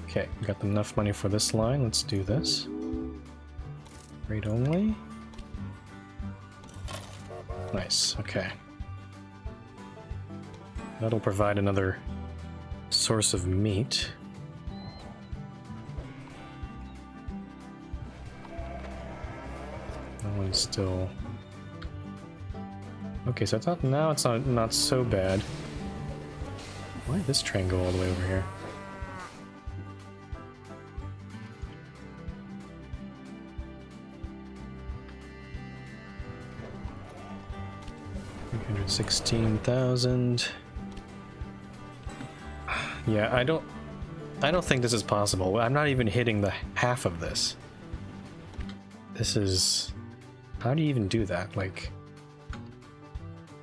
Okay, we got enough money for this line. Let's do this. Freight only. Nice, okay. That'll provide another source of meat. That one's still... Okay, so now it's not so bad. Why did this train go all the way over here? $316,000. Yeah, I don't think this is possible. I'm not even hitting the half of this. This is... How do you even do that? Like...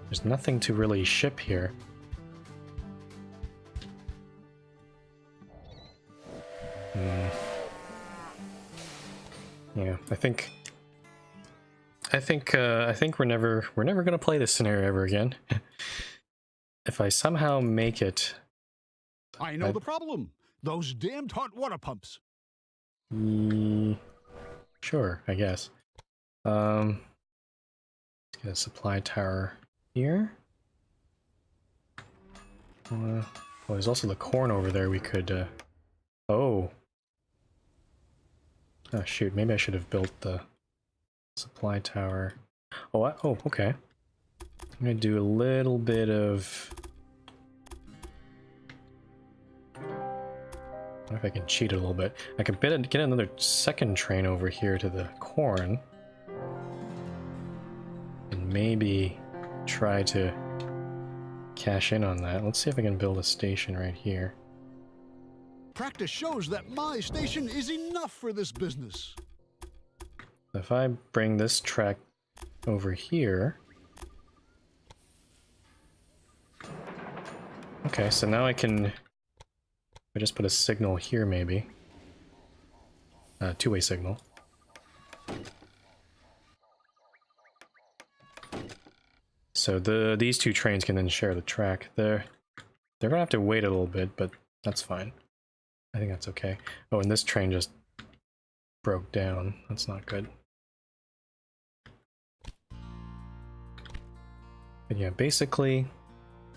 There's nothing to really ship here. Yeah, I think we're never gonna play this scenario ever again. If I somehow make it... I know the problem. Those damned hot water pumps. Sure, I guess. Let's get a supply tower here. Well, there's also the corn over there we could... Oh, shoot, maybe I should have built the supply tower. Oh, okay. I'm gonna do a little bit of... I wonder if I can cheat a little bit. I could get another second train over here to the corn. And maybe try to cash in on that. Let's see if I can build a station right here. Practice shows that my station is enough for this business. If I bring this track over here... Okay, so now I can... I just put a signal here, maybe. Two-way signal. So these two trains can then share the track. They're gonna have to wait a little bit, but that's fine. I think that's okay. Oh, and this train just broke down. That's not good. But yeah, basically,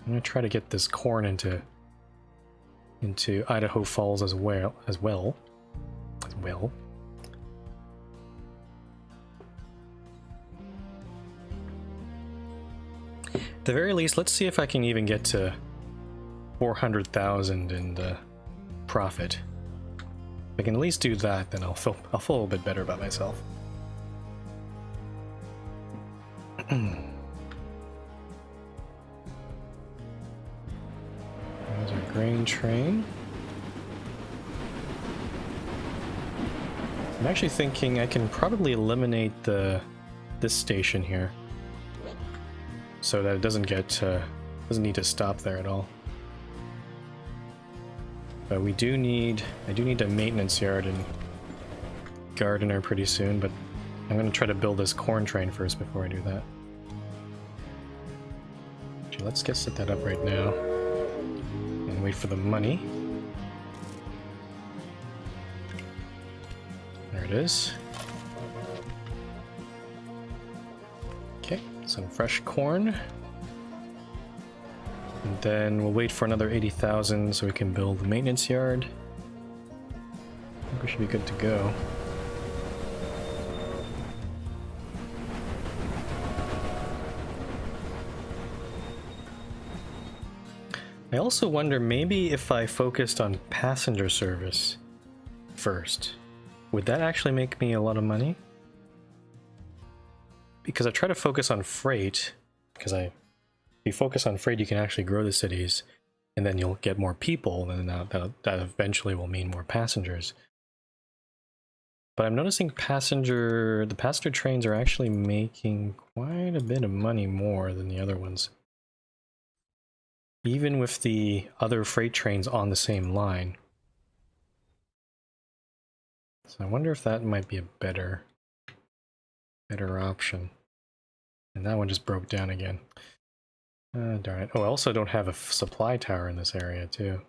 I'm gonna try to get this corn into Idaho Falls as well. At the very least, let's see if I can even get to 400,000 in profit. If I can at least do that, then I'll feel a little bit better about myself. There's our grain train. I'm actually thinking I can probably eliminate this station here, so that it doesn't need to stop there at all. But I do need a maintenance yard and gardener pretty soon, but I'm gonna try to build this corn train first before I do that. Actually, let's set that up right now and wait for the money. There it is. Okay, some fresh corn. And then we'll wait for another 80,000 so we can build the maintenance yard. I think we should be good to go. I also wonder, maybe if I focused on passenger service first, would that actually make me a lot of money? Because I try to focus on freight, because if you focus on freight, you can actually grow the cities, and then you'll get more people, and that eventually will mean more passengers. But I'm noticing the passenger trains are actually making quite a bit of money more than the other ones, even with the other freight trains on the same line. So I wonder if that might be a better option. And that one just broke down again. Darn it. Oh, I also don't have a supply tower in this area, too.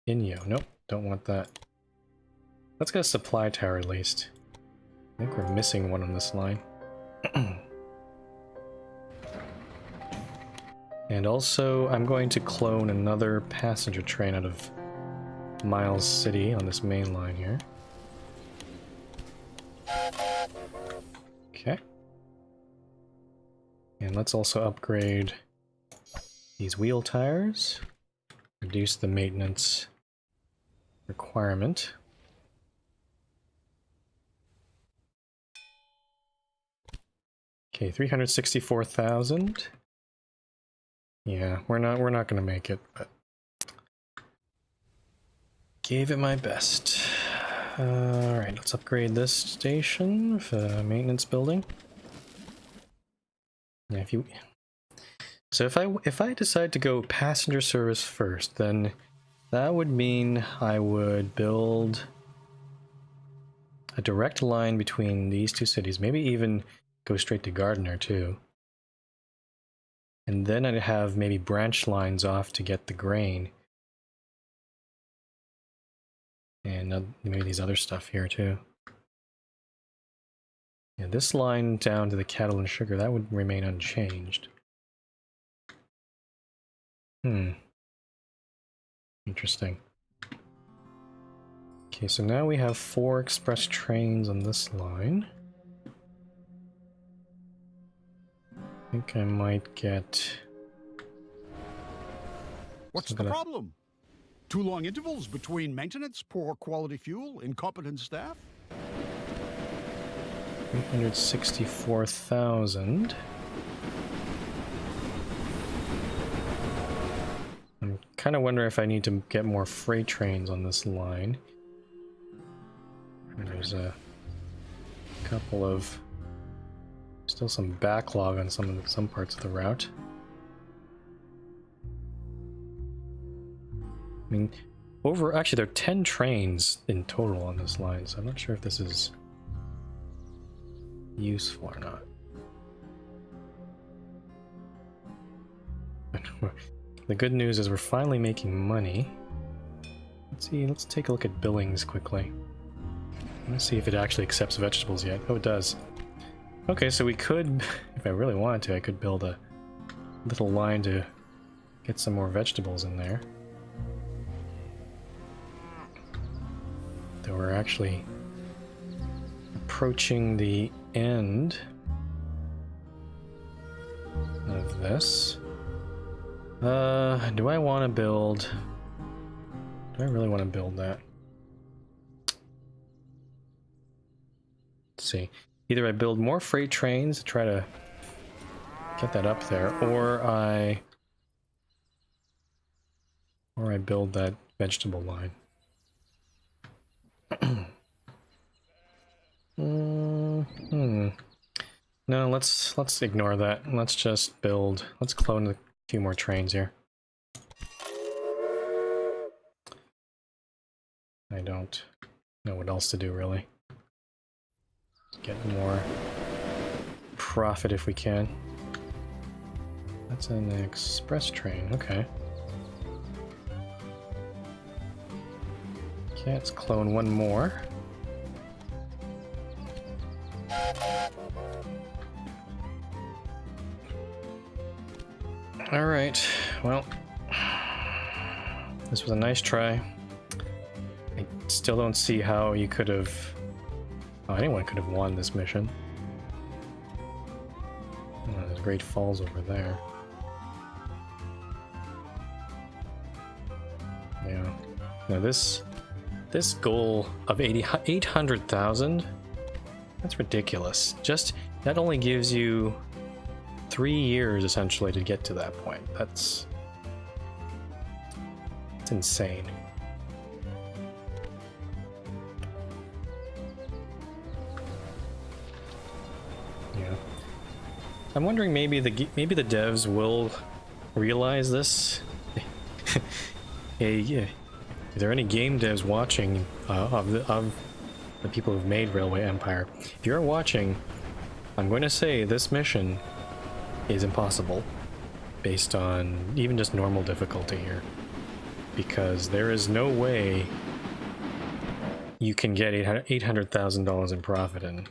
Inyo. Nope, don't want that. Let's get a supply tower at least. I think we're missing one on this line. And also, I'm going to clone another passenger train out of Miles City on this main line here. Okay. And let's also upgrade these wheel tires. Reduce the maintenance requirement. Okay, 364,000. Yeah, we're not gonna make it, but gave it my best. Alright, let's upgrade this station for the maintenance building. Yeah, if I decide to go passenger service first, then that would mean I would build a direct line between these two cities, maybe even go straight to Gardner too. And then I'd have maybe branch lines off to get the grain. And maybe these other stuff here too. Yeah, this line down to the cattle and sugar, that would remain unchanged. Interesting. Okay, so now we have 4 express trains on this line. I think I might get... What's the problem? Too long intervals between maintenance, poor quality fuel, incompetent staff? 364,000. I'm kind of wondering if I need to get more freight trains on this line. There's a couple of... still some backlog on some parts of the route. I mean, actually there are 10 trains in total on this line, so I'm not sure if this is useful or not. The good news is we're finally making money. Let's take a look at billings quickly. Let's see if it actually accepts vegetables yet. Oh, it does. Okay, so we could, if I really wanted to, I could build a little line to get some more vegetables in there. Though we're actually approaching the end of this. Do I want to build... Do I really want to build that? Let's see. Either I build more freight trains to try to get that up there, or I build that vegetable line. No, let's ignore that. Let's just build. Let's clone a few more trains here. I don't know what else to do really. Get more profit if we can. That's an express train. Okay. Okay, let's clone one more. Alright, well, this was a nice try. I still don't see how you could have... Oh, anyone could have won this mission. Oh, there's Great Falls over there. Yeah. Now this goal of 800,000, that's ridiculous. Just, that only gives you 3 years essentially to get to that point. It's insane. Yeah. I'm wondering maybe the devs will realize this. Hey, yeah. Are there any game devs watching of the people who've made Railway Empire? If you're watching, I'm going to say this mission is impossible based on even just normal difficulty here, because there is no way you can get $800,000 in profit in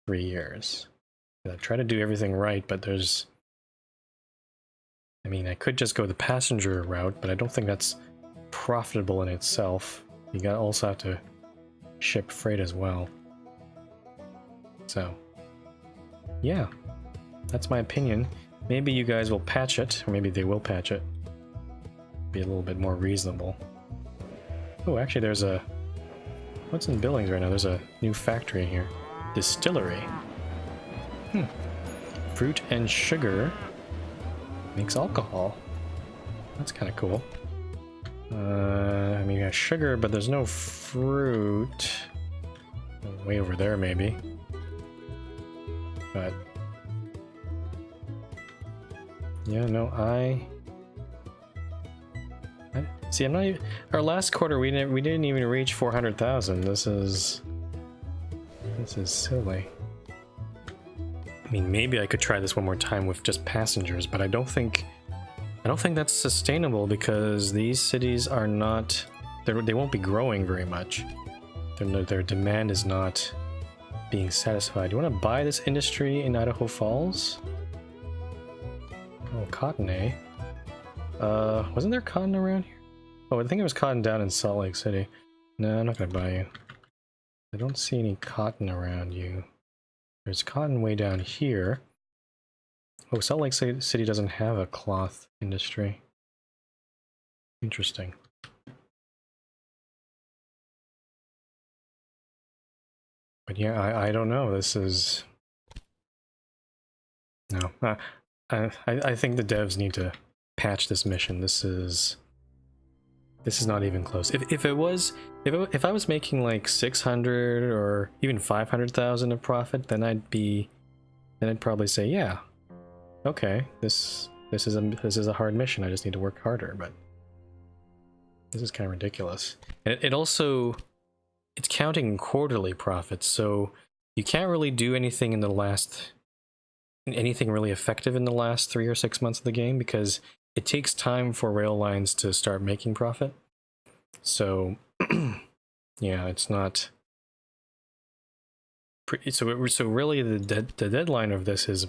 3 years. I try to do everything right, but there's... I mean, I could just go the passenger route, but I don't think that's profitable in itself. You also have to ship freight as well. So, yeah, that's my opinion. Maybe you guys will patch it, or maybe they will patch it. Be a little bit more reasonable. Oh, actually there's a... What's in Billings right now? There's a new factory here. Distillery. Fruit and sugar makes alcohol. That's kind of cool. I mean, you got sugar, but there's no fruit. Way over there, maybe. But yeah, no, see. I'm not even. Our last quarter, we didn't even reach 400,000. This is silly. I mean, maybe I could try this one more time with just passengers, but I don't think that's sustainable, because these cities are not... They won't be growing very much. Their demand is not being satisfied. You want to buy this industry in Idaho Falls? Oh, cotton, eh? Wasn't there cotton around here? Oh, I think it was cotton down in Salt Lake City. No, I'm not gonna buy you. I don't see any cotton around you. There's cotton way down here. Oh, Salt Lake City doesn't have a cloth industry. Interesting. But yeah, I don't know. This is... No. I think the devs need to patch this mission. This is not even close. If I was making like 600 or even 500,000 of profit, then I'd probably say, yeah, okay, this is a hard mission. I just need to work harder. But this is kind of ridiculous. And it's counting quarterly profits, so you can't really do anything anything really effective in the last 3 or 6 months of the game, because it takes time for rail lines to start making profit. So Yeah, it's not. So really, the deadline of this is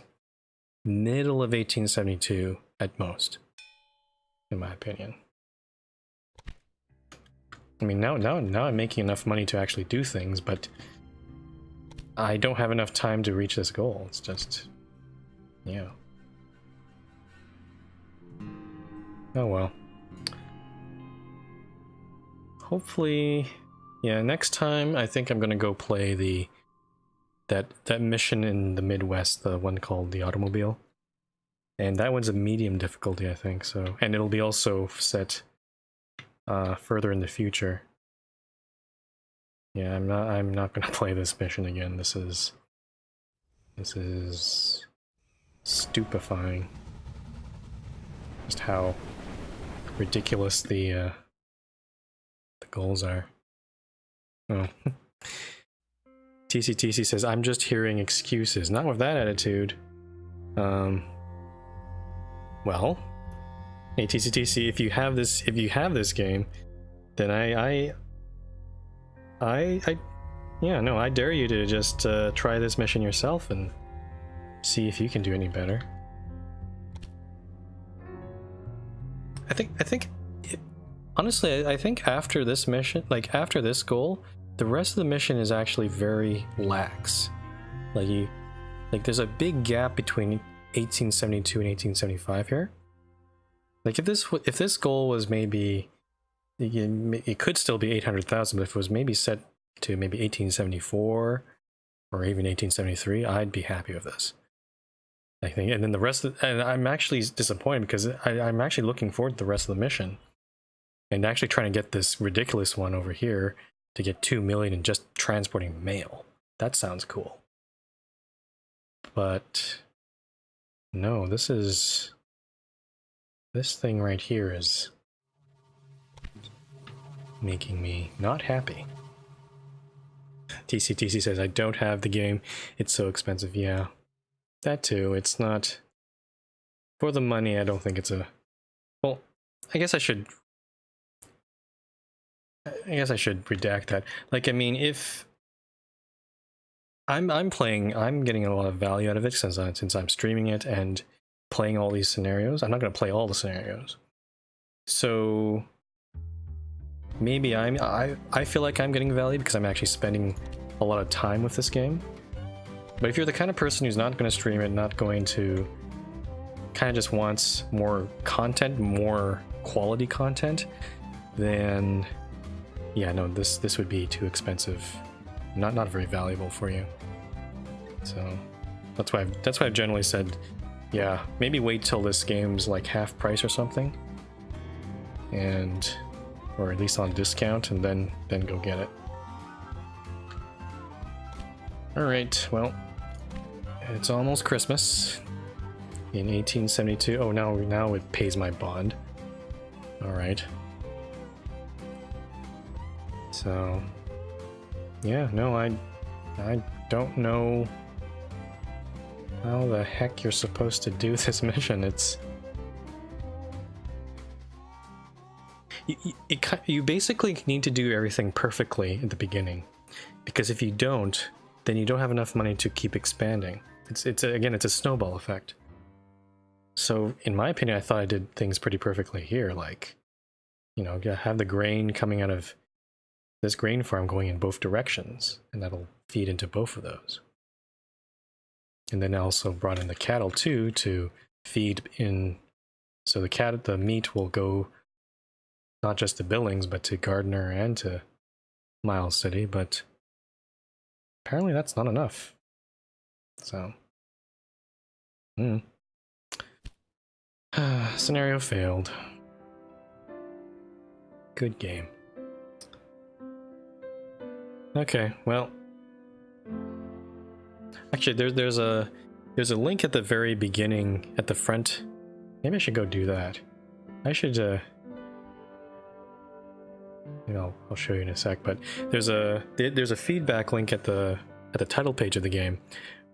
middle of 1872 at most, in my opinion. I mean, now I'm making enough money to actually do things, but I don't have enough time to reach this goal. It's just, yeah. Oh well. Hopefully, yeah, next time I think I'm gonna go play that mission in the Midwest, the one called the Automobile. And that one's a medium difficulty, I think, so. And it'll be also set further in the future. Yeah, I'm not gonna play this mission again. This is stupefying. Just how ridiculous the goals are. Oh. TCTC says, I'm just hearing excuses. Not with that attitude. Well, hey TCTC, if you have this game, then I dare you to just try this mission yourself and see if you can do any better. Honestly, I think after this mission, like after this goal, the rest of the mission is actually very lax. Like there's a big gap between 1872 and 1875 here. Like if this goal was maybe, it could still be 800,000, but if it was maybe set to maybe 1874 or even 1873, I'd be happy with this. I think, and then the rest of, and I'm actually disappointed because I'm actually looking forward to the rest of the mission, and actually trying to get this ridiculous one over here to get 2 million in just transporting mail. That sounds cool. But no, this thing right here is making me not happy. TCTC says, I don't have the game. It's so expensive. Yeah, that too. It's not for the money. I don't think it's a, well, I guess I should redact that. Like, I mean, if I'm getting a lot of value out of it since I'm streaming it and playing all these scenarios. I'm not going to play all the scenarios. So maybe I feel like I'm getting value because I'm actually spending a lot of time with this game. But if you're the kind of person who's not going to stream it, not going to, kind of just wants more content, more quality content, then yeah, no, this would be too expensive. Not very valuable for you. So that's why I've generally said, yeah, maybe wait till this game's like half price or something, or at least on discount, and then go get it. All right, well, it's almost Christmas in 1872. Oh, now it pays my bond. All right. So yeah, no, I don't know how the heck you're supposed to do this mission. It's you basically need to do everything perfectly at the beginning, because if you don't, then you don't have enough money to keep expanding. It's a snowball effect. So in my opinion, I thought I did things pretty perfectly here. Like, you know, have the grain coming out of this grain farm going in both directions, and that'll feed into both of those. And then I also brought in the cattle too to feed in, so the meat will go not just to Billings but to Gardner and to Miles City, but apparently that's not enough. So scenario failed. Good game. Okay, well, actually there's a link at the very beginning at the front. Maybe I should go do that. I should I'll show you in a sec, but there's a feedback link at the title page of the game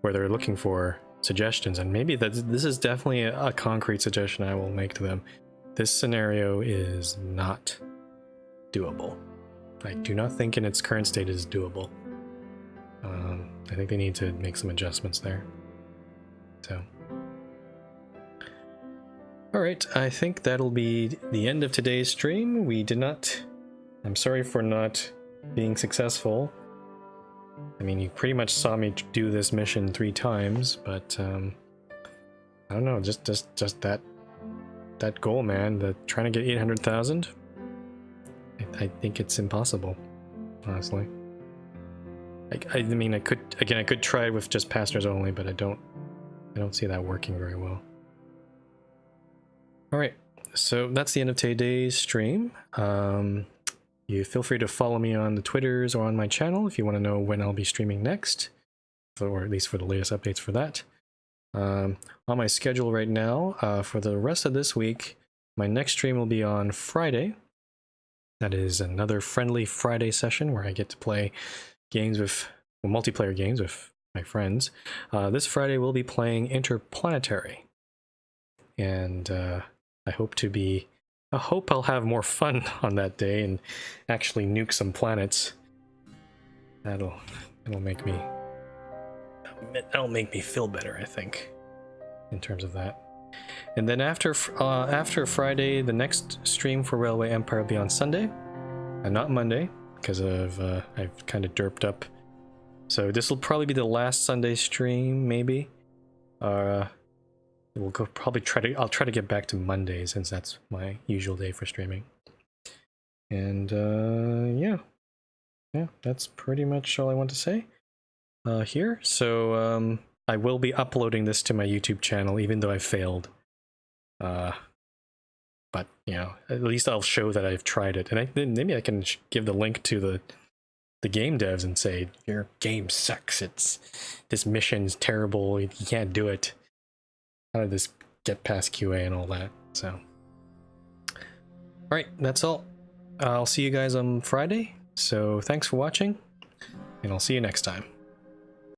where they're looking for suggestions, and maybe this is definitely a concrete suggestion I will make to them. This scenario is not doable. I do not think in its current state it is doable. I think they need to make some adjustments there. So, alright, I think that'll be the end of today's stream. I'm sorry for not being successful. I mean, you pretty much saw me do this mission 3 times, but I don't know, just that goal, man, trying to get 800,000. I think it's impossible, honestly. I mean, I could try it with just passengers only, but I don't see that working very well. All right, so that's the end of today's stream. You feel free to follow me on the Twitters or on my channel if you want to know when I'll be streaming next, or at least for the latest updates for that. On my schedule right now, for the rest of this week, my next stream will be on Friday. That is another Friendly Friday session where I get to play games with, well, multiplayer games with my friends. This Friday we'll be playing Interplanetary, and I hope I'll have more fun on that day and actually nuke some planets. That'll make me feel better, I think, in terms of that. And then after Friday, the next stream for Railway Empire will be on Sunday, and not Monday, because I've kind of derped up. So this will probably be the last Sunday stream, maybe. I'll try to get back to Monday, since that's my usual day for streaming. And yeah, that's pretty much all I want to say here. So I will be uploading this to my YouTube channel, even though I failed. But you know, at least I'll show that I've tried it, and maybe I can give the link to the game devs and say, your game sucks. This mission's terrible. You can't do it. How did this get past QA and all that? So, all right, that's all. I'll see you guys on Friday. So thanks for watching, and I'll see you next time.